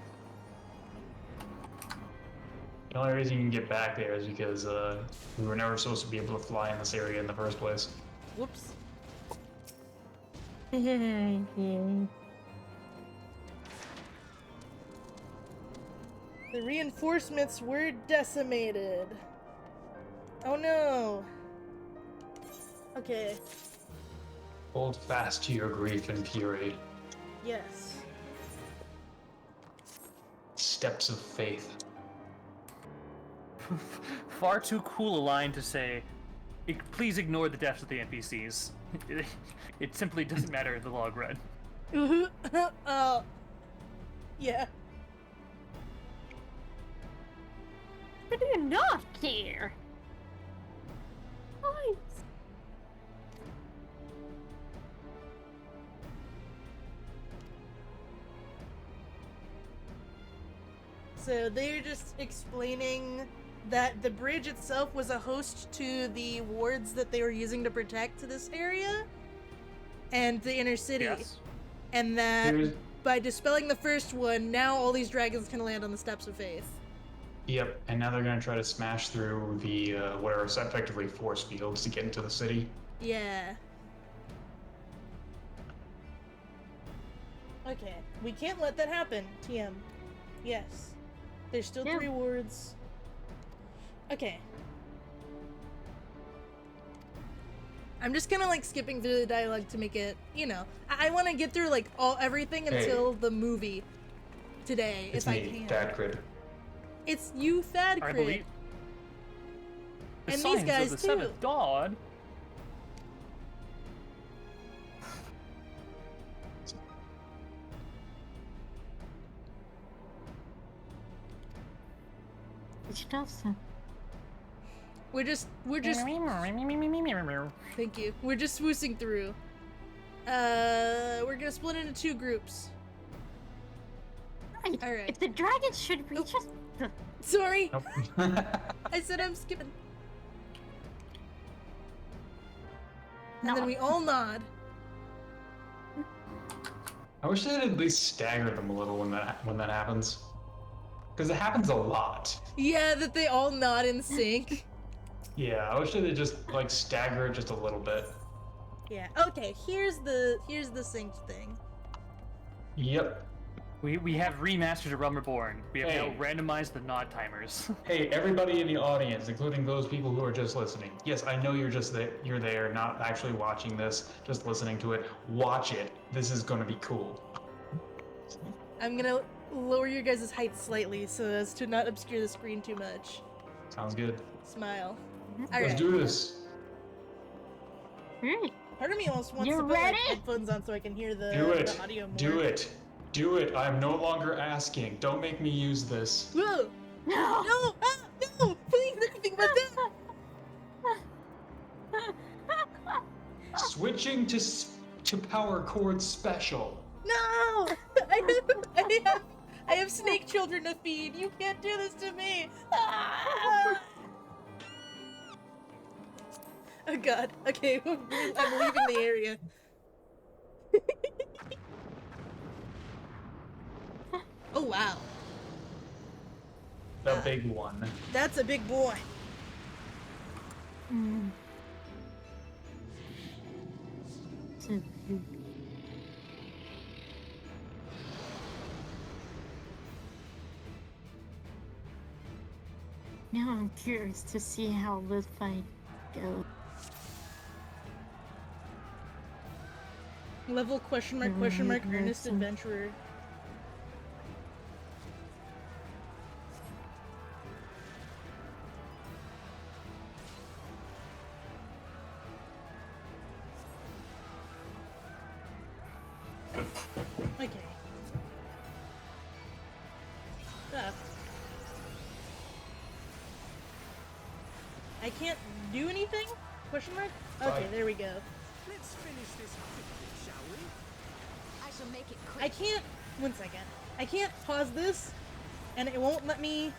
The only reason you can get back there is because we were never supposed to be able to fly in this area in the first place. Whoops. The reinforcements were decimated. Oh no. Okay. Hold fast to your grief and fury. Yes. Steps of faith. Far too cool a line to say, please ignore the deaths of the NPCs. It simply doesn't matter in the long run. Yeah. I do not care. I... So they're just explaining that the bridge itself was a host to the wards that they were using to protect this area and the inner city. Yes. And that by dispelling the first one, now all these dragons can land on the Steps of Faith. Yep, and now they're gonna try to smash through the what are effectively force fields to get into the city. Yeah. Okay, we can't let that happen, TM. Yes. There's still 3 wards. Okay. I'm just kind of like skipping through the dialogue to make it, you know, I want to get through like everything until the movie today, It's if me, I can. Dad Crid. It's you, Thad I Crit. believe. The And signs these guys of the too. Seventh Dawn. Which does that? We're just thank you. We're just swoosing through. We're gonna split into 2 groups. Right. All right. If the dragons should we just... Sorry. I said I'm skipping. And then we all nod. I wish they'd at least stagger them a little when that happens, because it happens a lot. Yeah, that they all nod in sync. Yeah, I wish they'd just like stagger it just a little bit. Yeah. Okay. Here's the synced thing. Yep. We have remastered a Realm Reborn. We have Hey. now randomized the nod timers. Hey, everybody in the audience, including those people who are just listening. Yes, I know you're there, not actually watching this, just listening to it. Watch it. This is gonna be cool. I'm gonna lower your guys' height slightly so as to not obscure the screen too much. Sounds good. Smile. Let's Alright. do this. Part of me almost wants You to put like, ready? headphones on so I can hear the, Do it. the audio more. Do it. Do it. I am no longer asking. Don't make me use this. Whoa! No! No! Ah, no! Please, anything but that! Switching to power chord special. No! I have snake children to feed. You can't do this to me. Ah! Oh god. Okay, I'm leaving the area. Oh wow. The big one. That's a big boy. Now I'm curious to see how this fight goes. Level question mark earnest adventurer. Okay. Ah. I can't do anything? Question mark? Okay, there we go. Let's finish this quickly, shall we? I shall make it quick. I can't. One second. I can't pause this, and it won't let me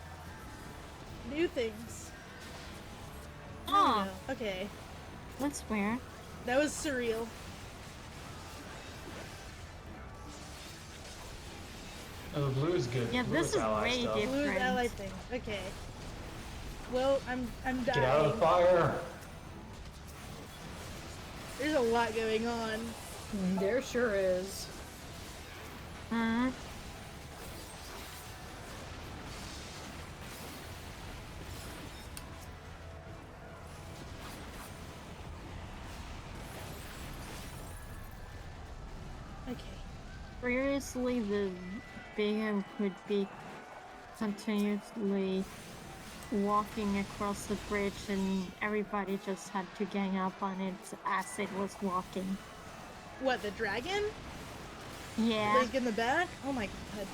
do things. Oh. Okay. That's weird. That was surreal. Oh, the blue is good. Yeah, Blue this is ally way stuff. different. Blue ally thing. Okay. Well, I'm dying. Get out of the fire. There's a lot going on. There sure is. Okay. Previously, the big would be continuously walking across the bridge and everybody just had to gang up on it as it was walking. What, the dragon? Yeah. Like in the back? Oh my god.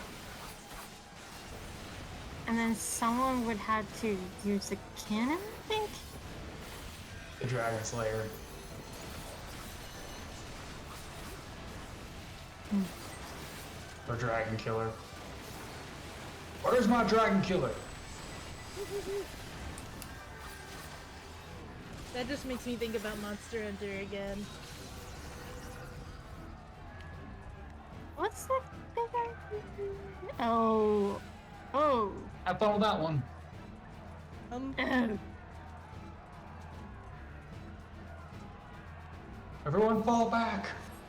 And then someone would have to use a cannon, I think? The Dragon Slayer. Or Dragon Killer. Where's my Dragon Killer? That just makes me think about Monster Hunter again. What's that big? Oh. Oh. Have fun with that one. Everyone fall back!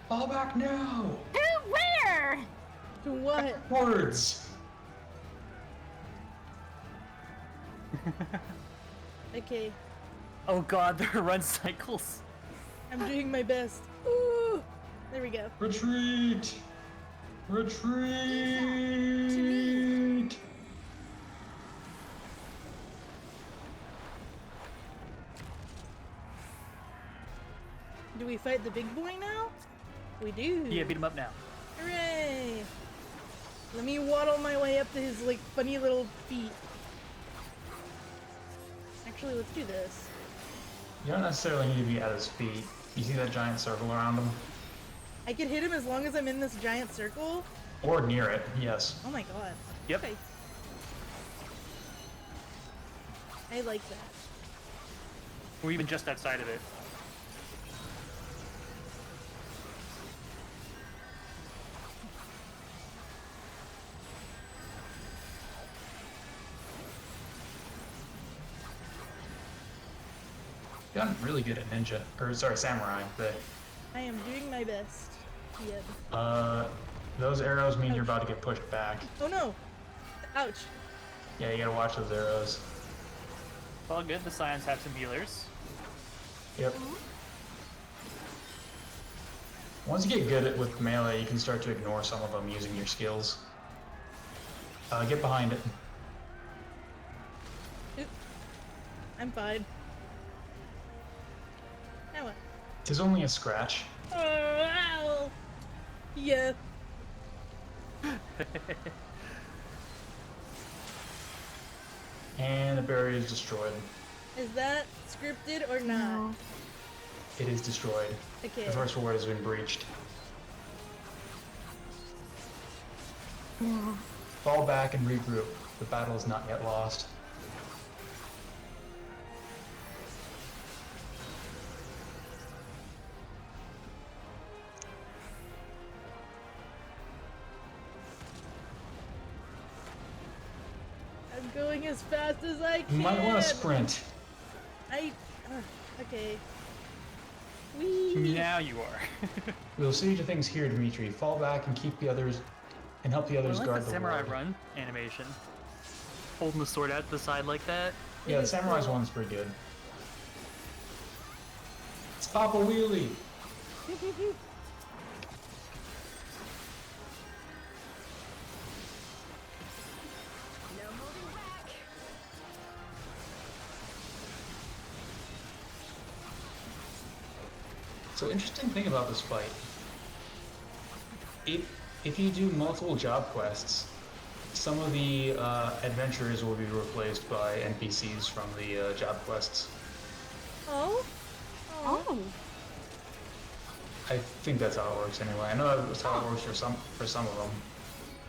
Fall back now! To where? To what? Words! Okay. Oh god, there are run cycles. I'm doing my best. Ooh! There we go. Retreat! Retreat! Do we fight the big boy now? We do. Yeah, beat him up now. Hooray! Let me waddle my way up to his, like, funny little feet. Actually, let's do this. You don't necessarily need to be at his feet. You see that giant circle around him? I can hit him as long as I'm in this giant circle? Or near it, yes. Oh my god. Yep. Okay. I like that. Or even just outside of it. You've gotten really good at ninja, or sorry, samurai. But I am doing my best. Yep. those arrows mean you're about to get pushed back. Oh no! Ouch. Yeah, you gotta watch those arrows. All good, the Scions have some healers. Yep. Once you get good at with melee, you can start to ignore some of them using your skills. Get behind it. Oop. I'm fine. Now what? Tis only a scratch. Oh, ow! Yeah. And the barrier is destroyed. Is that scripted or not? It is destroyed. Okay. The first ward has been breached. Yeah. Fall back and regroup. The battle is not yet lost. I'm going as fast as I can. You might want to sprint. Okay. Whee! Now you are. We'll see the things here, Dimitri. Fall back and keep the others, and help the I others like guard the the samurai ward. run animation. Holding the sword out to the side like that. Yeah, the samurai's one's pretty good. It's Papa Wheelie. So interesting thing about this fight. If you do multiple job quests, some of the adventurers will be replaced by NPCs from the job quests. Oh? Oh. I think that's how it works anyway. I know that's how it works for some of them.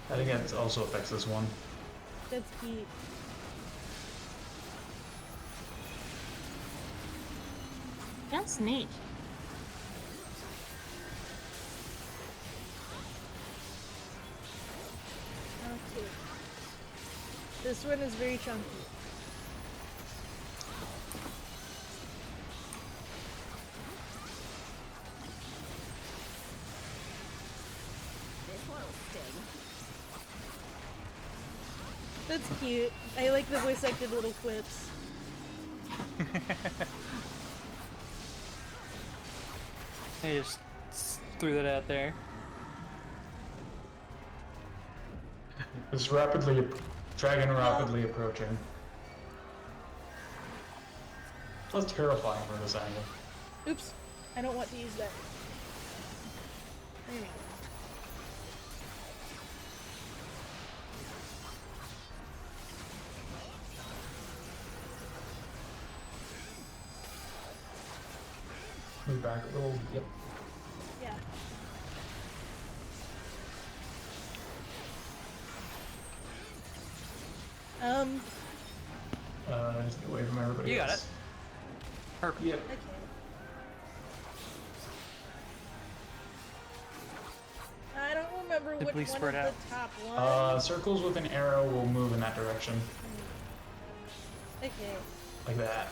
I think that also affects this one. That's cute. That's neat. Okay. This one is very chunky. This one'll sting. That's cute. I like the voice acted little quips. I just threw that out there. It's dragon rapidly approaching. That's terrifying from this angle. Oops. I don't want to use that. There we go. Move back a little. Yep. Yeah. Just get away from everybody You got else. it. Perfect. Yep. Okay. I don't remember which Simply one spread is out. the top one. Circles with an arrow will move in that direction. Okay. Like that.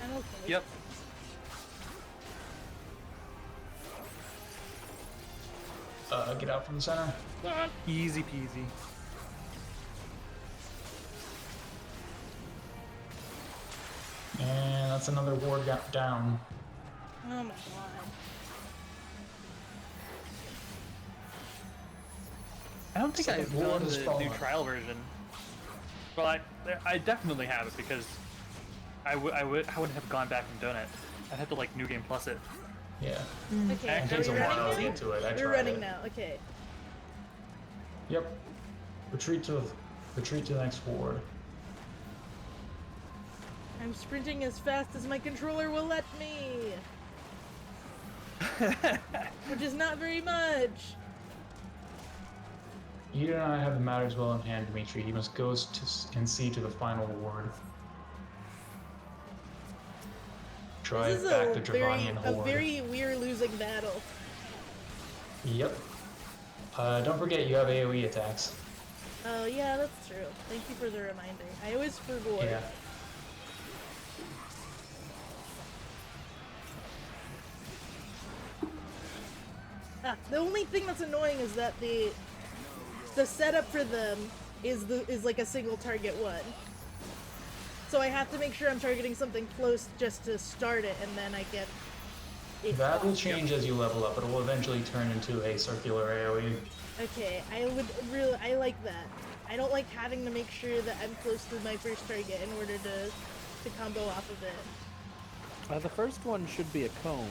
I'm okay. Yep. Get out from the center. Easy peasy. And that's another ward down. Oh my god. I don't think Second I've ward done is the new fallen. trial version. Well, I definitely have it because I wouldn't have gone back and done it. I'd have to like New Game Plus it. Yeah. Okay, It are takes we a while running to now? get to it. I We're tried running it. now. Okay. Yep. Retreat to the next ward. I'm sprinting as fast as my controller will let me. Which is not very much. You do not have the matters well in hand, Dimitri. You must go and see to the final ward. This Drive is back the a Dravanian horde. very we're losing battle. Yep. Don't forget you have AoE attacks. Oh yeah, that's true. Thank you for the reminder. I always forgot. Yeah. The only thing that's annoying is that the setup for them is like a single target one. So I have to make sure I'm targeting something close just to start it, and then I get it. That will change as you level up. It will eventually turn into a circular AoE. Okay, I like that. I don't like having to make sure that I'm close to my first target in order to combo off of it. The first one should be a cone.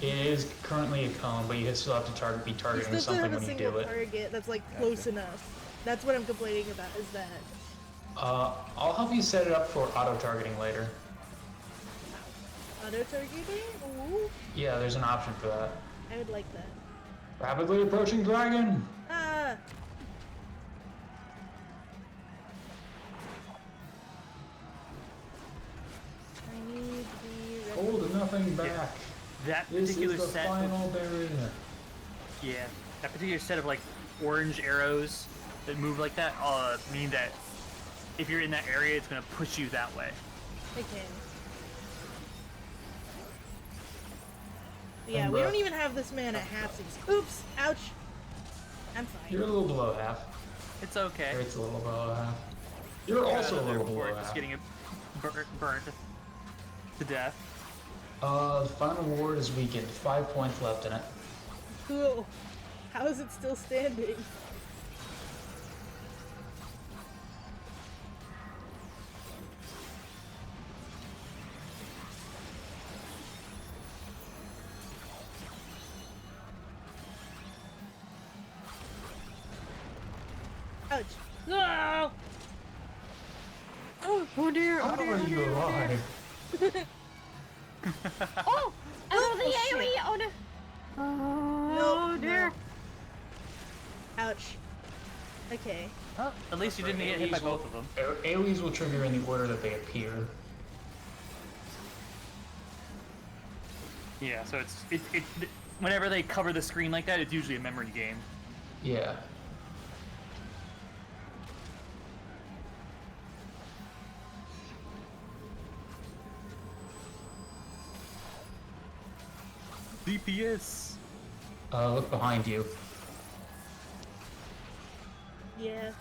It is currently a cone, but you still have to be You targeting still have to something have a when you single do it. target that's like close enough. That's what I'm complaining about, is that. I'll help you set it up for auto-targeting later. Auto-targeting? Ooh. Yeah, there's an option for that. I would like that. Rapidly approaching dragon! Ah! I need the... Hold nothing back. Yeah. That This particular is the set. final barrier. Yeah, that particular set of like orange arrows that move like that mean that if you're in that area, it's gonna push you that way. Okay. Yeah, we don't even have this man at halfsies. Oops! Ouch! I'm fine. You're a little below half. It's okay. Or it's a little below half. You're also a little below Just half. getting burnt to death. The final ward is weakened. 5 points left in it. Cool. How is it still standing? Ouch. No! Oh dear, How are you alive? Oh! The AoE! Oh no! Oh dear! Ouch. Okay. Well, at least you didn't get hit by both of them. AoEs will trigger in the order that they appear. Yeah, so it whenever they cover the screen like that, it's usually a memory game. Yeah. DPS. Look behind you. Yeah.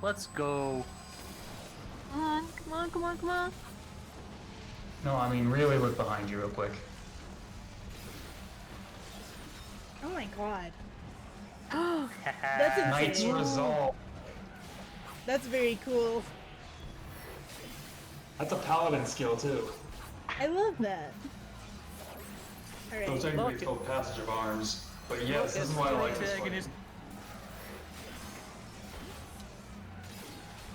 Let's go. Come on, come on, come on, come on. No, I mean really look behind you real quick. Oh my god. That's Knight's Resolve. That's very cool. That's a paladin skill too. I love that. Alright. So technically it's called Passage of Arms. But yes, this is why I like this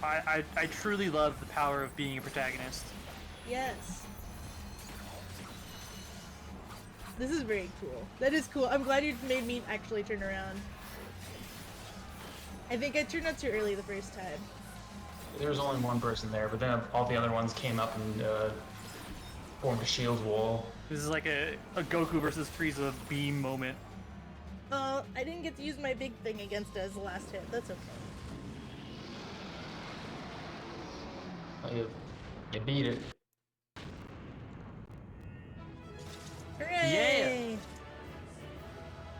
fight. I truly love the power of being a protagonist. Yes. This is very cool. That is cool. I'm glad you made me actually turn around. I think I turned out too early the first time. There was only one person there, but then all the other ones came up and formed a shield wall. This is like a Goku versus Frieza beam moment. I didn't get to use my big thing against it as the last hit. That's okay. You beat it. Hooray! Yeah!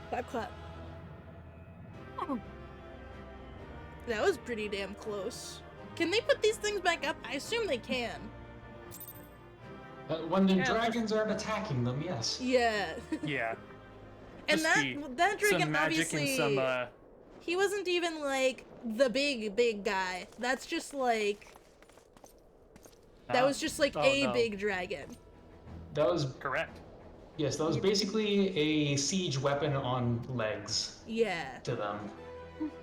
Clap, clap. That was pretty damn close. Can they put these things back up? I assume they can. When the dragons aren't attacking them, yes. Yeah. Yeah. And Just that dragon some magic obviously, and some he wasn't even like the big guy. That's just like that was just like a big dragon. That was correct. Yes, that was basically a siege weapon on legs. Yeah. To them.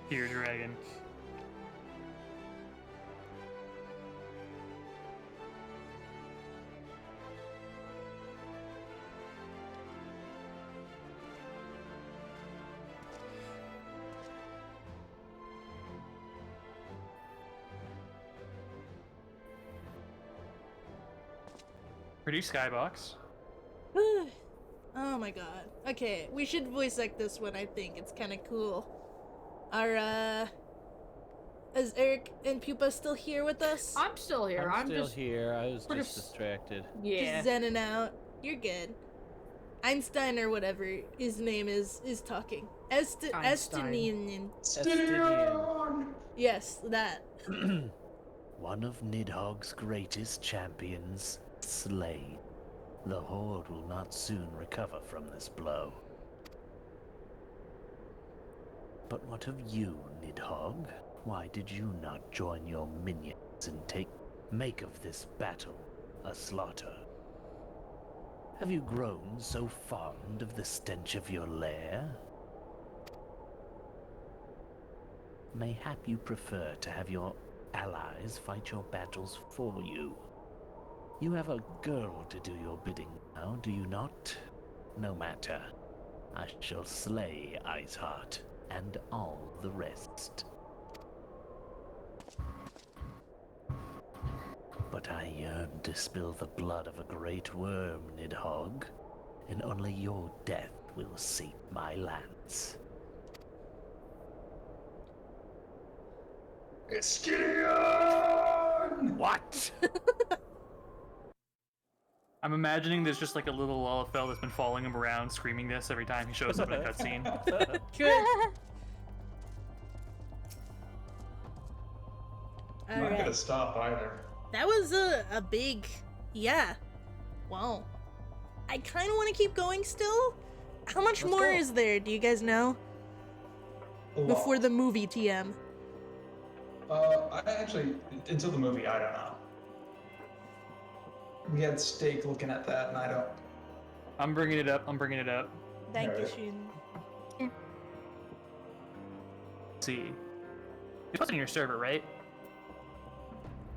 Dear dragon. Produce Skybox. Oh my god. Okay, we should voice act this one, I think. It's kind of cool. Is Eric and Pupa still here with us? I'm still here. I'm still just here. I was we're just just- distracted. Yeah. Just zenning out. You're good. Einstein or whatever his name is talking. Einstein. Estinian. Yes, that. One of Nidhogg's greatest champions, slain. The Horde will not soon recover from this blow. But what of you, Nidhogg? Why did you not join your minions and make of this battle a slaughter. Have you grown so fond of the stench of your lair? Mayhap you prefer to have your allies fight your battles for you. You have a girl to do your bidding now, do you not? No matter. I shall slay Iceheart and all the rest. But I yearn to spill the blood of a great worm, Nidhogg, and only your death will sate my lance. It's Gideon! What? I'm imagining there's just like a little Lalafell that's been following him around, screaming this every time he shows up in a cutscene. Good. I'm not gonna stop either. That was a big, yeah. Wow. I kind of want to keep going still. How much Let's more go. is there? Do you guys know? Before the movie TM. I actually, until the movie, I don't know. We had Steak looking at that, and I don't. I'm bringing it up. Thank you, Alright. Shun. Let's see. It's posted on your server, right?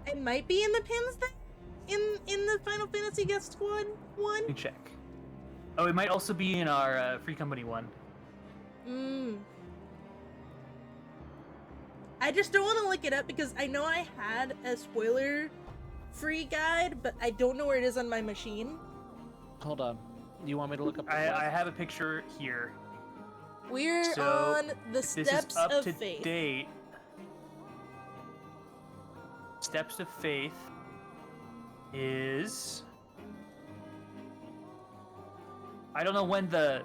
It might be in the pins then? In the Final Fantasy Guest Squad one? Let me check. Oh, it might also be in our Free Company one. I just don't want to look it up because I know I had a spoiler-free guide, but I don't know where it is on my machine. Hold on. You want me to look up? I have a picture here. We're So, on the this Steps is up of to Faith. date. Steps of Faith is. I don't know when the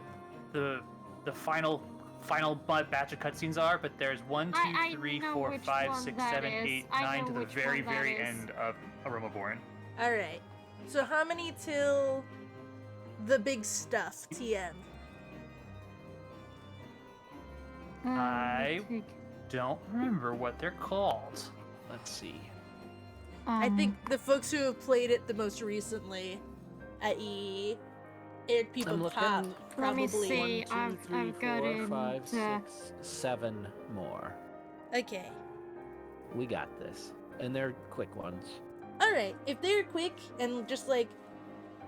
final batch of cutscenes are, but there's 1, 2, I 3, know 4, which 5, one 6, that 7, is. 8, I 9 know to the which very, one that very is. end of Aromaborn. Alright. So how many till the big stuff, TM? I don't remember what they're called. Let's see. I think the folks who have played it the most recently at EE, Eric People I'm looking. Pop, Let me probably. see. 1, 2, 3, I've got 4, it. 5, 6, 7 more. Okay. We got this. And they're quick ones. Alright, if they're quick and just like,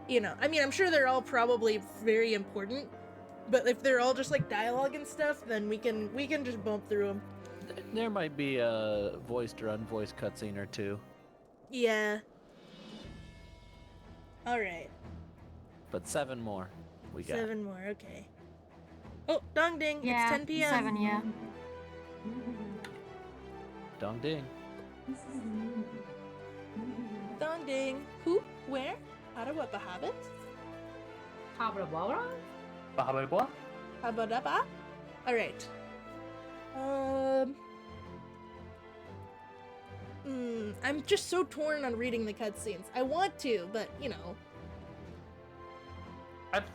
you know, I mean, I'm sure they're all probably very important, but if they're all just like dialogue and stuff, then we can just bump through them. There might be a voiced or unvoiced cutscene or two. Yeah. Alright. But 7 more. We got. 7 more, okay. Oh, dong ding, Yeah, it's 10 p.m. 7, yeah. Dong ding. Dong ding. Who? Where? How what Bahabit? Bahababa? Habadaba? Alright. I'm just so torn on reading the cutscenes. I want to, but you know.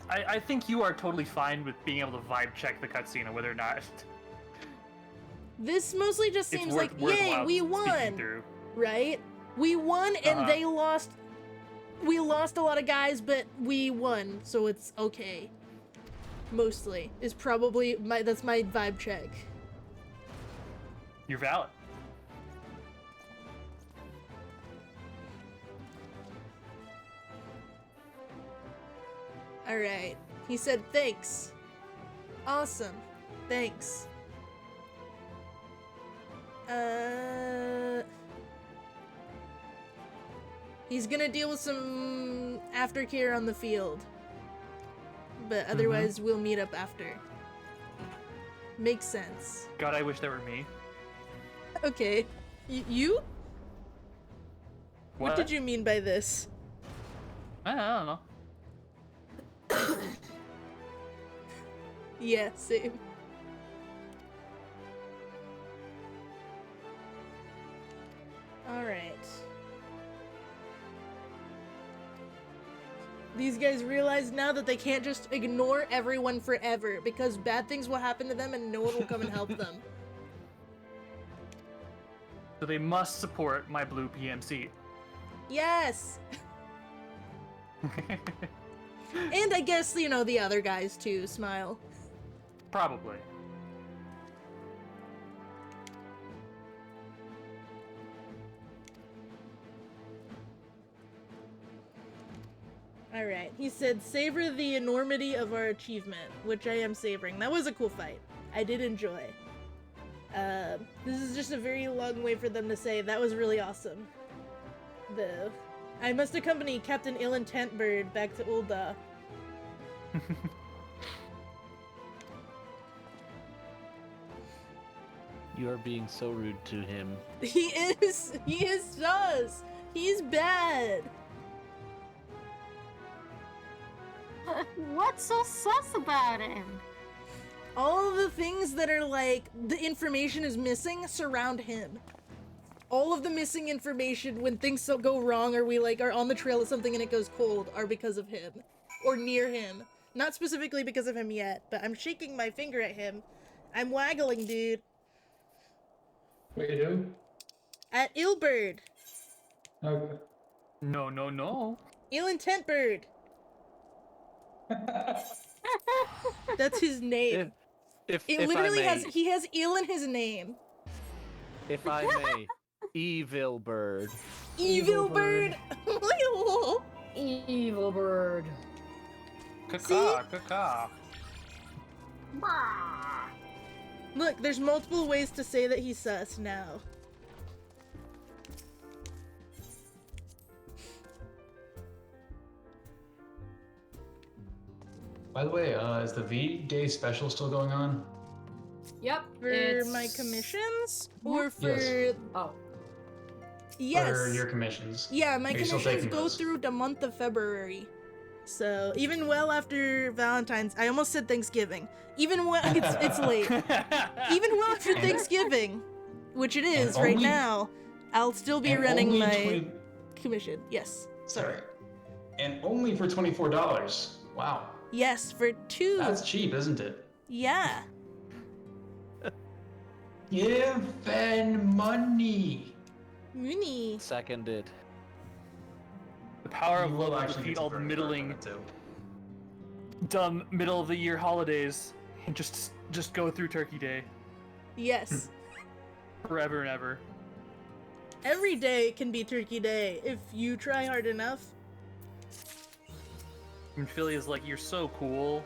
I think you are totally fine with being able to vibe check the cutscene and whether or not This mostly just it's seems like, yay, worthwhile we speaking won! through. Right? We won and Uh-huh. they lost. We lost a lot of guys, but we won, so it's okay. Mostly is probably that's my vibe check. You're valid. Alright. He said thanks. Awesome. Thanks. He's gonna deal with some aftercare on the field. But otherwise, we'll meet up after. Makes sense. God, I wish that were me. Okay. You? What What? did you mean by this? I don't know. Yeah, same. Alright. These guys realize now that they can't just ignore everyone forever because bad things will happen to them and no one will come and help them. So they must support my blue PMC. Yes! And I guess, you know, the other guys too smile. Probably. Alright, he said, savor the enormity of our achievement, which I am savoring. That was a cool fight. I did enjoy. This is just a very long way for them to say, that was really awesome. Though, I must accompany Captain Ill Intent Bird back to Ul'dah. You are being so rude to him. He is sus! He's bad! What's so sus about him? All of the things that are like, the information is missing surround him. All of the missing information when things go wrong or we like are on the trail of something and it goes cold are because of him. Or near him. Not specifically because of him yet, but I'm shaking my finger at him. I'm waggling, dude. Wait, who? At Illbird. Okay. No, no, no. Ill Intent Bird. That's his name. If Literally I may, he has ill in his name. If I may, Evil Bird. Evil Bird. Evil Bird. Caca, caca. Look, there's multiple ways to say that he's sus now. By the way, is the V-Day special still going on? Yep. For my commissions? Or for... Yes. Oh. Yes. Or your commissions? Yeah, my Are you still commissions taking go those? through the month of February. So, even well after Valentine's... I almost said Thanksgiving. Even well... It's late. Even well after Thanksgiving, which it is right now, I'll still be running my commission. Yes. Sorry. And only for $24. Wow. Yes, for 2. That's cheap, isn't it? Yeah. Give Ben money. Money. Seconded. The power of You will love to actually defeat get to all the burn middling, too. dumb middle of the year holidays and just go through Turkey Day Yes. forever and ever. Every day can be Turkey Day if you try hard enough. And Philly is like, you're so cool.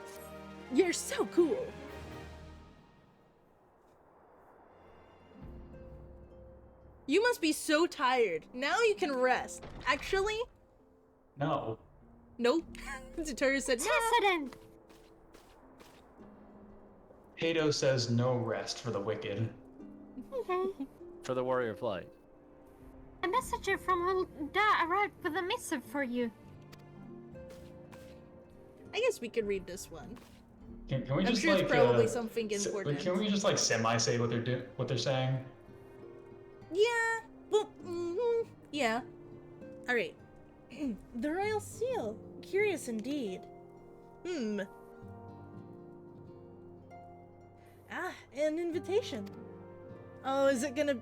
You're so cool. You must be so tired. Now you can rest. Actually? No. Nope. Tataru said, Precedent. Hato says no rest for the wicked. Okay. For the Warrior Flight. A messenger from Ul'dah arrived with a missive for you. I guess we could read this one. Can we I'm just sure like it's probably something important. Can we just like semi-say what they're saying? Yeah. Well, yeah. Alright. The Royal Seal. Curious indeed. Ah, an invitation. Oh, is it gonna...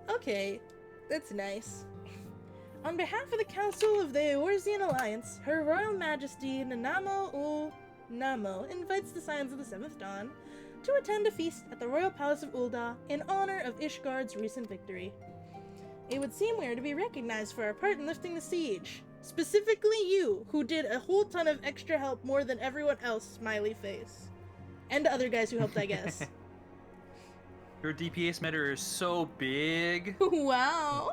Okay. That's nice. On behalf of the Council of the Eorzean Alliance, Her Royal Majesty Nanamo Ul Namo invites the Scions of the Seventh Dawn to attend a feast at the Royal Palace of Ul'dah in honor of Ishgard's recent victory. It would seem we are to be recognized for our part in lifting the siege. Specifically you, who did a whole ton of extra help more than everyone else, smiley face. And other guys who helped, I guess. Your DPS meter is so big. Wow.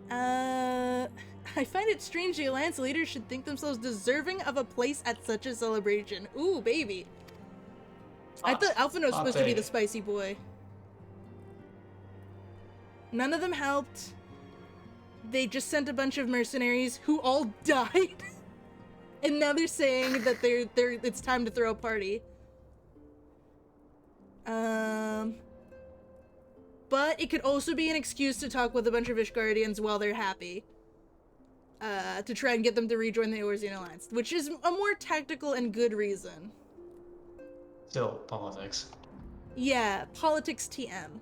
I find it strange the Alliance leaders should think themselves deserving of a place at such a celebration. Ooh, baby. I thought Alphino was supposed to be the spicy boy. None of them helped. They just sent a bunch of mercenaries who all died. And now they're saying that it's time to throw a party. But it could also be an excuse to talk with a bunch of Ishgardians while they're happy. To try and get them to rejoin the Eorzean Alliance, which is a more tactical and good reason. Still politics. Yeah, politics TM.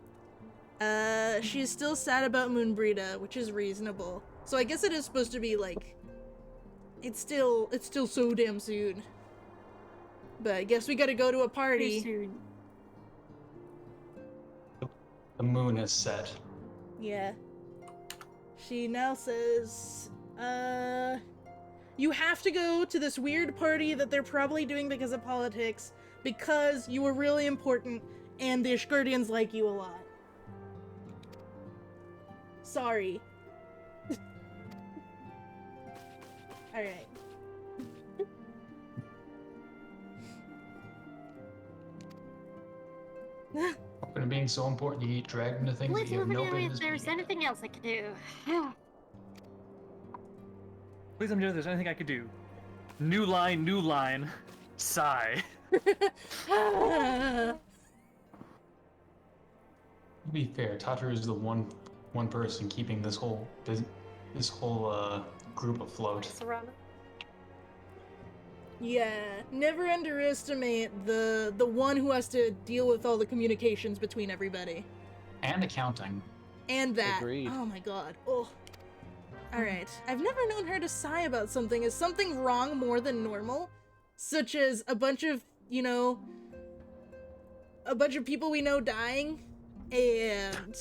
She's still sad about Moonbrita, which is reasonable. So I guess it is supposed to be like, it's still so damn soon. But I guess we gotta go to a party. Soon. The moon has set. Yeah. She now says, you have to go to this weird party that they're probably doing because of politics, because you were really important, and the Ishgardians like you a lot. Sorry. Alright. Open being so important, you eat dragged into things that Let's you have move no on if business there's being. anything else I could do. Please let me know if there's anything I could do. New line. Sigh. To be fair, Tataru is the one person keeping this whole group afloat. Yeah, never underestimate the one who has to deal with all the communications between everybody. And accounting. And that. Agreed. Oh my god. Oh. Alright. I've never known her to sigh about something. Is something wrong more than normal? Such as a bunch of, a bunch of people we know dying, and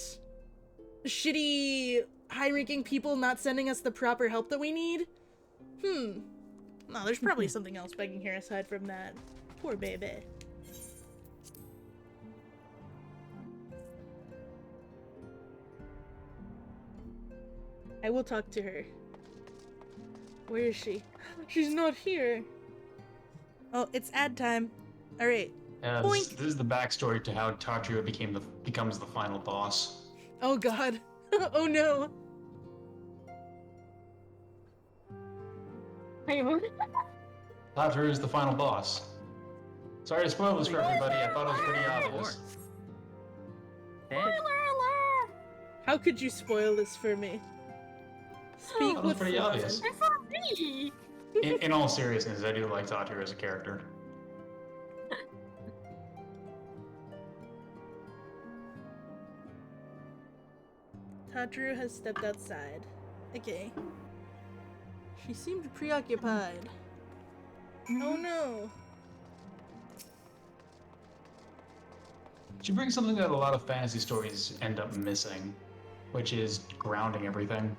shitty high-ranking people not sending us the proper help that we need? No, there's probably something else begging here aside from that. Poor baby. I will talk to her. Where is she? She's not here. Oh, it's ad time. Alright. This is the backstory to how Tataru becomes the final boss. Oh god. Oh no. Tataru is the final boss. Sorry to spoil this for everybody, I thought it was pretty obvious. How could you spoil this for me? Speak That was with pretty Frozen. obvious. In all seriousness, I do like Tataru as a character. Tataru has stepped outside. Okay. She seemed preoccupied. Oh no. She brings something that a lot of fantasy stories end up missing, which is grounding everything.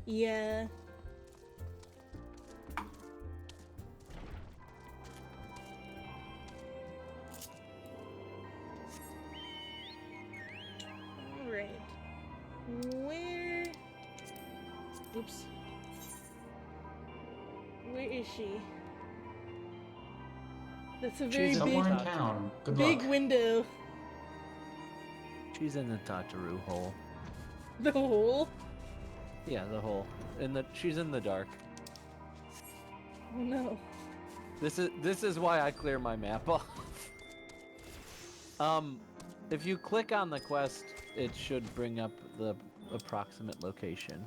Yeah. Alright. Where... Oops. Where is she? That's a very She's big, somewhere in town. Good big luck. window. She's in the Tataru hole. The hole? Yeah, the hole. She's in the dark. Oh no. This is why I clear my map off. If you click on the quest, it should bring up the approximate location.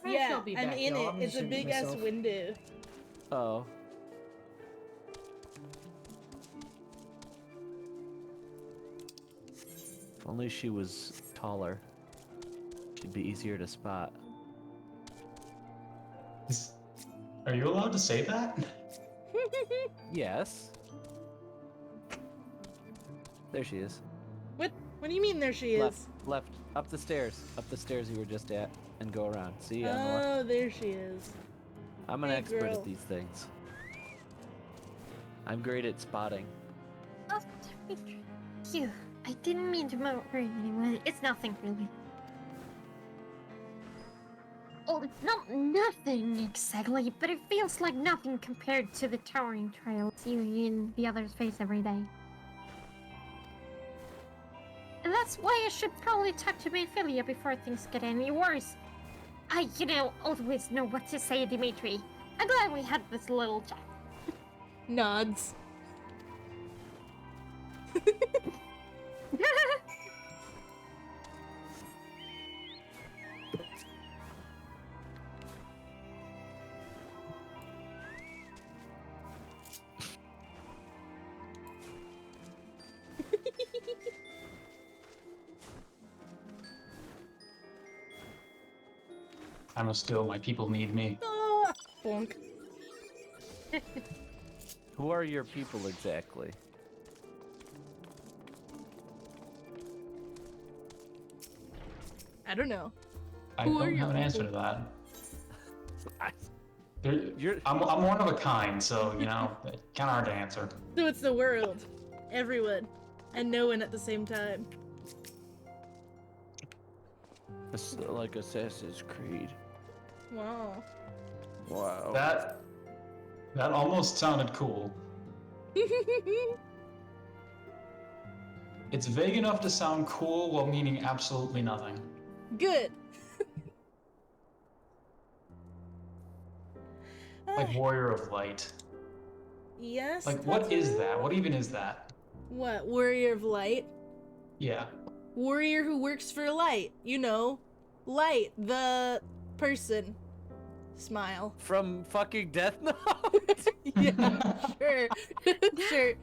Yeah, she'll be I'm back, in y'all. it. I'm It's a just big shooting ass myself. window. Oh. If only she was taller. She'd be easier to spot. Are you allowed to say that? Yes. There she is. What do you mean there she is? Left. Up the stairs. Up the stairs you were just at. And go around. See? Oh, there she is. I'm an Hey, expert girl. at these things. I'm great at spotting. Oh, phew. I didn't mean to murder anyone. It's nothing really. Oh, it's not nothing exactly, but it feels like nothing compared to the towering trials you in the others face every day. And that's why I should probably talk to my Philia before things get any worse. I, always know what to say, Dimitri. I'm glad we had this little chat. Nods. I know still my people need me. Ah, bonk. Who are your people exactly? I don't know. I Who are don't your have an answer people? to that. I'm one of a kind, so, you know, kind of hard to answer. So it's the world. Everyone. And no one at the same time. It's like Assassin's Creed. Wow. Wow. That almost sounded cool. It's vague enough to sound cool while meaning absolutely nothing. Good. Like Warrior of Light. Yes. Like, what is that? What even is that? What? Warrior of Light? Yeah. Warrior who works for Light. You know. Light, the person. Smile. From fucking Death Note? Yeah, sure. Sure.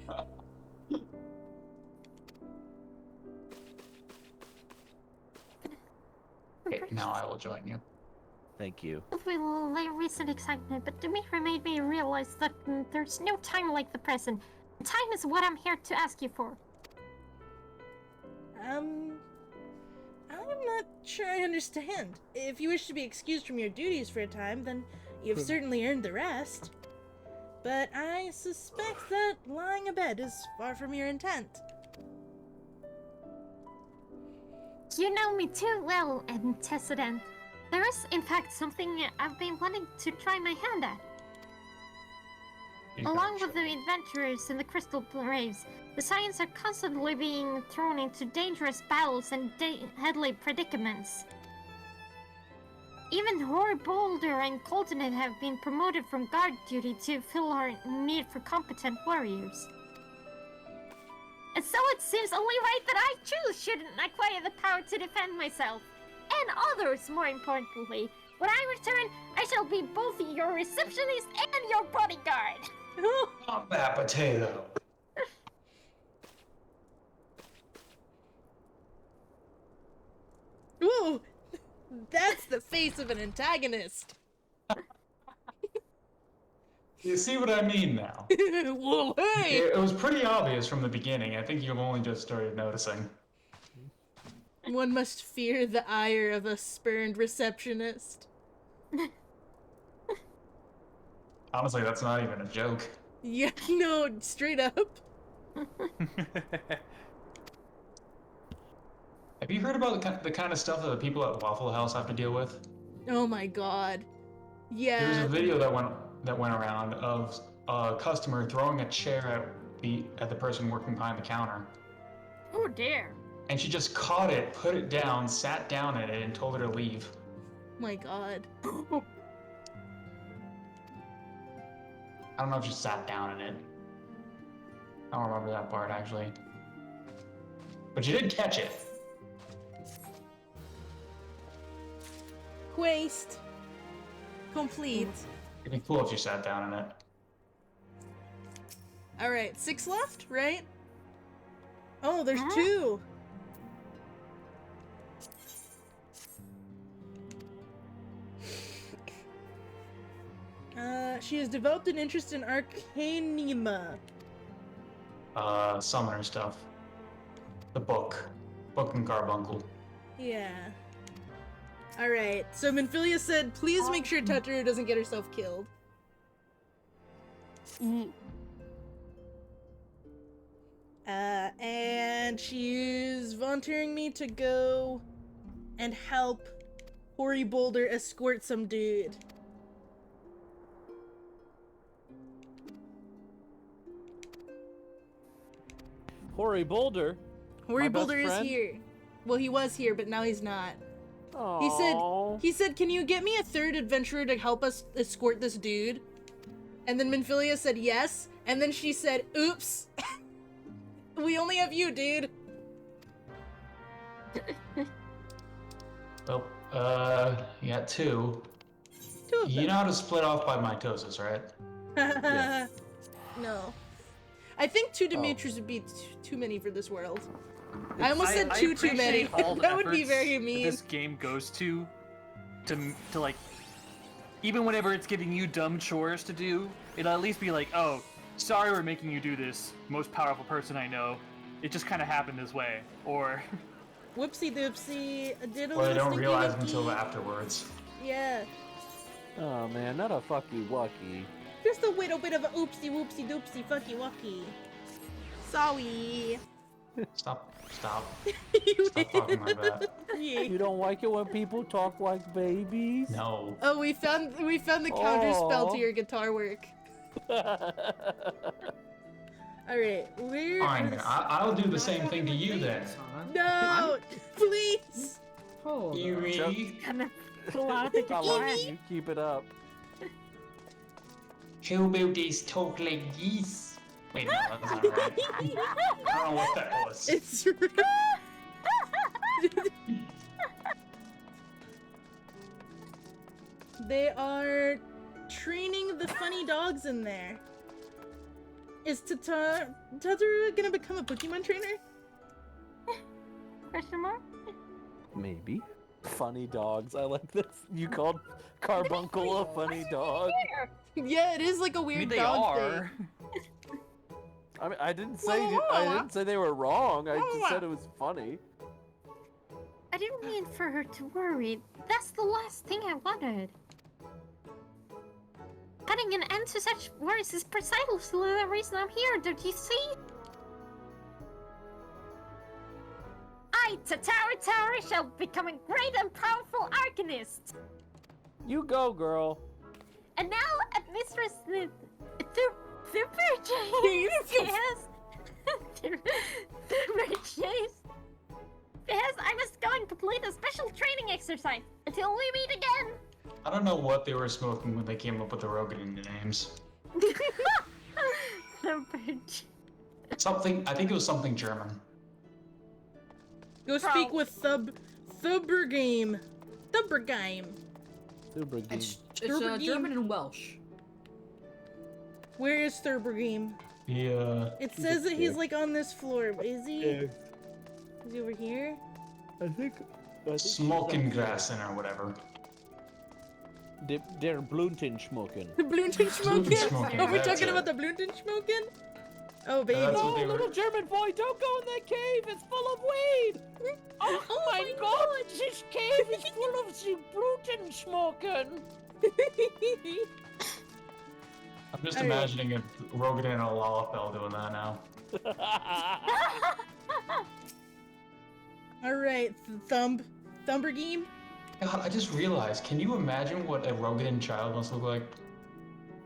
Okay, now I will join you. Thank you. With recent excitement, but Dimitri made me realize that there's no time like the present. Time is what I'm here to ask you for. I'm not sure I understand. If you wish to be excused from your duties for a time, then you've certainly earned the rest. But I suspect that lying abed is far from your intent. You know me too well, Antecedent. There is, in fact, something I've been wanting to try my hand at. Along with the adventurers in the Crystal Graves, the Scions are constantly being thrown into dangerous battles and deadly predicaments. Even Hoary Boulder and Coltonate have been promoted from guard duty to fill our need for competent warriors. And so it seems only right that I too should acquire the power to defend myself. And others, more importantly. When I return, I shall be both your receptionist and your bodyguard. Not that potato. Ooh! That's the face of an antagonist. You see what I mean now? Whoa, hey! It was pretty obvious from the beginning. I think you've only just started noticing. One must fear the ire of a spurned receptionist. Honestly, that's not even a joke. Yeah, no, straight up. Have you heard about the kind of stuff that the people at Waffle House have to deal with? Oh my god. Yeah. There was a video that went around of a customer throwing a chair at the person working behind the counter. Oh dear. And she just caught it, put it down, sat down in it, and told her to leave. My god. I don't know if she sat down in it. I don't remember that part, actually. But she did catch it. Quest. Complete. It'd be cool if you sat down in it. Alright, 6 left, right? Oh, there's 2. She has developed an interest in Arcanima. Summoner stuff. The book. Book and Carbuncle. Yeah. Alright, so Minfilia said, please make sure Totoro doesn't get herself killed. And she's volunteering me to go and help Hoary Boulder escort some dude. Hoary Boulder? Hoary Boulder is here. Well, he was here, but now he's not. Aww. He said, can you get me a third adventurer to help us escort this dude? And then Minfilia said yes, and then she said, oops. We only have you, dude. Well, you got 2. 2 of them. You know how to split off by mitosis, right? Yeah. No. I think 2 Dimitris would be too many for this world. I almost said 2 too many. All the That would be efforts very that mean. this game goes to to like, even whenever it's giving you dumb chores to do, it'll at least be like, oh, sorry we're making you do this, most powerful person I know. It just kind of happened this way, or whoopsie doopsie, a diddle. Well, I don't stinky realize winky. until afterwards. Yeah. Oh man, not a fucky wucky. Just a little bit of a oopsie whoopsie doopsie fucky wucky. Sorry. Stop. Stop You talking like that. You don't like it when people talk like babies? No. Oh, we found the counter spell Aw. to your guitar work. All right, where? Fine, I'll do the same thing to you then. No, please. Eerie. Gonna pull out the guitar. You keep it up. How about these talk like geese? Wait, no, that's not right. I don't know what that was. It's They are training the funny dogs in there. Is Tataru gonna become a Pokemon trainer? Question mark? Maybe. Funny dogs. I like this. You called Carbuncle a funny dog? Yeah, it is like a weird dog thing. I mean, I didn't say they were wrong. I just said it was funny. I didn't mean for her to worry. That's the last thing I wanted. Putting an end to such worries is precisely the reason I'm here, don't you see? I, Tataru, shall become a great and powerful arcanist. You go, girl. And now, Mistress Super Chase Yes, I must go and complete a special training exercise until we meet again. I don't know what they were smoking when they came up with the Rogan names. Something, I think it was something German. Go speak with Thubbergame. Thubbergame. It's German and Welsh. Where is Thubbergame? Yeah. It says that he's like on this floor, but is he? Yeah. Is he over here? I think Smoking grass or whatever. They're blunten smoking. The blunten smoking? smoking, Are we that's talking it. about the blunten smoking? Oh, baby. That's what Oh, they were- little German boy, don't go in that cave. It's full of weed. Oh my God, this cave is full of the blunten smoking. I'm just All right. imagining a Rogan and a Lalafell doing that now. All right, Thumbergame. God, I just realized, can you imagine what a Rogan child must look like?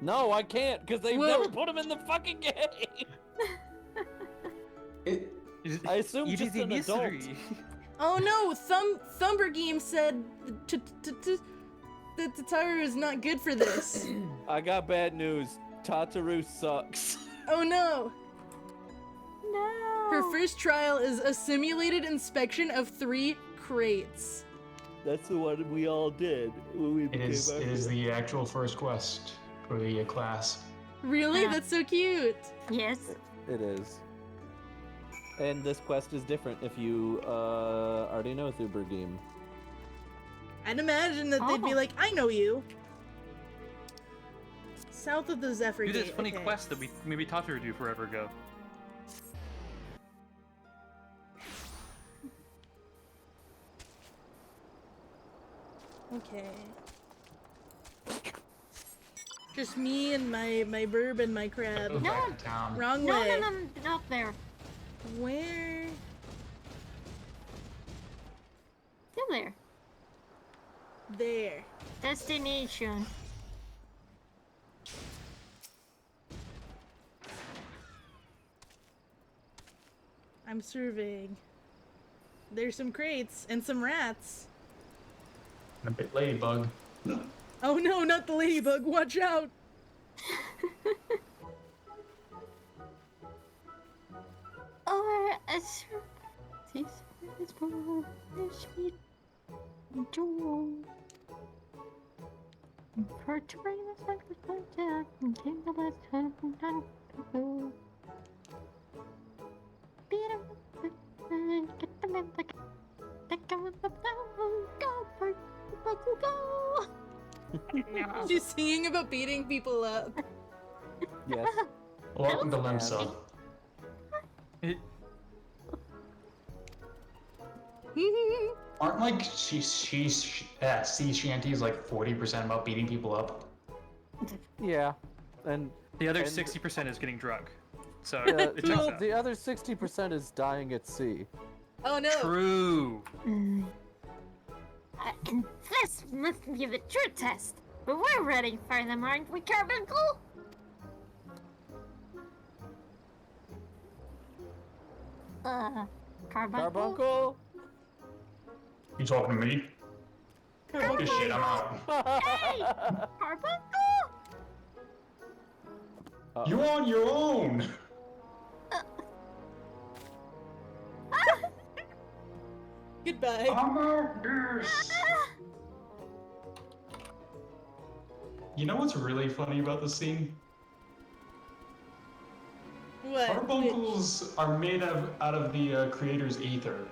No, I can't, because they've Well- never put him in the fucking game. I assume It just is a an adult. mystery. Oh no, Thumbergame said that Tataru is not good for this. I got bad news. Tataru sucks. Oh no. No. Her first trial is a simulated inspection of 3 crates. That's the one we all did when we It became is artists. the actual first quest for the class. Really? Yeah. That's so cute. Yes. It is. And this quest is different if you already know Thubergame. I'd imagine that they'd be Oh. like, I know you. South of the Zephyr Do this Gate, funny okay. quest that we maybe Tataru do forever ago. Okay. Just me and my burb and my crab. Go back to town. Wrong No, way. no, not there. Where? Still there. There. Destination. I'm surveying. There's some crates and some rats. And a big ladybug. Oh no, not the ladybug. Watch out. Or a this is for sweet joy. For to bring the sacrifice back and take the last time not to go. Beat him get them in the go for but you go. No. She's singing about beating people up. Yes. Welcome to Limsa. Aren't like sea shanties like 40% about beating people up? Yeah, and the other 60% is getting drunk. So the, it checks out. the other 60% is dying at sea. Oh no. True. And this must be the true test. But we're ready for them, aren't we, Carbuncle? Carbuncle? Carbuncle? You talking to me? Carbuncle? This shit, I'm out. Hey! Carbuncle? You're on your own! Goodbye. I'm out this! You know what's really funny about this scene? What? Carbuncles are made out of the creator's ether.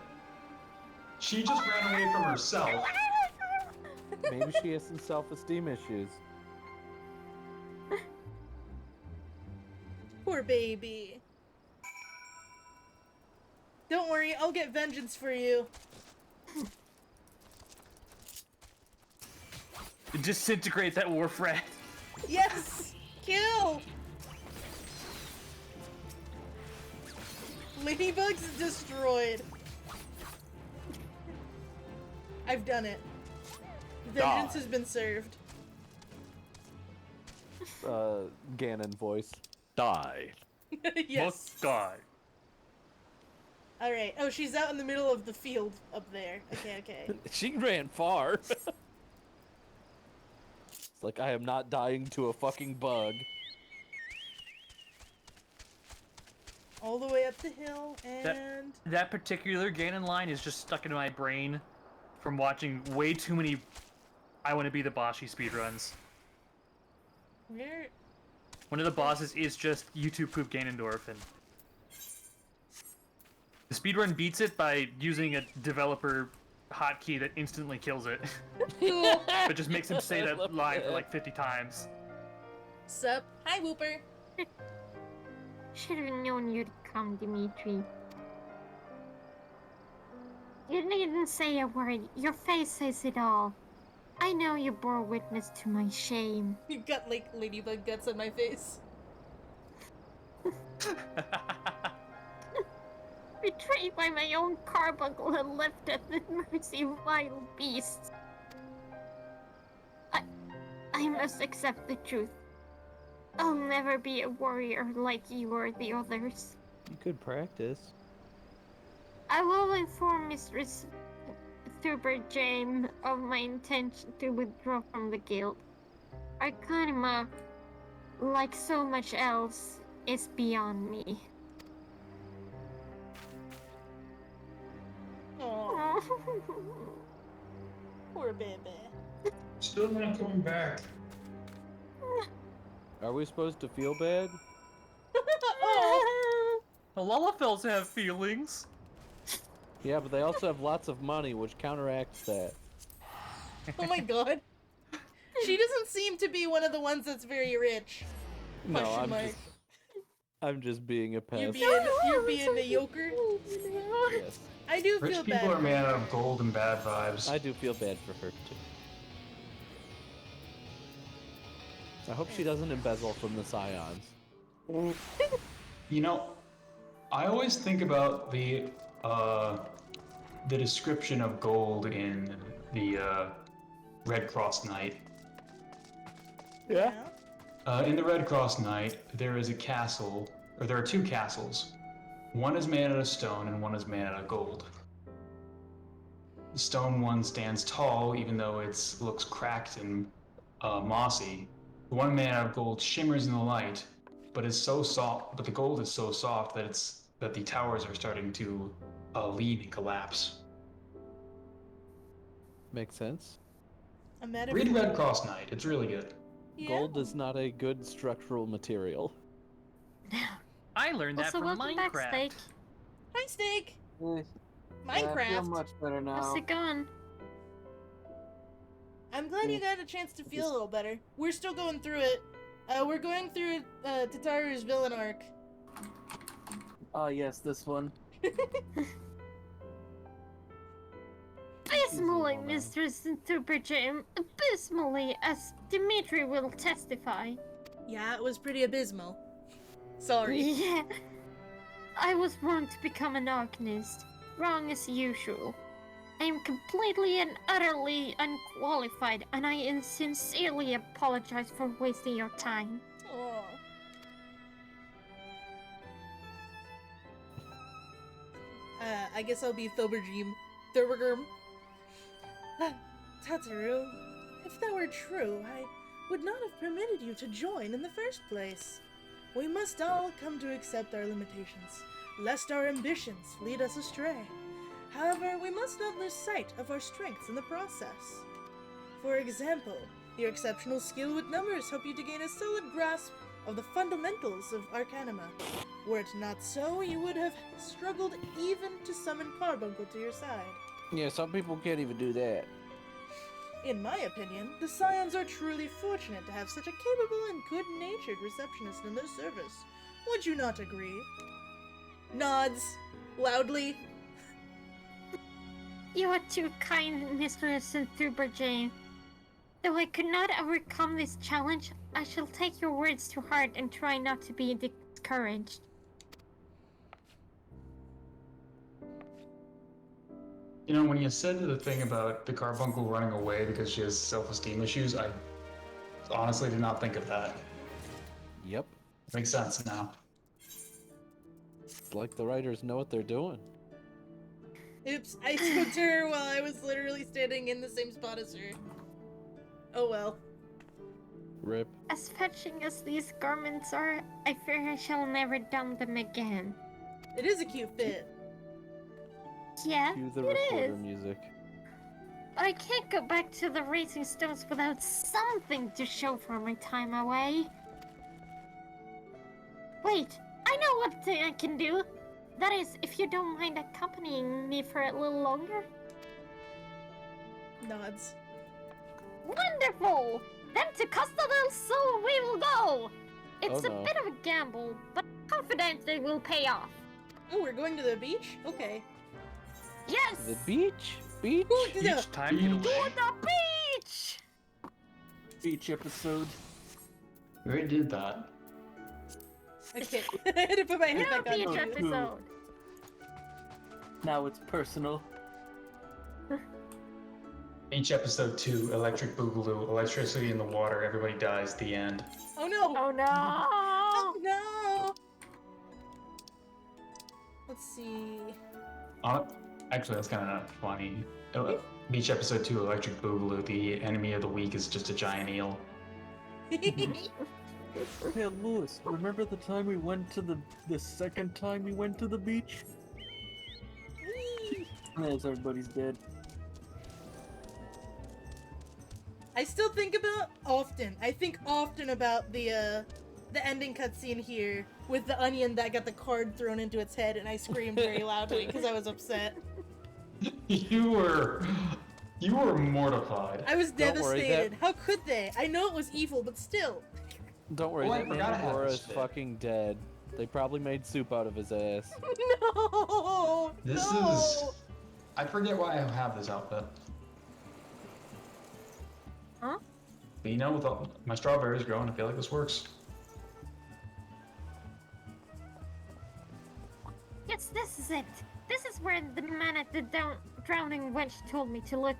She just ran away from herself. Maybe she has some self-esteem issues. Poor baby. Don't worry, I'll get vengeance for you. Disintegrate that wharf rat. Yes! Kill! Ladybug's destroyed. I've done it. Vengeance has been served. Ganon voice. Die. Yes. Must die. Alright. Oh, she's out in the middle of the field up there. Okay. She ran far. It's like, I am not dying to a fucking bug. All the way up the hill, and... That particular Ganon line is just stuck in my brain from watching way too many I Want to Be the Bossy speedruns. Where? One of the bosses is just YouTube poop Ganondorf, and the speedrun beats it by using a developer hotkey that instantly kills it. But just makes him say that line for like 50 times. Sup? Hi, Whooper. Should have known you'd come, Dimitri. You needn't say a word. Your face says it all. I know you bore witness to my shame. You've got, like, ladybug guts on my face. Betrayed by my own carbuncle and left at the mercy of wild beasts. I must accept the truth. I'll never be a warrior like you or the others. You could practice. I will inform Mistress Thuber Jame of my intention to withdraw from the guild. Arcanima, like so much else, is beyond me. Aww. Poor baby. Still not coming back. Are we supposed to feel bad? The Lullafells have feelings. Yeah, but they also have lots of money, which counteracts that. Oh my god. She doesn't seem to be one of the ones that's very rich. No, Question mark. I'm just being a pest. You're being a yoker? Yes. I do Rich feel people bad. are made out of gold and bad vibes. I do feel bad for her, too. I hope she doesn't embezzle from the Scions. You know, I always think about the description of gold in the Red Cross Knight. Yeah? In the Red Cross Knight, there is a castle, or there are two castles. One is made out of stone and one is made out of gold. The stone one stands tall, even though it looks cracked and mossy. The one made out of gold shimmers in the light, but is so soft. But the gold is so soft that the towers are starting to lean and collapse. Makes sense. Read Red Cross Knight. It's really good. Yeah. Gold is not a good structural material. I learned that Also, from welcome back, Minecraft. Steak. Hi, Steak. I feel Minecraft. much better now. How's it going? I'm glad you got a chance to feel a little better. We're still going through it. We're going through Tataru's villain arc. Ah, yes, this one. Abysmally, Mistress Superjam. Abysmally, as Dimitri will testify. Yeah, it was pretty abysmal. Sorry. Yeah. I was wrong to become an Arcanist. Wrong as usual. I am completely and utterly unqualified, and I sincerely apologize for wasting your time. Aww. I guess I'll be Thurbergrim. Tataru, if that were true, I would not have permitted you to join in the first place. We must all come to accept our limitations, lest our ambitions lead us astray. However, we must not lose sight of our strengths in the process. For example, your exceptional skill with numbers help you to gain a solid grasp of the fundamentals of Arcanima. Were it not so, you would have struggled even to summon Carbuncle to your side. Yeah, some people can't even do that. In my opinion, the Scions are truly fortunate to have such a capable and good-natured receptionist in their service. Would you not agree? Nods. Loudly. You are too kind, Mistress Superjam. Though I could not overcome this challenge, I shall take your words to heart and try not to be discouraged. You know, when you said the thing about the Carbuncle running away because she has self-esteem issues, I honestly did not think of that. Yep. Makes sense now. It's like the writers know what they're doing. Oops, I spoke to her while I was literally standing in the same spot as her. Oh well. Rip. As fetching as these garments are, I fear I shall never don them again. It is a cute fit. Yeah, Cue the it recorder is. music. I can't go back to the Racing Stones without something to show for my time away. Wait, I know what thing I can do. That is, if you don't mind accompanying me for a little longer. Nods. Wonderful! Then to Costa del Sol we will go! It's Oh, no. a bit of a gamble, but I'm confident it will pay off. Oh, we're going to the beach? Okay. Yes! The beach? Beach? Each time you To the beach! Beach episode. We already did that. Okay. I had to put my head No back on. beach episode. Now it's personal. Each episode 2, Electric Boogaloo, electricity in the water, everybody dies, the end. Oh no! Oh no! Oh no! Let's see. Actually, that's kind of funny. Beach episode 2, Electric Boogaloo, the enemy of the week is just a giant eel. Hey, Lewis, remember the time we went to the second time we went to the beach? Yes, everybody's dead. I still think often about the ending cutscene here with the onion that got the card thrown into its head, and I screamed very loudly because I was upset. You were mortified. I was Don't worry, devastated. How could they? I know it was evil, but still. Don't worry, Oh, I that forgot I had Mandalore this is bit. fucking dead. They probably made soup out of his ass. No! This no! is... I forget why I have this outfit. Huh? But you know, with all my strawberries growing, I feel like this works. Yes, this is it. This is where the man at the drowning wench told me to look.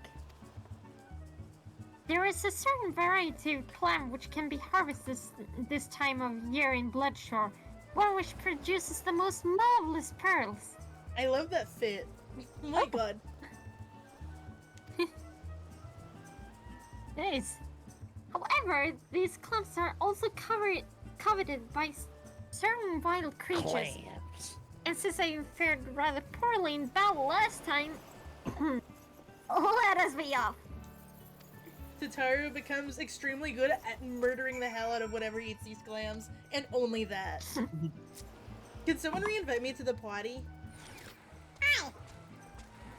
There is a certain variety of clam which can be harvested this time of year in Bloodshore, one which produces the most marvelous pearls. I love that fit. Oh my god. Nice. However, these clams are also coveted by certain wild creatures. And since I fared rather poorly in battle last time, let us be off. Tataru becomes extremely good at murdering the hell out of whatever eats these clams, and only that. Can someone reinvite me to the potty?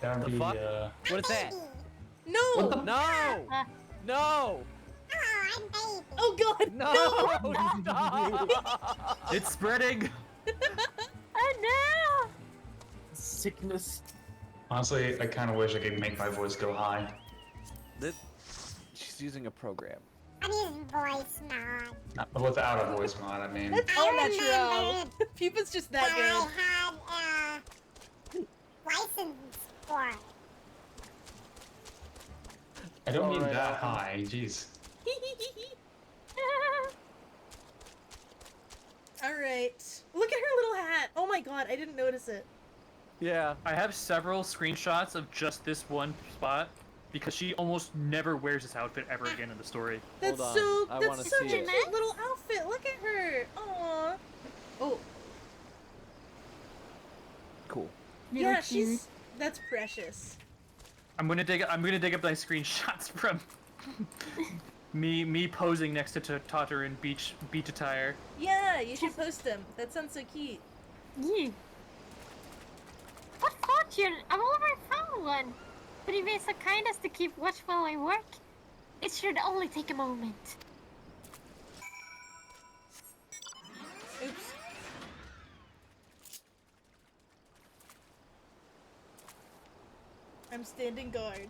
That would The be, fuck? What is that? No! No! No! Oh god! No! Stop! It's spreading. Oh no! Sickness. Honestly, I kind of wish I could make my voice go high. She's using a program. I'm using voice mod. Without a voice mod, I mean. That's all natural. Pupa's just that good. I had license for it. I don't need that high, jeez. Alright. Look at her little hat. Oh my god, I didn't notice it. Yeah. I have several screenshots of just this one spot because she almost never wears this outfit ever again in the story. That's Hold on, so I that's wanna such a see it. cute little outfit. Look at her. Aww. Oh. Cool. Yeah, that's precious. I'm gonna dig up my screenshots from me posing next to Totter in beach attire. Yeah, you should post them. That sounds so cute. Yeah. What fortune! I've already found one! But if it's the kindest to keep watch while I work, it should only take a moment. Oops. I'm standing guard.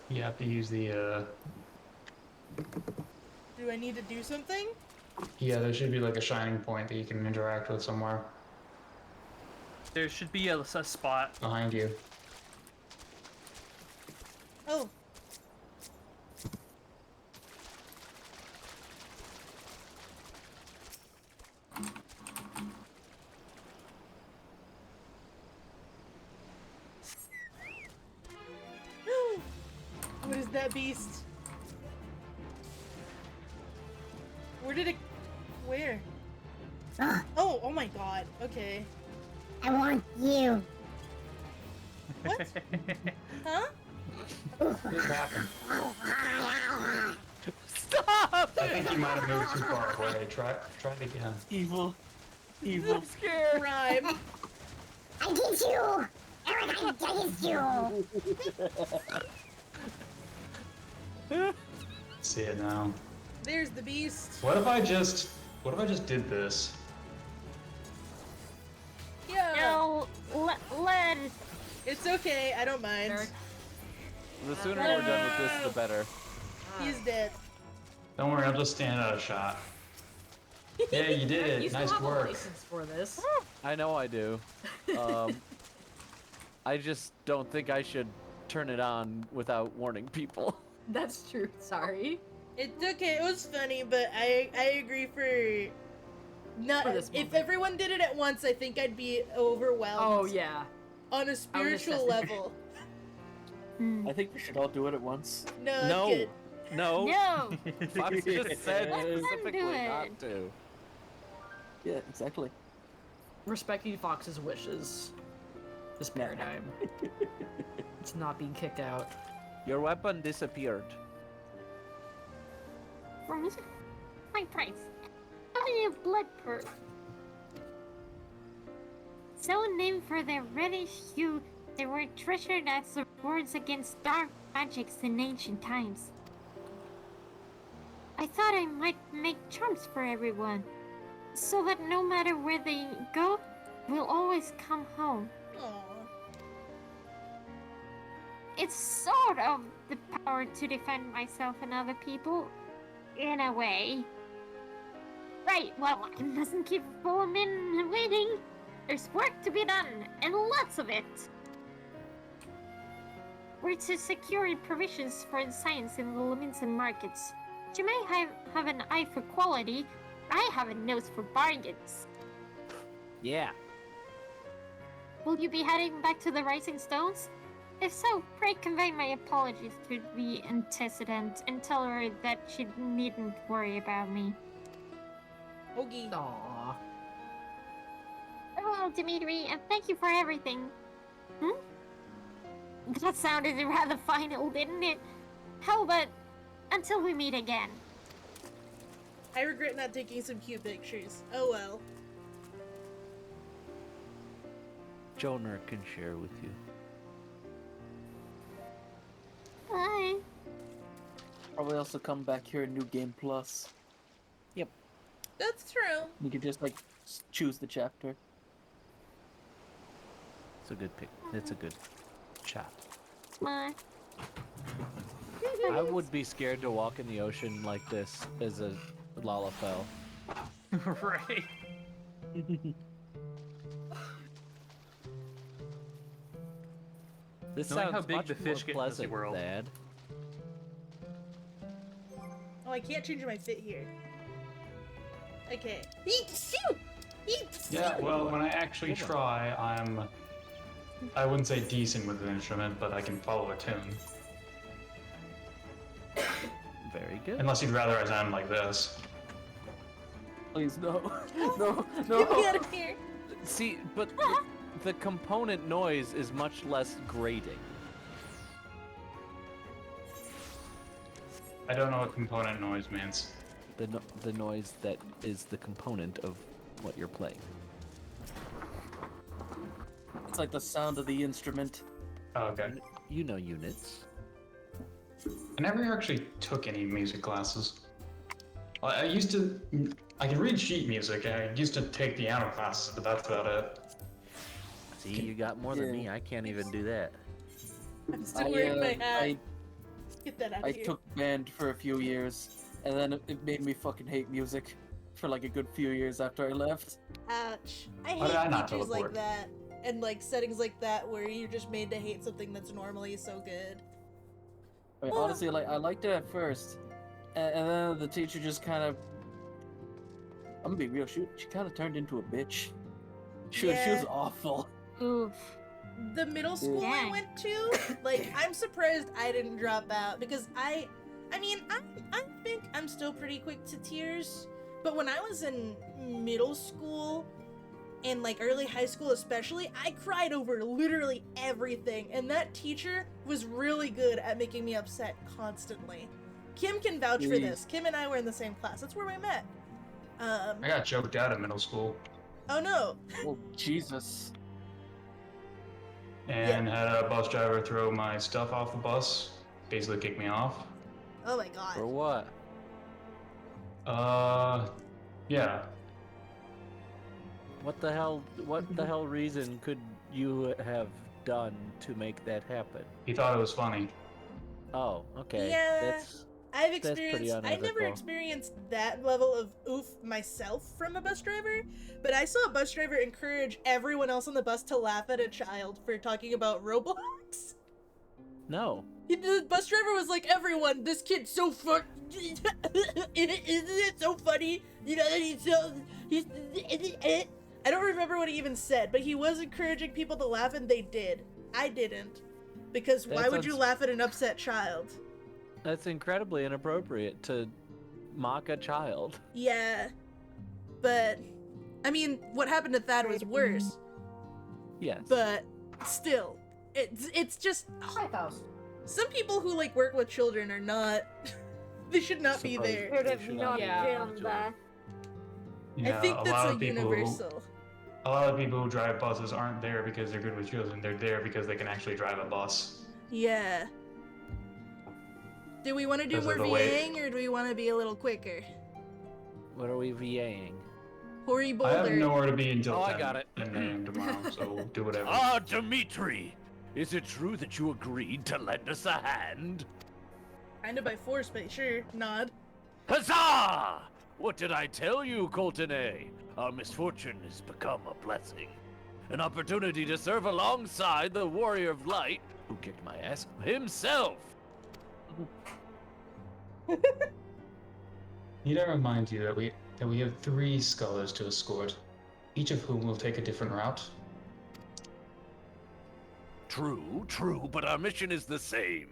You have to use the, Do I need to do something? yeah, there should be like a shining point that you can interact with somewhere. There should be a spot behind you. Oh. What is that beast? Where did it... Where? Oh, oh my god. Okay. I want you. What? Huh? What happened? Stop! I think you might have moved too far away. Try it again. Evil. I'm scared. Rhyme. I get you. Eric, I get you. See it now. There's the beast. What if I just did this? Yeah. No, lead. It's okay. I don't mind. The sooner we're done with this, the better. He's dead. Don't worry, I'll just stand out a shot. Yeah, you did it. You still Nice have a work. license for this. I know I do. I just don't think I should turn it on without warning people. That's true. Sorry. It's okay. It was funny, but I agree for not. For this If moment. everyone did it at once, I think I'd be overwhelmed. Oh yeah. On a spiritual level. I think we should all do it at once. No. No. Good. No. No. Fox just said Let them specifically do it. not to. Yeah, exactly. Respecting Fox's wishes. This paradigm. It's not being kicked out. Your weapon disappeared. For me, my price. Only a blood purse. So named for their reddish hue, they were treasured as rewards against dark magics in ancient times. I thought I might make charms for everyone, so that no matter where they go, we'll always come home. It's sort of the power to defend myself and other people, in a way. Right, well, I mustn't keep Bowman waiting. There's work to be done, and lots of it. We're to secure provisions for science in the Luminson markets. You may have an eye for quality, I have a nose for bargains. Yeah. Will you be heading back to the Rising Stones? If so, pray convey my apologies to the antecedent and tell her that she needn't worry about me. Ogie. Aww. Farewell, Dimitri, and thank you for everything. That sounded rather final, didn't it? How about until we meet again? I regret not taking some cute pictures. Oh well. Joner can share with you. Bye. Probably also come back here in New Game Plus. Yep. That's true. You can just like choose the chapter. It's a good pick. It's a good chat. My. I would be scared to walk in the ocean like this as a Lalafell. Right. This Knowing sounds how big much the fish more get in this pleasant, world. Dad. Oh, I can't change my fit here. Okay. Yeah, well, when I actually try, I wouldn't say decent with an instrument, but I can follow a tune. Very good. Unless you'd rather I sound like this. Please, no. No, Get no. me out of here. See, but the component noise is much less grating. I don't know what component noise means. The noise that is the component of what you're playing. It's like the sound of the instrument. Oh, okay. You know units. I never actually took any music classes. I can read sheet music, and I used to take piano classes, but that's about it. See, you got more than me. I can't even do that. I'm still wearing my hat. Get that out I of here. took band for a few years, and then it made me fucking hate music for like a good few years after I left. Ouch. I Why did I hate not teachers like teleport? that. And like settings like that where you're just made to hate something that's normally so good. I mean, honestly, like I liked it at first, and then the teacher just kind of. I'm gonna be real. She kind of turned into a bitch. She was Yeah. awful. Oof. The middle school I Dang. went to, like, I'm surprised I didn't drop out because I think I'm still pretty quick to tears. But when I was in middle school and like early high school especially, I cried over literally everything. And that teacher was really good at making me upset constantly. Kim can vouch for this. Kim and I were in the same class. That's where we met. I got choked out in middle school Oh no. Oh Jesus. and had a bus driver throw my stuff off the bus, basically kick me off. Oh my god. For what? Yeah. What the hell reason could you have done to make that happen? He thought it was funny. Oh, okay. Yeah. I've That's pretty experienced, I never unethical. experienced that level of oof myself from a bus driver, but I saw a bus driver encourage everyone else on the bus to laugh at a child for talking about Roblox. No. The bus driver was like, everyone, this kid's so fun. Isn't it so funny? You know, I don't remember what he even said, but he was encouraging people to laugh and they did. I didn't. Because why would you laugh at an upset child? That's incredibly inappropriate to mock a child. Yeah, but I mean, what happened to Thad was worse. Yes. But still, it's just some people who like work with children are not. They should not be there. Should have not Yeah. been there. Yeah, I think a that's lot a of people universal. A lot of people who drive buses aren't there because they're good with children. They're there because they can actually drive a bus. Yeah. Do we want to do Because more of the way- VAing or do we want to be a little quicker? What are we VAing? Hori I Boulder. have nowhere to be until Oh, 10 I got it. 10 a.m. tomorrow, so we'll do whatever. Ah, Dimitri! Is it true that you agreed to lend us a hand? Kinda by force, but sure, nod. Huzzah! What did I tell you, Coltonay? Our misfortune has become a blessing. An opportunity to serve alongside the Warrior of Light, who kicked my ass, himself! Need I remind you that we have 3 scholars to escort, each of whom will take a different route? True, but our mission is the same.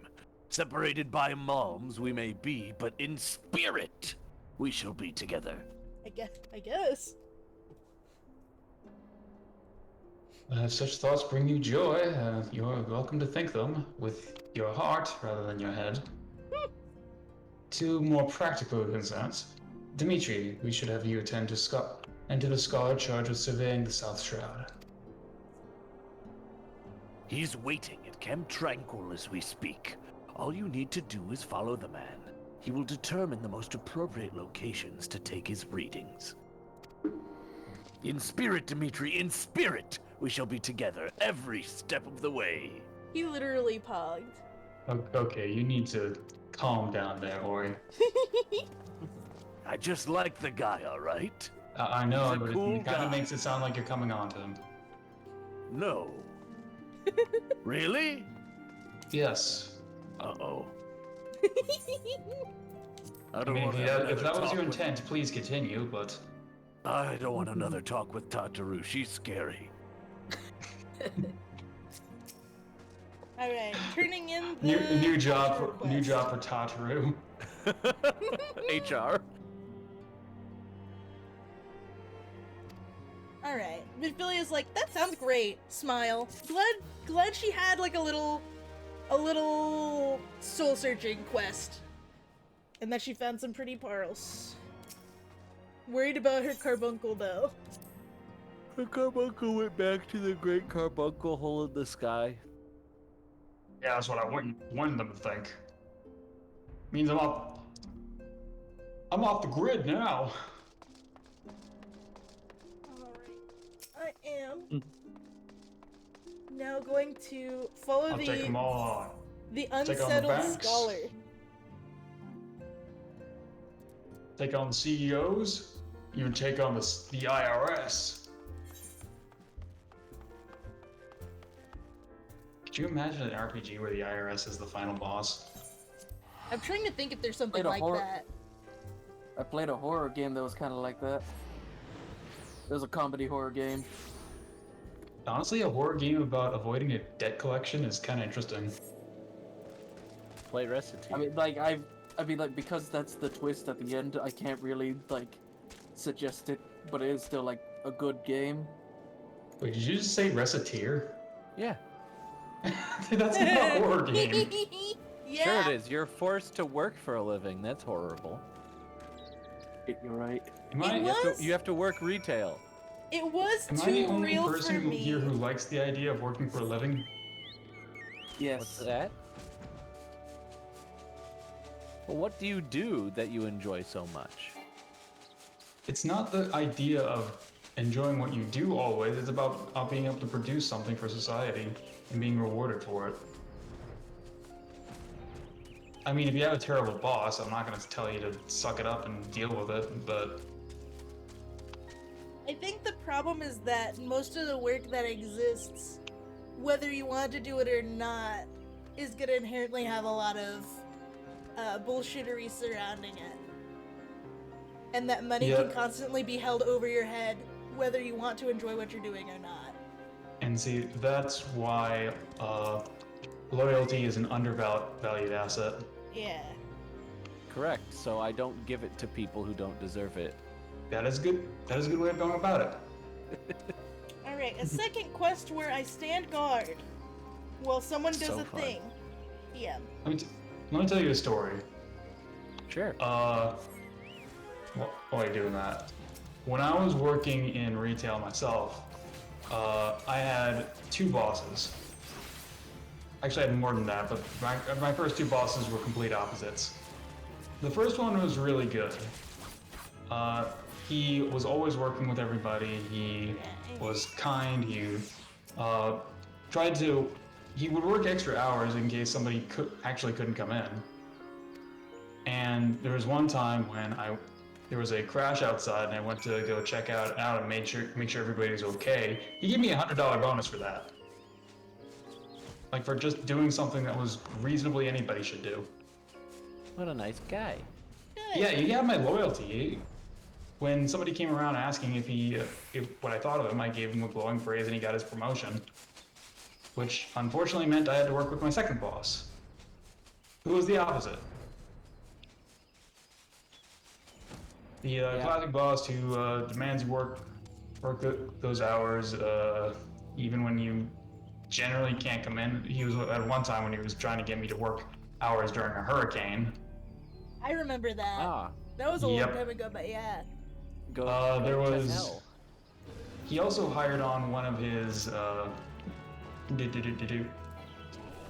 Separated by malms we may be, but in spirit we shall be together. I guess. If such thoughts bring you joy, you're welcome to think them with your heart rather than your head. To more practical concerns, Dimitri, we should have you attend to the scholar charged with surveying the South Shroud. He's waiting at Camp Tranquil as we speak. All you need to do is follow the man. He will determine the most appropriate locations to take his readings. In spirit, Dimitri, in spirit, we shall be together every step of the way. He literally pogged. Okay, you need to calm down there, Ori. I just like the guy, all right? I know, He's a but cool it kind guy. of makes it sound like you're coming on to him. No. Really? Yes. Uh-oh. I mean, if that was your intent, please continue, but... I don't want another talk with Tataru. She's scary. Alright, turning in the New job for request. Tataru. HR. Alright. Viphilia's like, that sounds great. Smile. Glad she had like a little soul searching quest. And that she found some pretty pearls. Worried about her carbuncle though. The carbuncle went back to the great carbuncle hole in the sky. Yeah, that's what I wanted them to think. Means I'm off the grid now. I am now going to follow I'll take them all on. the Take on the unsettled banks. scholar. Take on the CEOs, even take on the IRS. Could you imagine an RPG where the IRS is the final boss? I'm trying to think if there's something Played a like horror- that. I played a horror game that was kind of like that. It was a comedy horror game. Honestly, a horror game about avoiding a debt collection is kind of interesting. Play Recipe. I mean, like, because that's the twist at the end, I can't really, like, suggest it, but it is still, like, a good game. Wait, did you just say Reciteer? Yeah. That's not a horror game. Yeah. Sure it is. You're forced to work for a living. That's horrible. You're right. You have to work retail. It was Am I too the only real for person me. here who likes the idea of working for a living? Yes. What's that? Well, what do you do that you enjoy so much? It's not the idea of enjoying what you do always, it's about being able to produce something for society and being rewarded for it. I mean, if you have a terrible boss, I'm not going to tell you to suck it up and deal with it, but... I think the problem is that most of the work that exists, whether you want to do it or not, is going to inherently have a lot of bullshittery surrounding it. And that money can constantly be held over your head, whether you want to enjoy what you're doing or not. And see, that's why loyalty is an undervalued asset. Yeah. Correct. So I don't give it to people who don't deserve it. That is good. That is a good way of going about it. Alright, a second quest where I stand guard while someone does So a fun. thing. Yeah. Let me tell you a story. Sure. While you're doing that, when I was working in retail myself, I had two bosses. Actually, I had more than that, but my first two bosses were complete opposites. The first one was really good. He was always working with everybody. He was kind. He he would work extra hours in case somebody couldn't come in. And there was one time when there was a crash outside, and I went to go check out and make sure everybody was okay. He gave me a $100 bonus for that. Like, for just doing something that was reasonably anybody should do. What a nice guy. Yeah, he had my loyalty. When somebody came around asking if what I thought of him, I gave him a glowing praise, and he got his promotion. Which unfortunately meant I had to work with my second boss, who was the opposite. The classic boss who demands you work those hours, even when you generally can't come in. He was at one time when he was trying to get me to work hours during a hurricane. I remember that. Ah. That was a long Yep. time ago, but yeah. There was. He also hired on one of his.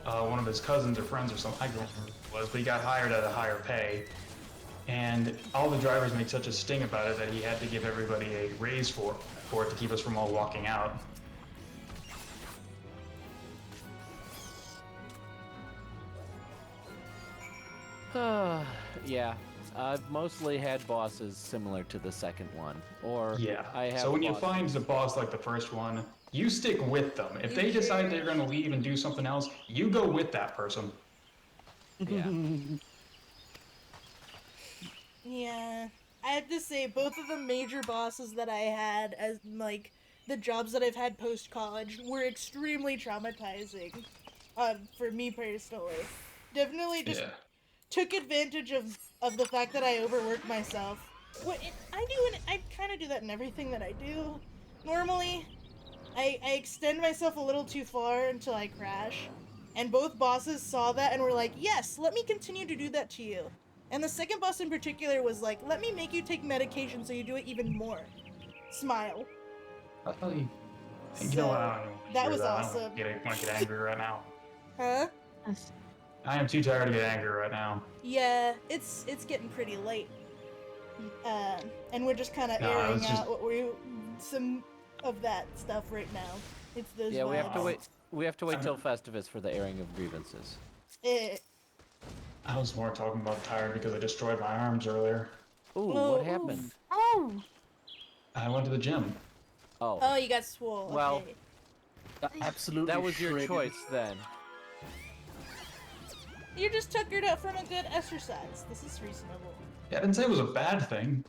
one of his cousins or friends or something. I don't remember who it was, but he got hired at a higher pay. And all the drivers made such a sting about it that he had to give everybody a raise for it to keep us from all walking out. Yeah. I've mostly had bosses similar to the second one, or Yeah. I have. So when you bosses- find the boss like the first one, you stick with them. If they decide they're going to leave and do something else, you go with that person. Yeah. Yeah. I have to say, both of the major bosses that I had as, like, the jobs that I've had post-college were extremely traumatizing, for me personally. Definitely just took advantage of the fact that I overworked myself. I kind of do that in everything that I do. Normally, I extend myself a little too far until I crash. And both bosses saw that and were like, yes, let me continue to do that to you. And the second boss in particular was like, let me make you take medication so you do it even more. Smile. You know what? I don't even that hear was I awesome. don't want to get angry right now. Huh? I am too tired to get angry right now. Yeah, it's getting pretty late. And we're just kind of No, airing out some of that stuff right now. It's those Yeah, vibes. we have to wait. We have to wait till Festivus for the airing of grievances. I was more talking about tired because I destroyed my arms earlier. Ooh, what happened? Oh! I went to the gym. Oh, you got swole. Well, okay. Absolutely. That was your shredded. choice then. You just tuckered out from a good exercise. This is reasonable. Yeah, I didn't say it was a bad thing.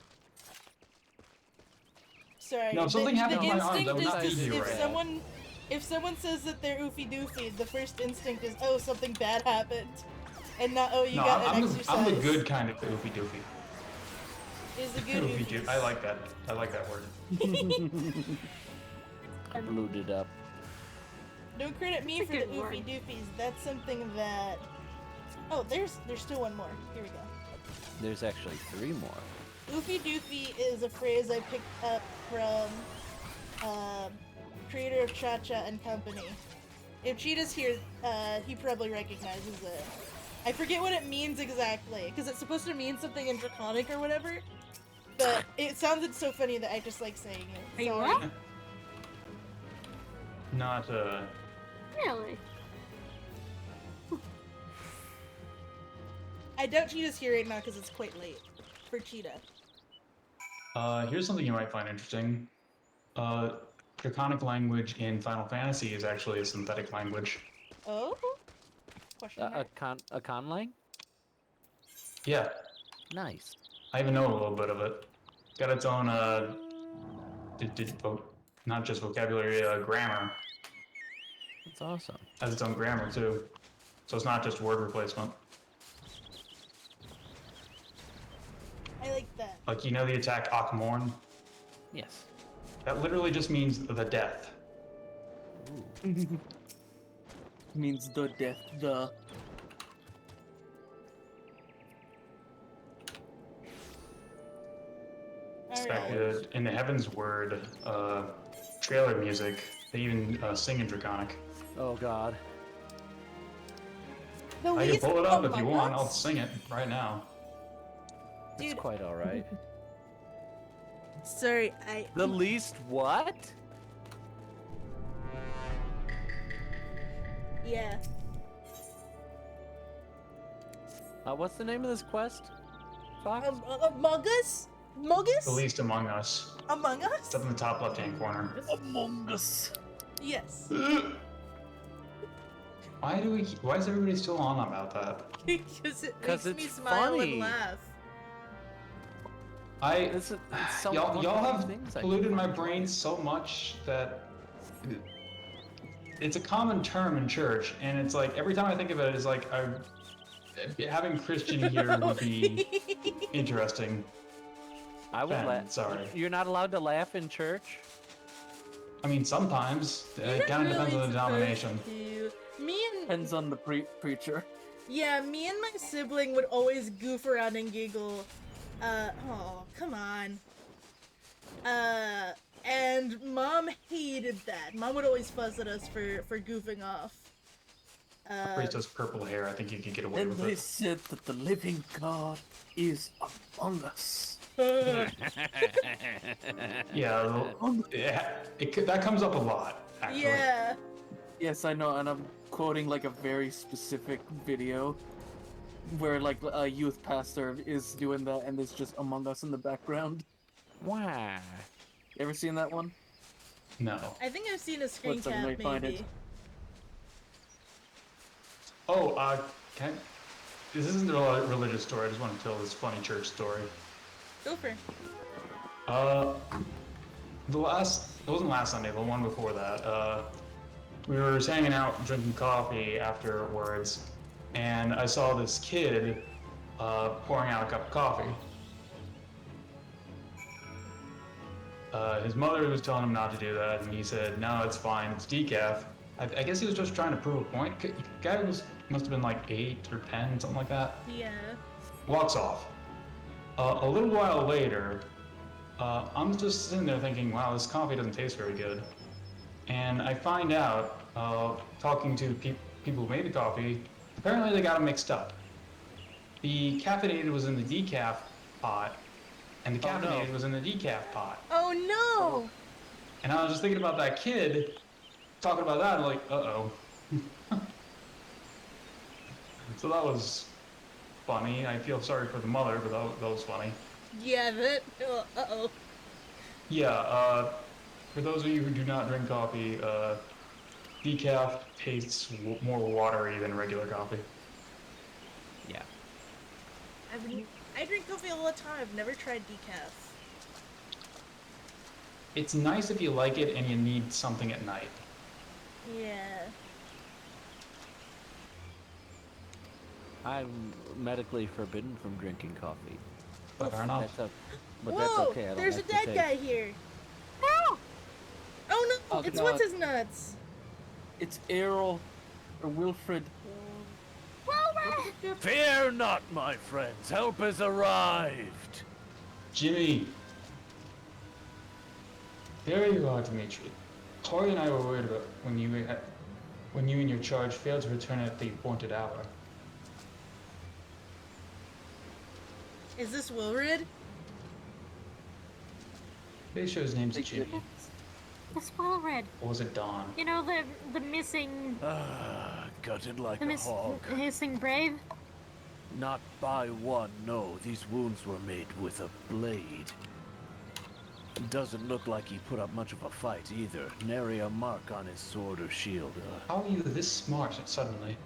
Sorry. No, if something happened to my arms, I instinct would not is be to, here if right someone if someone says that they're oofy doofy, the first instinct is, oh, something bad happened, and not, oh, you No, got I'm an exercise. I'm the good kind of oofy doofy. Is a good Oofy oofy. doofy. I like that. I like that word. I blued it up. Don't credit me for the oofy doofies. That's something that. Oh, there's still one more. Here we go. There's actually 3 more. Oofy doofy is a phrase I picked up from creator of Cha-Cha and Company. If Cheetah's here, he probably recognizes it. I forget what it means exactly, because it's supposed to mean something in Draconic or whatever, but it sounded so funny that I just like saying it. Hey, Sorry. what? Not Really? I doubt Cheetah's here right now because it's quite late for Cheetah. Here's something you might find interesting. Draconic language in Final Fantasy is actually a synthetic language. Oh? Question mark? A conlang? Yeah. Nice. I even know a little bit of it. Got its own, not just vocabulary, grammar. That's awesome. Has its own grammar, too. So it's not just word replacement. I like that. Like, you know the attack Akmorn? Yes. That literally just means the death. Means the death, the. In fact, in the Heavensward trailer music, they even sing in Draconic. Oh god. I can pull it up if you want. I'll sing it right now. It's quite alright. Sorry, The least what? Yeah. What's the name of this quest? Fox? Among Us? The least among us. Among Us? It's up in the top left-hand corner. Among Us. Yes. Why is everybody still on about that? Because it 'Cause makes me it's smile funny. and laugh. Y'all have polluted my brain so much that it's a common term in church, and it's like every time I think of it, it's like having Christian here would be interesting. I would laugh. Sorry. You're not allowed to laugh in church? I mean, sometimes. It kind of depends on the denomination. Depends on the preacher. Yeah, me and my sibling would always goof around and giggle. Oh, come on. And Mom hated that. Mom would always fuss at us for goofing off. Priest has purple hair. I think you could get away And with they it. said that the living God is among us. Yeah, that comes up a lot, actually. Yeah. Yes, I know, and I'm quoting like a very specific video where like a youth pastor is doing that, and there's just Among Us in the background. Wow. You ever seen that one? No. I think I've seen a screen One second, cap, let me find it. maybe. Oh, this isn't a religious story. I just want to tell this funny church story. Go for it. It wasn't last Sunday, but one before that. We were just hanging out, drinking coffee afterwards, and I saw this kid pouring out a cup of coffee. His mother was telling him not to do that, and he said, "No, it's fine. It's decaf." I guess he was just trying to prove a point. Guy must have been like 8 or 10, something like that. Yeah. Walks off. A little while later, I'm just sitting there thinking, wow, this coffee doesn't taste very good. And I find out, talking to people who made the coffee, apparently they got them mixed up. The caffeinated was in the decaf pot, and the caffeinated was in the decaf pot. Oh no! And I was just thinking about that kid, talking about that, like, uh-oh. So that was funny. I feel sorry for the mother, but that was funny. Yeah, that. Uh-oh. Yeah, for those of you who do not drink coffee, decaf tastes more watery than regular coffee. Yeah. I drink coffee all the time. I've never tried decaf. It's nice if you like it and you need something at night. Yeah. I'm medically forbidden from drinking coffee. Fair enough. But Whoa! that's okay. I don't There's like a the dead taste. guy here. No! Oh no! Oh, It's God. what's his nuts. It's Errol or Wilfred. Fear not, my friends. Help has arrived. Jimmy! There you are, Dimitri. Tori and I were worried about when you and your charge failed to return at the appointed hour. Is this Wilrid? Pretty sure his name's Jimmy. It's well read. Or was it Don? You know the missing. Gutted like The a hog. missing brave. Not by one, no. These wounds were made with a blade. Doesn't look like he put up much of a fight either. Nary a mark on his sword or shield. How are you this smart suddenly?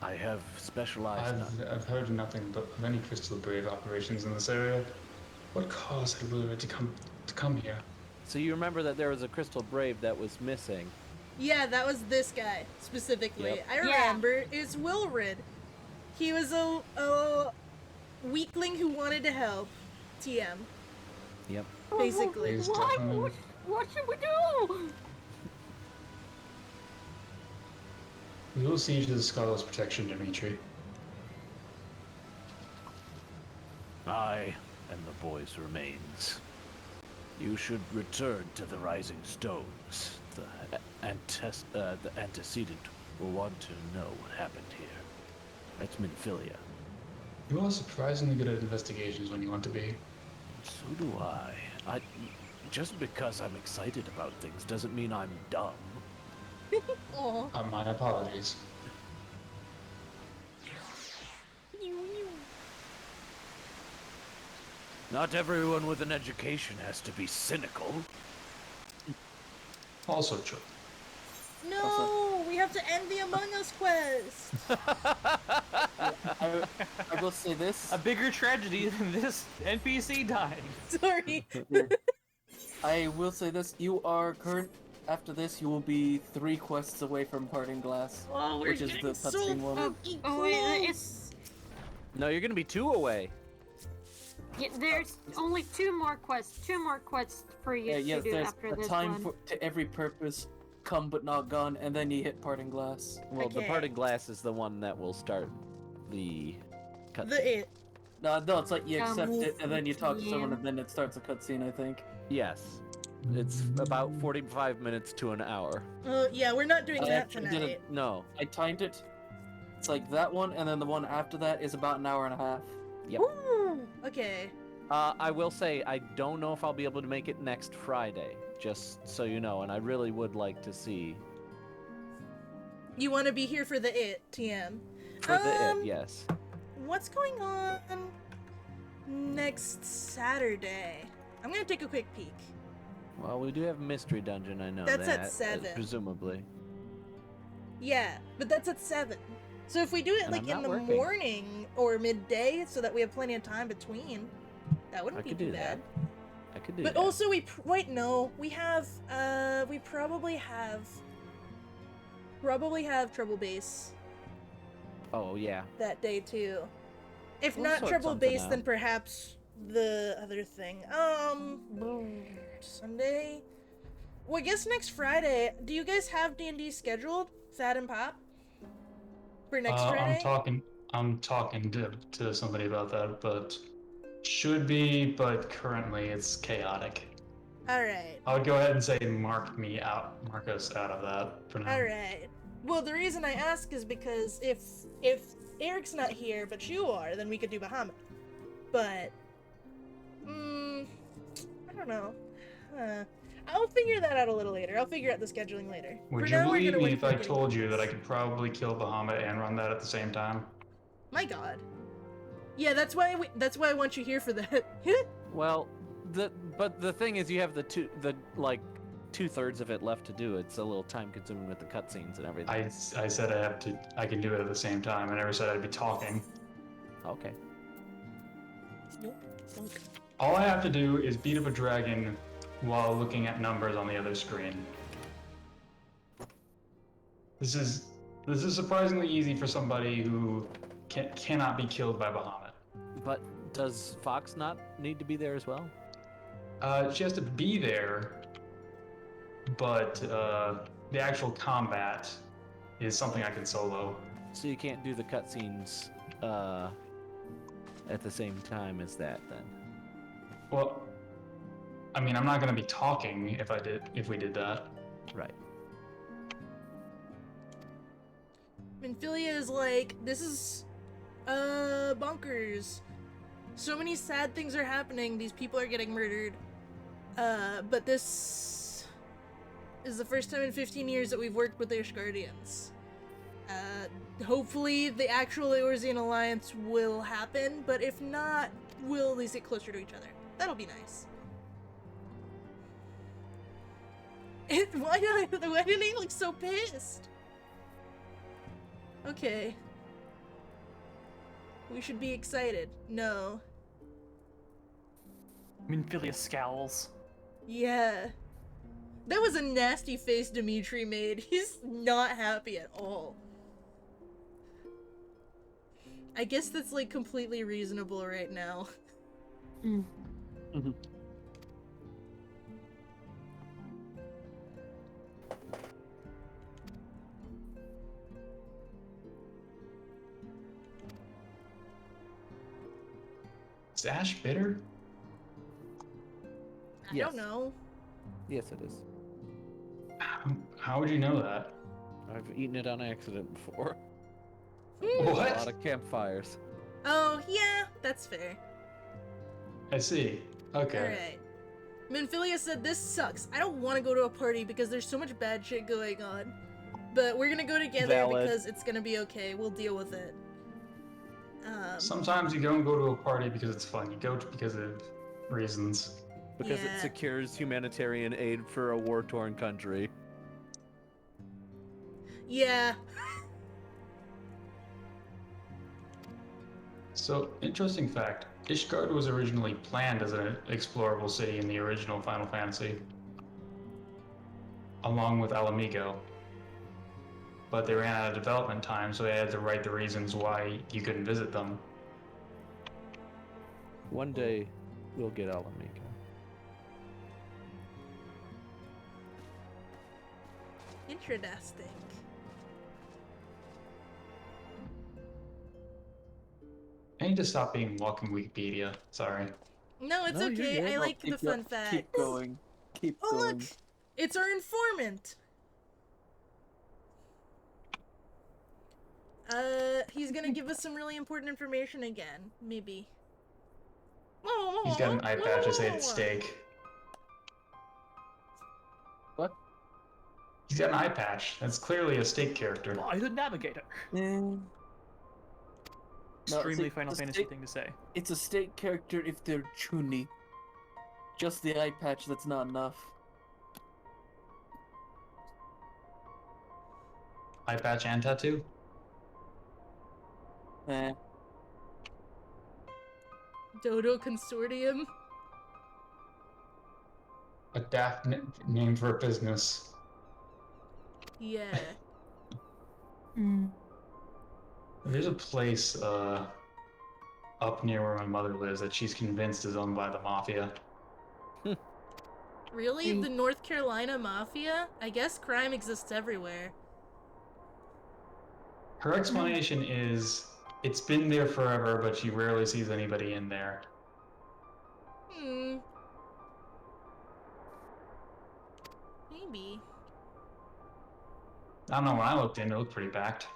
I have specialized. I've heard nothing but of any Crystal Brave operations in this area. What caused Wilfred to come here? So you remember that there was a Crystal Brave that was missing? Yeah, that was this guy specifically. Yep. I remember. It's Wilrid. He was a weakling who wanted to help. TM. Yep. Basically. What should we do? We will see you to the Scholar's protection, Dimitri. I and the boy's remains. You should return to the Rising Stones. The antecedent will want to know what happened here. That's Minfilia. You are surprisingly good at investigations when you want to be. So do I. Just because I'm excited about things doesn't mean I'm dumb. My apologies. Not everyone with an education has to be cynical. Also true. No, we have to end the Among Us quest. I will say this. A bigger tragedy than this NPC dying. Sorry. I will say this. You are after this, you will be 3 quests away from Parting Glass, Oh, we're which is getting the so cutscene one. fucking Oh, wait, it's. No, you're gonna be 2 away. Yeah, there's only 2 more quests. 2 more quests for you Yes, to do there's after a this time one. to every purpose, come but not gone, and then you hit Parting Glass. Well, the Parting Glass is the one that will start the cutscene. No, it's like you accept Um, it, and then you talk to someone, yeah. and then it starts a cutscene, I think. Yes. It's about 45 minutes to an hour. Oh, yeah, we're not doing I that actually tonight. didn't- No. I timed it. It's like that one, and then the one after that is about an hour and a half. Yep. Ooh, okay. I will say, I don't know if I'll be able to make it next Friday, just so you know, and I really would like to see. You want to be here for the TM. For the yes. What's going on next Saturday? I'm gonna take a quick peek. Well, we do have Mystery Dungeon, I know That's that. at 7. Presumably. Yeah, but that's at 7. So if we do it And like I'm in the not working. morning or midday, so that we have plenty of time between, that wouldn't I be could too do bad. that. I could do But that. also wait, no, we have we probably have Trouble Base Oh, yeah. that day too. If We'll not sort Trouble something Base, out. then perhaps the other thing. Sunday. Well, I guess next Friday. Do you guys have D&D scheduled, Thad and Pop, for next Friday? I'm talking to somebody about that, but should be, but currently it's chaotic. All right. I would go ahead and say mark us out of that for now. All right. Well, the reason I ask is because if Eric's not here, but you are, then we could do Bahamut. But, I don't know. I'll figure that out a little later. I'll figure out the scheduling later. Would For you now, we're believe gonna me wait if for I it to told get- you that I could probably kill Bahamut and run that at the same time? My God. Yeah, that's why I want you here for that. Well, but the thing is, you have the 2/3 of it left to do. It's a little time consuming with the cutscenes and everything. I said I can do it at the same time. I never said I'd be talking. Okay. All I have to do is beat up a dragon while looking at numbers on the other screen. This is surprisingly easy for somebody who cannot be killed by Bahamut. But does Fox not need to be there as well? She has to be there, but the actual combat is something I can solo. So you can't do the cutscenes at the same time as that, then? Well, I mean, I'm not going to be talking if we did that. Right. Minfilia is like, this is bonkers. So many sad things are happening. These people are getting murdered. But this is the first time in 15 years that we've worked with the Ishgardians. Hopefully the actual Eorzean alliance will happen, but if not, we'll at least get closer to each other. That'll be nice. Why did he look so pissed? Okay. We should be excited. No. Minfilia scowls. Yeah. That was a nasty face Dimitri made. He's not happy at all. I guess that's like completely reasonable right now. Is Ash bitter? I don't know. Yes, it is. How would you know that? I've eaten it on accident before. Hmm. A What? lot of campfires. Oh, yeah, that's fair. I see. Okay. Alright. Minfilia said, this sucks. I don't want to go to a party because there's so much bad shit going on. But we're gonna go together Valid. because it's gonna be okay. We'll deal with it. Sometimes you don't go to a party because it's fun. You go because of reasons. Because Yeah. it secures humanitarian aid for a war-torn country. Yeah. So, interesting fact. Ishgard was originally planned as an explorable city in the original Final Fantasy, along with Alamigo. But they ran out of development time, so they had to write the reasons why you couldn't visit them. One day, we'll get Alamika. Interesting. I need to stop being walking Wikipedia. Sorry. No, it's No, you're okay. good. I No, like the keep fun go- facts. Keep going. Keep Oh, going. look! It's our informant! He's gonna give us some really important information again. Maybe. He's got an eye patch to say it's steak. What? He's got an eye patch. That's clearly a steak character. Oh, he's a navigator. Extremely Final Fantasy thing to say. It's a state character if they're Chuni. Just the eye patch, that's not enough. Eye patch and tattoo? Dodo Consortium. A daft name for a business. Yeah. There's a place up near where my mother lives that she's convinced is owned by the mafia. Really? The North Carolina Mafia? I guess crime exists everywhere. Her explanation is it's been there forever, but she rarely sees anybody in there. Maybe. I don't know, when I looked in, it looked pretty backed.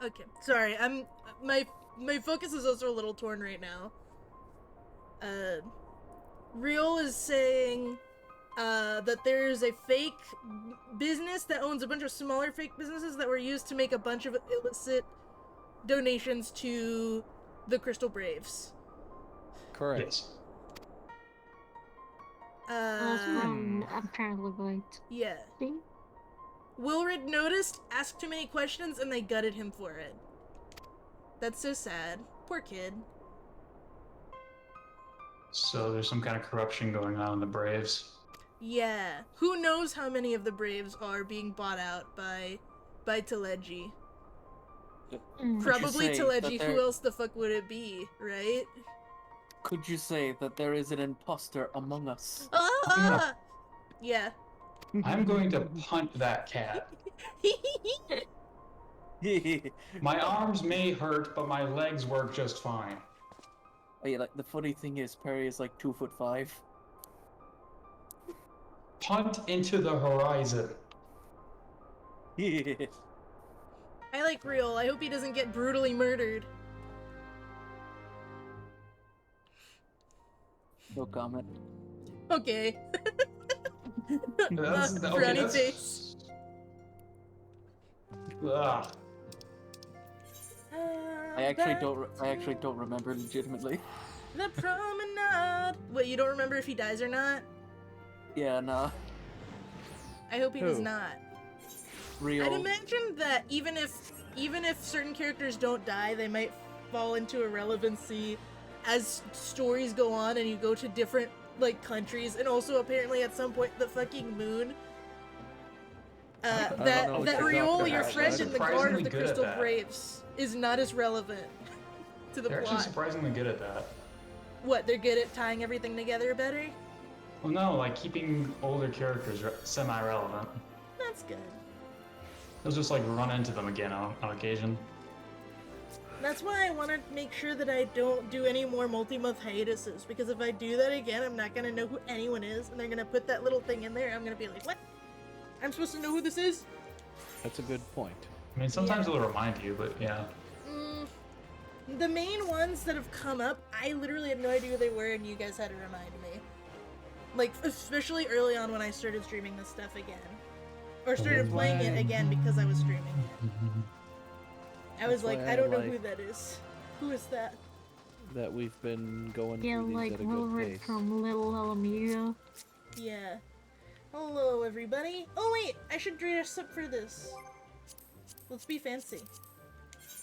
Okay, sorry. My focus is also a little torn right now. Real is saying that there's a fake business that owns a bunch of smaller fake businesses that were used to make a bunch of illicit donations to the Crystal Braves. Correct. Yes. Apparently right. Yeah. Wilrid noticed, asked too many questions, and they gutted him for it. That's so sad. Poor kid. So there's some kind of corruption going on in the Braves. Yeah. Who knows how many of the Braves are being bought out by Teleji? Probably Teleji. Who else the fuck would it be, right? Could you say that there is an imposter among us? Ah! Yeah. I'm going to punt that cat. My arms may hurt, but my legs work just fine. Oh yeah, like the funny thing is Perry is like 2'5". Punt into the horizon. I like Real. I hope he doesn't get brutally murdered. No comment. Okay. Frowny face. I actually don't remember legitimately. The promenade. Wait, you don't remember if he dies or not? Yeah, nah. I hope he does not. Real. I'd imagine that even if certain characters don't die, they might fall into irrelevancy as stories go on and you go to different like countries, and also apparently at some point the fucking moon. That Riol, your friend in the guard of the Crystal Braves, is not as relevant to the They're plot. actually surprisingly good at that. What, they're good at tying everything together better? Well, no, like keeping older characters semi-relevant. That's good. They'll just like run into them again on occasion. That's why I want to make sure that I don't do any more multi-month hiatuses, because if I do that again, I'm not going to know who anyone is, and they're going to put that little thing in there, I'm going to be like, what? I'm supposed to know who this is? That's a good point. I mean, sometimes it'll remind you, but yeah. The main ones that have come up, I literally had no idea who they were, and you guys had to remind me. Like, especially early on when I started streaming this stuff again. Or started playing it again because I was streaming it. I was like, I don't know who that is. Who is that? That we've been going Yeah, through these like at a good Wilrid pace. from Little Alameda. Yeah. Hello, everybody. Oh, wait, I should dress up for this. Let's be fancy.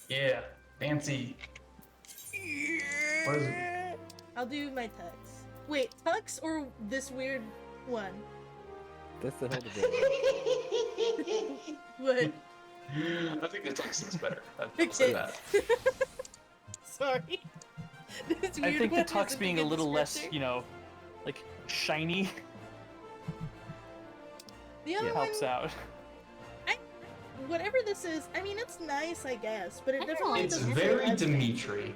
Yeah, fancy. What is it? I'll do my tux. Wait, tux or this weird one? That's the hell of it. What? I think the text looks better. I'll Okay. say that. Sorry. This I weird think the one tux isn't being a good little less, descriptor. you know, like shiny The other helps one, out. whatever this is, I mean, it's nice, I guess, but it definitely It's doesn't very feel as Dimitri.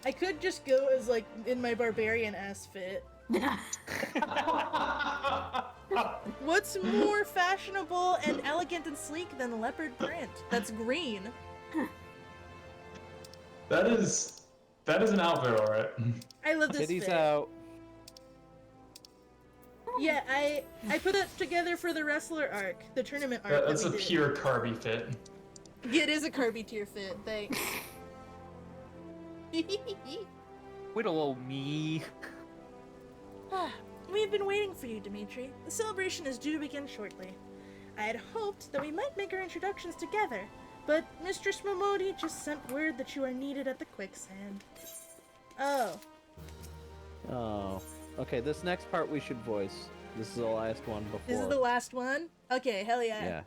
I could just go as like in my barbarian ass fit. What's more fashionable and elegant and sleek than leopard print? That's green. That is an outfit, alright. I love this Kitty's fit. out. Yeah, I put it together for the wrestler arc, the tournament arc. That's that a we did. pure Carby fit. Yeah, it is a Kirby tier fit. Thanks. Little old me. We've been waiting for you, Dimitri. The celebration is due to begin shortly. I had hoped that we might make our introductions together, but Mistress Momodi just sent word that you are needed at the quicksand. Oh. Oh. Okay, this next part we should voice. This is the last one before. This is the last one? Okay, hell yeah. Yeah.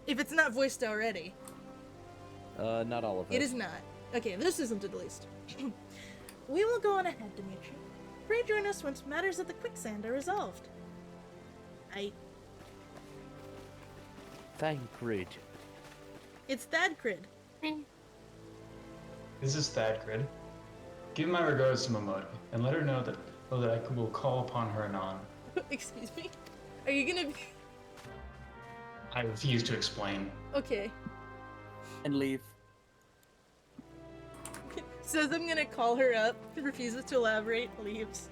If it's not voiced already. Not all of it. It is not. Okay, this isn't at least. We will go on ahead, Dimitri. Pray join us once matters at the quicksand are resolved. Thancred. It's Thadcrid. This is Thadcrid. Give my regards to Momodi, and let her know that I will call upon her anon. Excuse me? Are you gonna be... I refuse to explain. Okay. And leave. Says I'm gonna call her up, refuses to elaborate, leaves.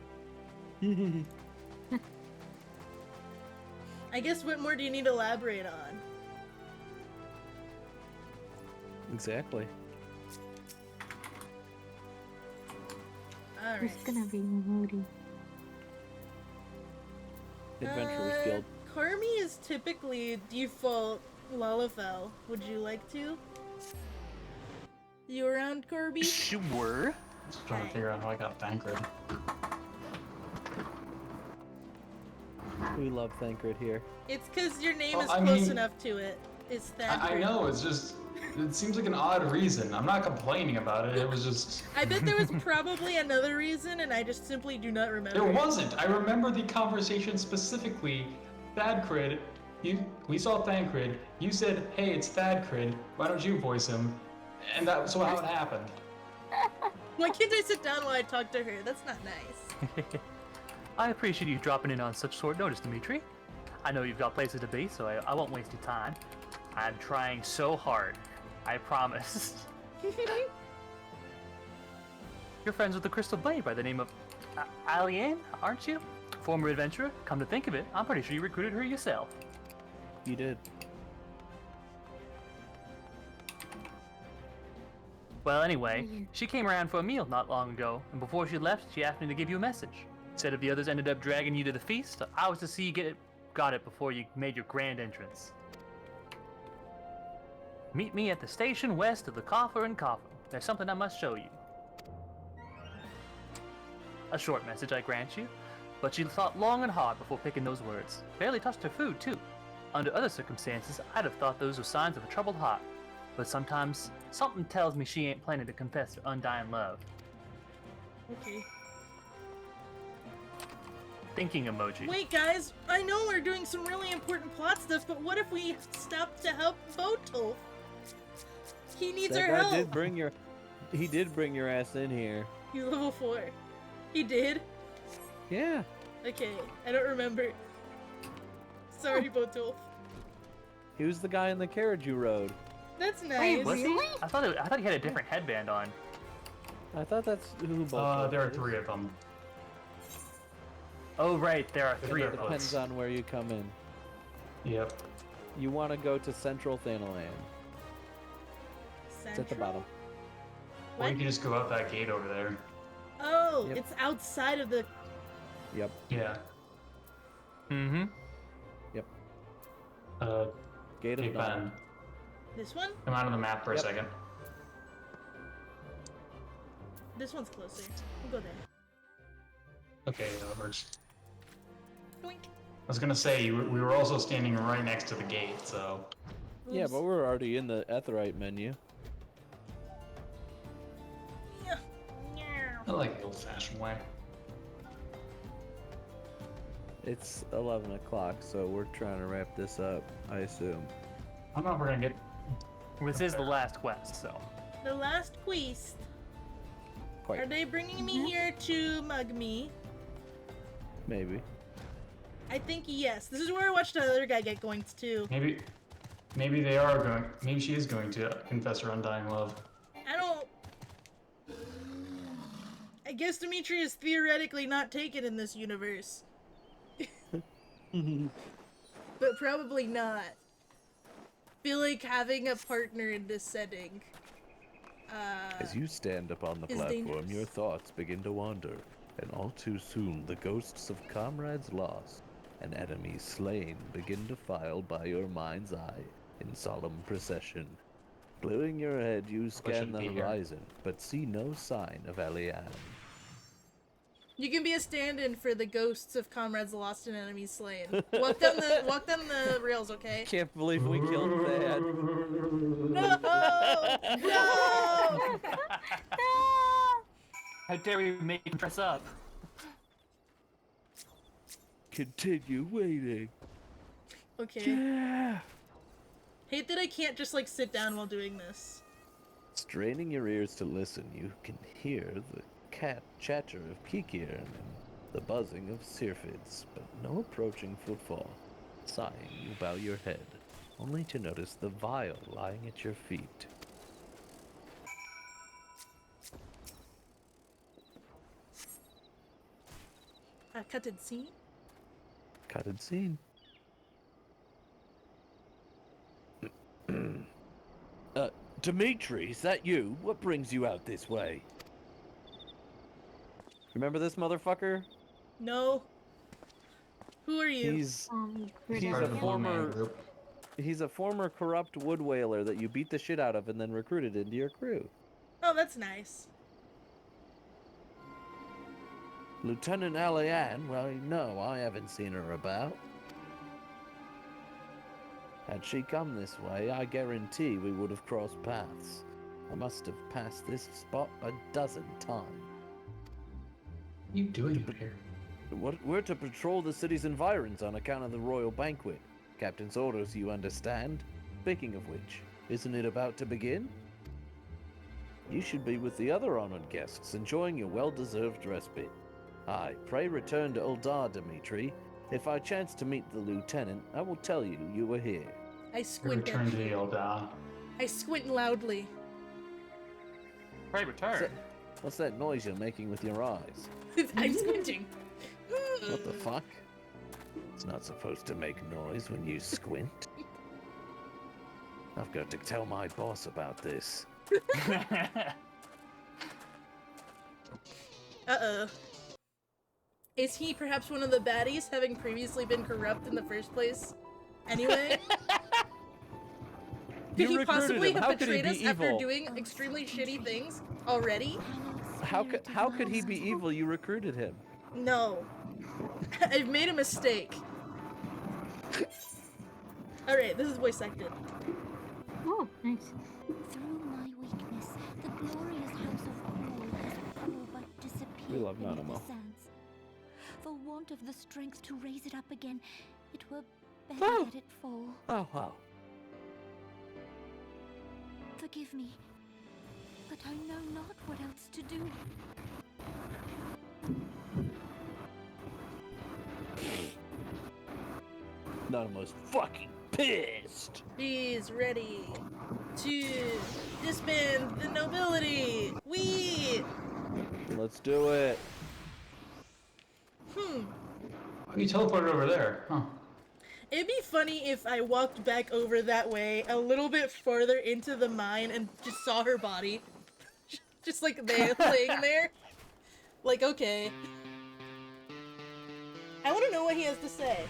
I guess what more do you need to elaborate on? Exactly. Alright. It's gonna be moody. Adventurers Guild. Carmi is typically default Lalafell. Would you like to? You around, Corby? Sure. Just trying to figure out how I got Thancred. We love Thancred here. It's because your name Well, is I close mean- enough to it. It's that. I know, it's just... It seems like an odd reason. I'm not complaining about it, it was just... I bet there was probably another reason, and I just simply do not remember. There wasn't! I remember the conversation specifically. Thadcrid, we saw Thancred, you said, hey, it's Thadcrid, why don't you voice him? And that's how it happened. Why can't I sit down while I talk to her? That's not nice. I appreciate you dropping in on such short notice, Dimitri. I know you've got places to be, so I won't waste your time. I'm trying so hard. I promise. You're friends with the Crystal Blade by the name of Alien, aren't you? Former adventurer? Come to think of it, I'm pretty sure you recruited her yourself. You did. Well, anyway, she came around for a meal not long ago, and before she left, she asked me to give you a message. Said if the others ended up dragging you to the feast, I was to see you got it before you made your grand entrance. Meet me at the station west of the Coffer and Coffer. There's something I must show you. A short message, I grant you, but she thought long and hard before picking those words. Barely touched her food, too. Under other circumstances, I'd have thought those were signs of a troubled heart. But sometimes, something tells me she ain't planning to confess her undying love. Okay. Thinking emoji. Wait, guys, I know we're doing some really important plot stuff, but what if we stop to help Botolf? He needs That our guy help. he did bring your ass in here. He's level 4. He did? Yeah. Okay, I don't remember. Sorry, Botolf. He was the guy in the carriage you rode. That's nice. Wait, was he? I thought he had a different headband on. I thought that's who both. There are 3 of them. Oh right, there are 3 It of depends us. on where you come in. Yep. You want to go to Central Thanalan. It's at the bottom. Or you can just go out that gate over there. Oh, Yep. it's outside of the... Yep. Yeah. Mm-hmm. Yep. Gate of Dawn. This one? Come out of the map for a second. This one's closer. We'll go there. Okay, that works. Doink. I was gonna say, we were also standing right next to the gate, so... Yeah, but we're already in the Etherite menu. I like the old-fashioned way. It's 11 o'clock, so we're trying to wrap this up, I assume. I don't know if we're gonna get... This is the last quest, so... The last quest. Quite. Are they bringing me here to mug me? Maybe. I think yes. This is where I watched the other guy get goinked too. Maybe they are going. Maybe she is going to confess her undying love. I don't. I guess Dimitri is theoretically not taken in this universe. But probably not. Feel like having a partner in this setting. As you stand upon the is platform, dangerous. your thoughts begin to wander, and all too soon the ghosts of comrades lost and enemies slain begin to file by your mind's eye in solemn procession. Clearing your head, you scan shouldn't the be here. horizon, but see no sign of Eliane. You can be a stand-in for the ghosts of comrades lost and enemies slain. Walk down the rails, okay? Can't believe we killed Thad. No! No! How dare we make him dress up? Continue waiting. Okay. Yeah. Hate that I can't just like sit down while doing this. Straining your ears to listen, you can hear the chatter of Kikir and the buzzing of Syrphids, but no approaching footfall. Sighing, you bow your head, only to notice the vial lying at your feet. Cutted scene? Cutted scene. Dimitri, is that you? What brings you out this way? Remember this motherfucker? No. Who are you? He's Part of the Blue Man group. He's a former corrupt wood whaler that you beat the shit out of and then recruited into your crew. Oh, that's nice. Lieutenant Eliane, well, no, I haven't seen her about. Had she come this way, I guarantee we would have crossed paths. I must have passed this spot a dozen times. What are you doing here? We're to patrol the city's environs on account of the royal banquet. Captain's orders, you understand? Speaking of which, isn't it about to begin? You should be with the other honored guests, enjoying your well-deserved respite. Aye, pray return to Uldar, Dimitri. If I chance to meet the lieutenant, I will tell you you were here. I squint. Return to the Eldar. I squint loudly. Pray return. What's that noise you're making with your eyes? I'm squinting. What the fuck? It's not supposed to make noise when you squint. I've got to tell my boss about this. Uh-oh. Is he perhaps one of the baddies, having previously been corrupt in the first place? Anyway? Could he possibly have betrayed us after doing extremely shitty things already? How could he be evil? You recruited him. No. I've made a mistake. Alright, this is voice acted. Oh, nice. Through my weakness, the glorious house of Gaul has all but disappeared We love beneath Nanamo. the sands. For want of the strength to raise it up again, it were better let it fall. Oh, wow. Forgive me, but I know not what else to do. Nanamo's fucking pissed. He's ready to disband the nobility. Let's do it. Oh, you teleported over there, huh? It'd be funny if I walked back over that way a little bit further into the mine and just saw her body. Just like laying there. Like, okay. I want to know what he has to say.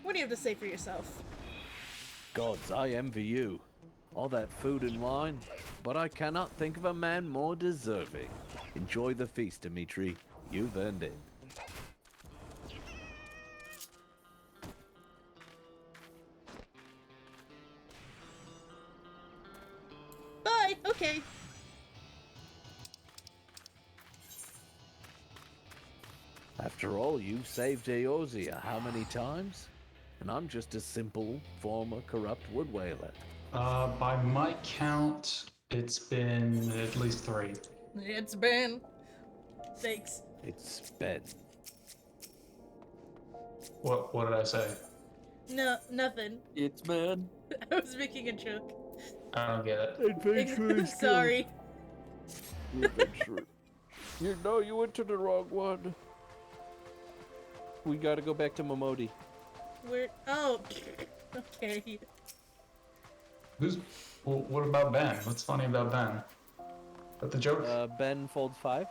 What do you have to say for yourself? Gods, I envy you. All that food and wine, but I cannot think of a man more deserving. Enjoy the feast, Dimitri. You've earned it. Bye! Okay. After all, you've saved Eorzea how many times? and I'm just a simple, former corrupt wood whaler. By my count, it's been at least 3. It's been. Thanks. It's Ben. What did I say? No, nothing. It's Ben. I was making a joke. I don't get it. Adventurous Sorry. Adventure. You went to the wrong one. We gotta go back to Momodi. Where? Oh, okay. What about Ben? What's funny about Ben? But the joke? Ben folds 5.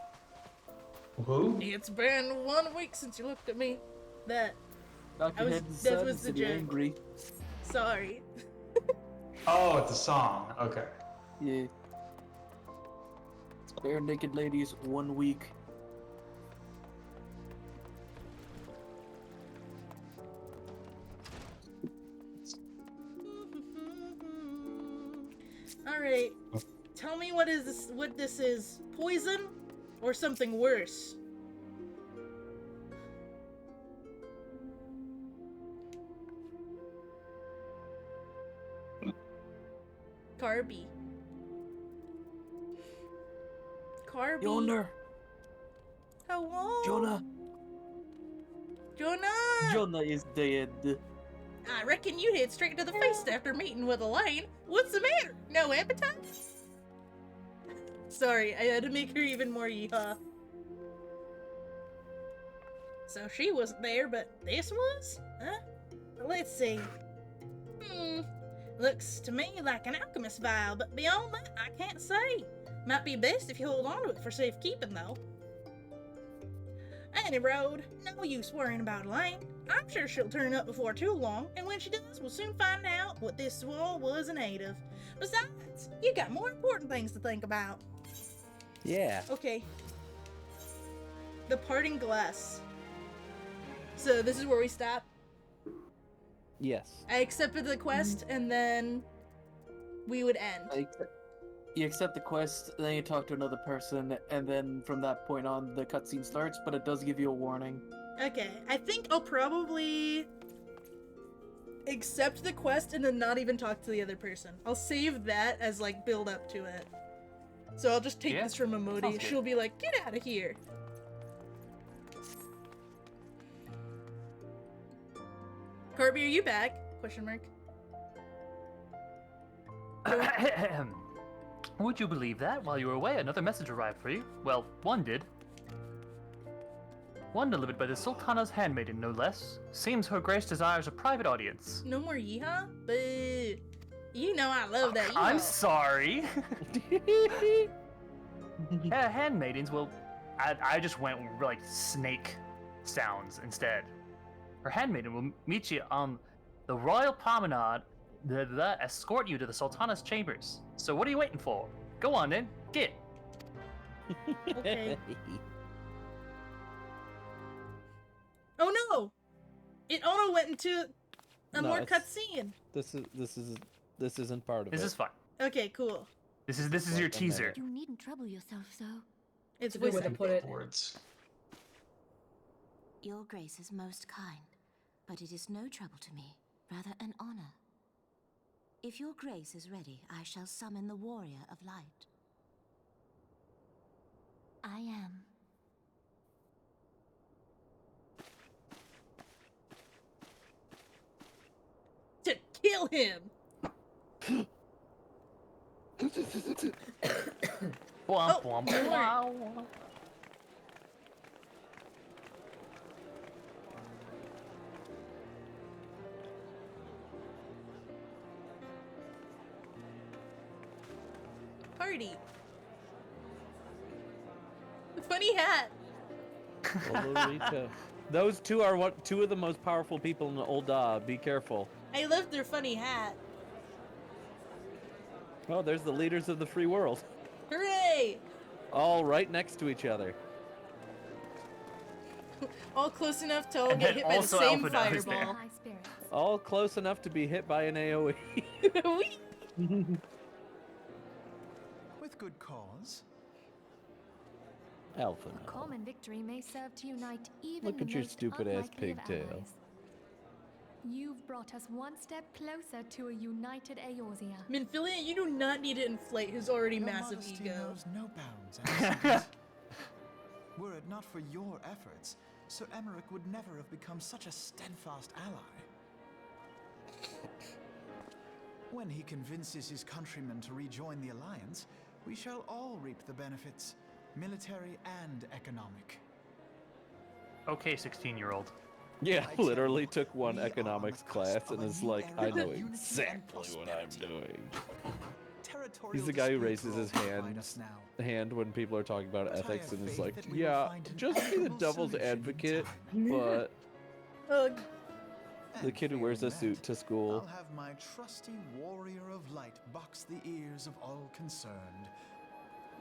Who? It's been 1 week since you looked at me. That was the joke. Angry. Sorry. Oh, it's a song. Okay. Yeah. It's Bare Naked Ladies 1 week. All right. Tell me what this is. Poison or something worse? Carby. Yonder. Hello. Jonah. Jonah is dead. I reckon you hit straight to the face after meeting with Elaine. What's the matter? No appetite? Sorry, I had to make her even more yeehaw. So she wasn't there, but this was? Huh? Let's see. Looks to me like an alchemist vial, but beyond that, I can't say. Might be best if you hold on to it for safekeeping, though. Any road, no use worrying about Elaine. I'm sure she'll turn up before too long, and when she does, we'll soon find out what this wall was in aid of. Besides, you got more important things to think about. Yeah. Okay. The parting glass. So this is where we stop. Yes. I accepted the quest, and then we would end. You accept the quest, then you talk to another person, and then from that point on, the cutscene starts, but it does give you a warning. Okay, I think I'll probably accept the quest and then not even talk to the other person. I'll save that as, like, build up to it. So I'll just take this from Momodi. She'll be like, get out of here. Corby, are you back? Question mark. Would you believe that? While you were away, another message arrived for you. Well, one did. One delivered by the Sultana's handmaiden, no less. Seems Her Grace desires a private audience. No more yeehaw? Boo. You know I love that yeehaw. I'm sorry. Handmaidens, well, I just went with, like, snake sounds instead. Her handmaiden will meet you on the royal promenade, escort you to the Sultana's chambers. So what are you waiting for? Go on then, get. Okay. Oh no! It auto went into a more cutscene. This isn't part of it. This is fine. Okay, cool. This is your teaser. You needn't trouble yourself so. It's a good way to put it. Your Grace is most kind, but it is no trouble to me, rather an honor. If your Grace is ready, I shall summon the Warrior of Light. I am. To kill him! Womp womp wow. Party. Funny hat. Olorita. Those two are two of the most powerful people in the Ul'dah. Be careful. I love their funny hat. Oh, there's the leaders of the free world. Hooray! All right next to each other. All close enough to all get hit by the same fireball. All close enough to be hit by an AoE. With good cause. Alpha. A common victory may serve to unite even Look the at your most stupid ass unlikely of pigtail. allies. You've brought us one step closer to a united Eorzea. Minfilia, you do not need to inflate his already Your massive modesty ego. knows no bounds, Alicent. Were it not for your efforts, Sir Emmerich would never have become such a steadfast ally. When he convinces his countrymen to rejoin the Alliance, we shall all reap the benefits, military and economic. Okay, 16-year-old. Yeah, literally took one economics class and is like, I know exactly what I'm doing. He's the guy who raises his hand when people are talking about ethics and is like, yeah, just be the devil's advocate, but the kid who wears a suit to school. I'll have my trusty warrior of light box the ears of all concerned.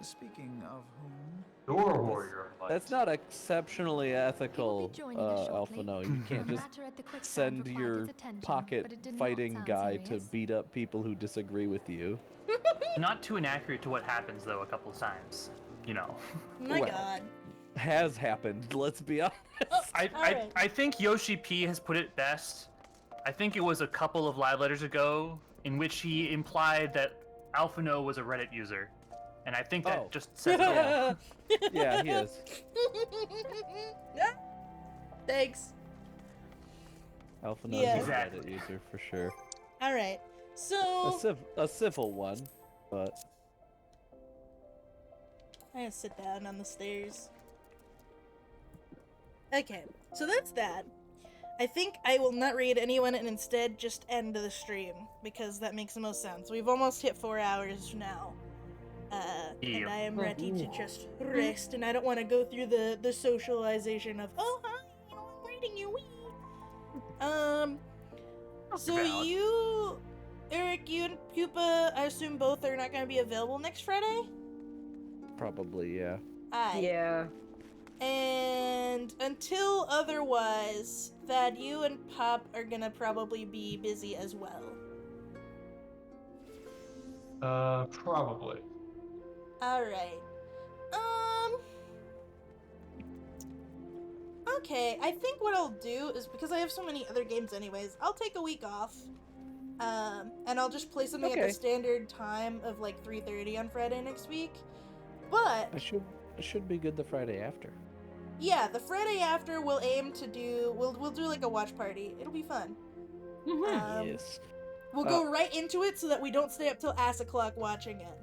Speaking of whom... Your warrior of light. That's not exceptionally ethical, Alphino. You can't just send your pocket fighting guy to beat up people who disagree with you. Not too inaccurate to what happens, though, a couple of times. You know. My God. Has happened, let's be honest. I think Yoshi P has put it best. I think it was a couple of live letters ago in which he implied that Alphino was a Reddit user. And I think that just says it all. Yeah, he is. Thanks. Alphino is a Reddit user for sure. All right, so A civil one, but I gotta sit down on the stairs. Okay, so that's that. I think I will not raid anyone and instead just end the stream because that makes the most sense. We've almost hit 4 hours now. And I am ready to just rest, and I don't want to go through the socialization of, oh, hi, I'm raiding you, wee. So you, Eric, you and Pupa, I assume both are not going to be available next Friday? probably, yeah. Yeah. And until otherwise, Thad, you and Pop are going to probably be busy as well. Probably. Alright. Okay, I think what I'll do is, because I have so many other games anyways, I'll take a week off. And I'll just play something at the standard time of like 3:30 on Friday next week. But I should be good the Friday after. yeah, the Friday after we'll aim to do we'll do like a watch party. It'll be fun. Yes. We'll go right into it so that we don't stay up till ass o'clock watching it.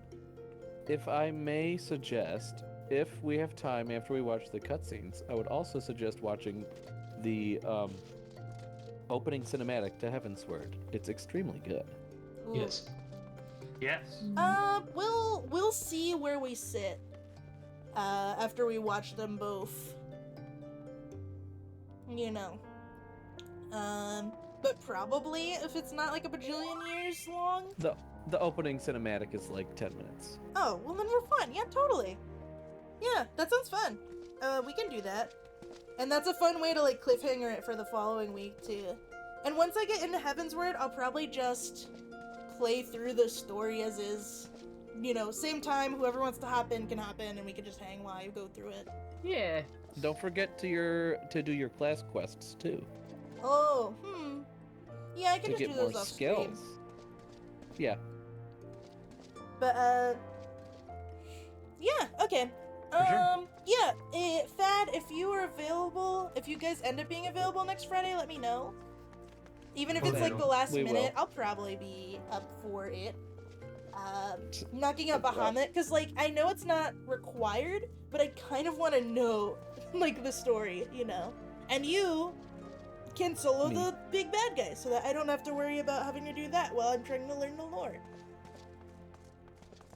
If I may suggest, if we have time after we watch the cutscenes, I would also suggest watching the opening cinematic to Heavensward. It's extremely good. Yes. Yes. We'll see where we sit after we watch them both. You know. But probably if it's not like a bajillion years long. The opening cinematic is like 10 minutes. Oh, well then we're fun. Yeah, totally. Yeah, that sounds fun. We can do that. And that's a fun way to like cliffhanger it for the following week too. And once I get into Heavensward, I'll probably just play through the story as is. You know, same time, whoever wants to hop in can hop in and we can just hang while you go through it. Yeah. Don't forget to do your class quests too. Oh, yeah, I can to just get do those more off skills. screen. Yeah. But, yeah, okay. Yeah, Thad, if you are available, if you guys end up being available next Friday, let me know. Even if it's like the last minute, I'll probably be up for it. Knocking out Bahamut, because, like, I know it's not required, but I kind of want to know, like, the story, you know? And you can solo the big bad guy, so that I don't have to worry about having to do that while I'm trying to learn the lore.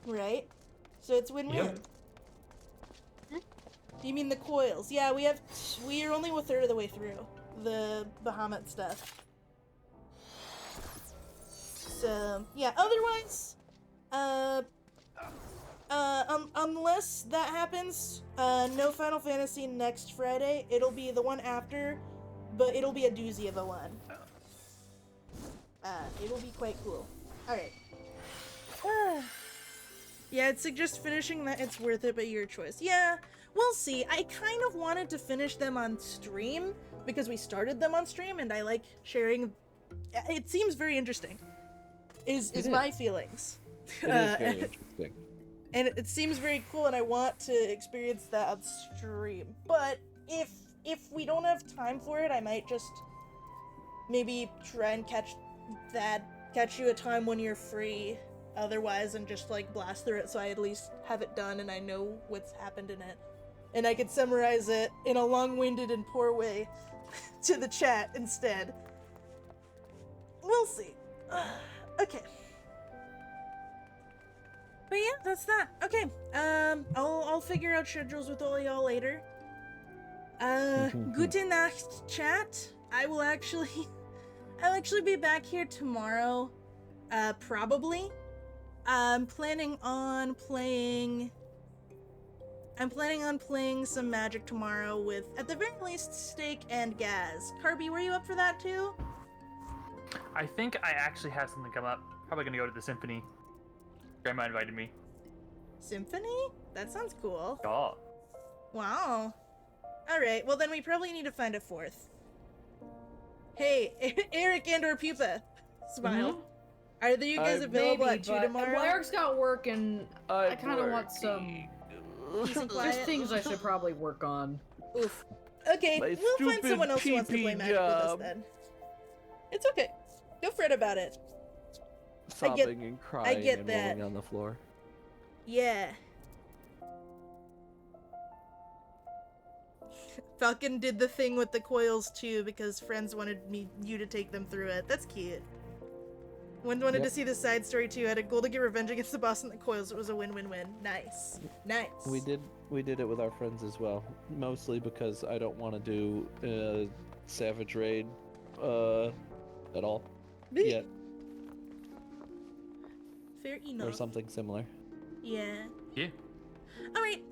Right? So it's win-win. Yep. You mean the coils? Yeah, we are only a third of the way through the Bahamut stuff. So yeah, otherwise, unless that happens, no Final Fantasy next Friday. It'll be the one after, but it'll be a doozy of a one. It'll be quite cool. Alright. Yeah, I'd suggest finishing that. It's worth it, but your choice. Yeah, we'll see. I kind of wanted to finish them on stream because we started them on stream and I like sharing it seems very interesting. Is It my is. feelings. It is very interesting. And it seems very cool, and I want to experience that on stream. But if we don't have time for it, I might just maybe try and catch you a time when you're free. Otherwise, and just like blast through it, so I at least have it done and I know what's happened in it, and I could summarize it in a long-winded and poor way to the chat instead. We'll see. Okay. But yeah, that's that. Okay. I'll figure out schedules with all y'all later. Gute Nacht, chat. I'll actually be back here tomorrow. Probably. I'm planning on playing some Magic tomorrow with, at the very least, Steak and Gaz. Carby, were you up for that too? I think I actually have something come up. Probably gonna go to the Symphony. Grandma invited me. Symphony? That sounds cool. Yeah. Wow. Alright, well then we probably need to find a fourth. Hey, Eric and/or Pupa. Smile. Are you guys available at 2 tomorrow? Well, Eric's got work, and I kind of want some. There's things I should probably work on. Oof. Okay, we'll find someone else who wants to play Magic with us then. It's okay. Don't fret about it. Sobbing and crying get and that. rolling on the floor. Yeah. Falcon did the thing with the coils too because friends wanted you to take them through it. That's cute. Wanted to see the side story too. Had a goal to get revenge against the boss and the coils. It was a win-win-win. Nice. Nice. We did it with our friends as well. Mostly because I don't want to do Savage Raid at all. Yet. Fair enough. Or something similar. Yeah. Yeah. Alright.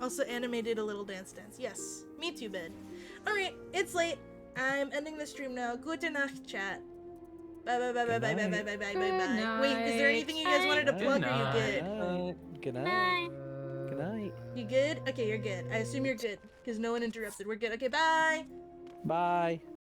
Also, Anime did a little dance. Yes. Me too, bed. Alright, it's late. I'm ending the stream now. Gute Nacht, chat. Bye. Wait, is there anything you guys wanted to plug, or you good? Good night. Good night. You good? Okay, you're good. I assume you're good, because no one interrupted. We're good. Okay, bye! Bye.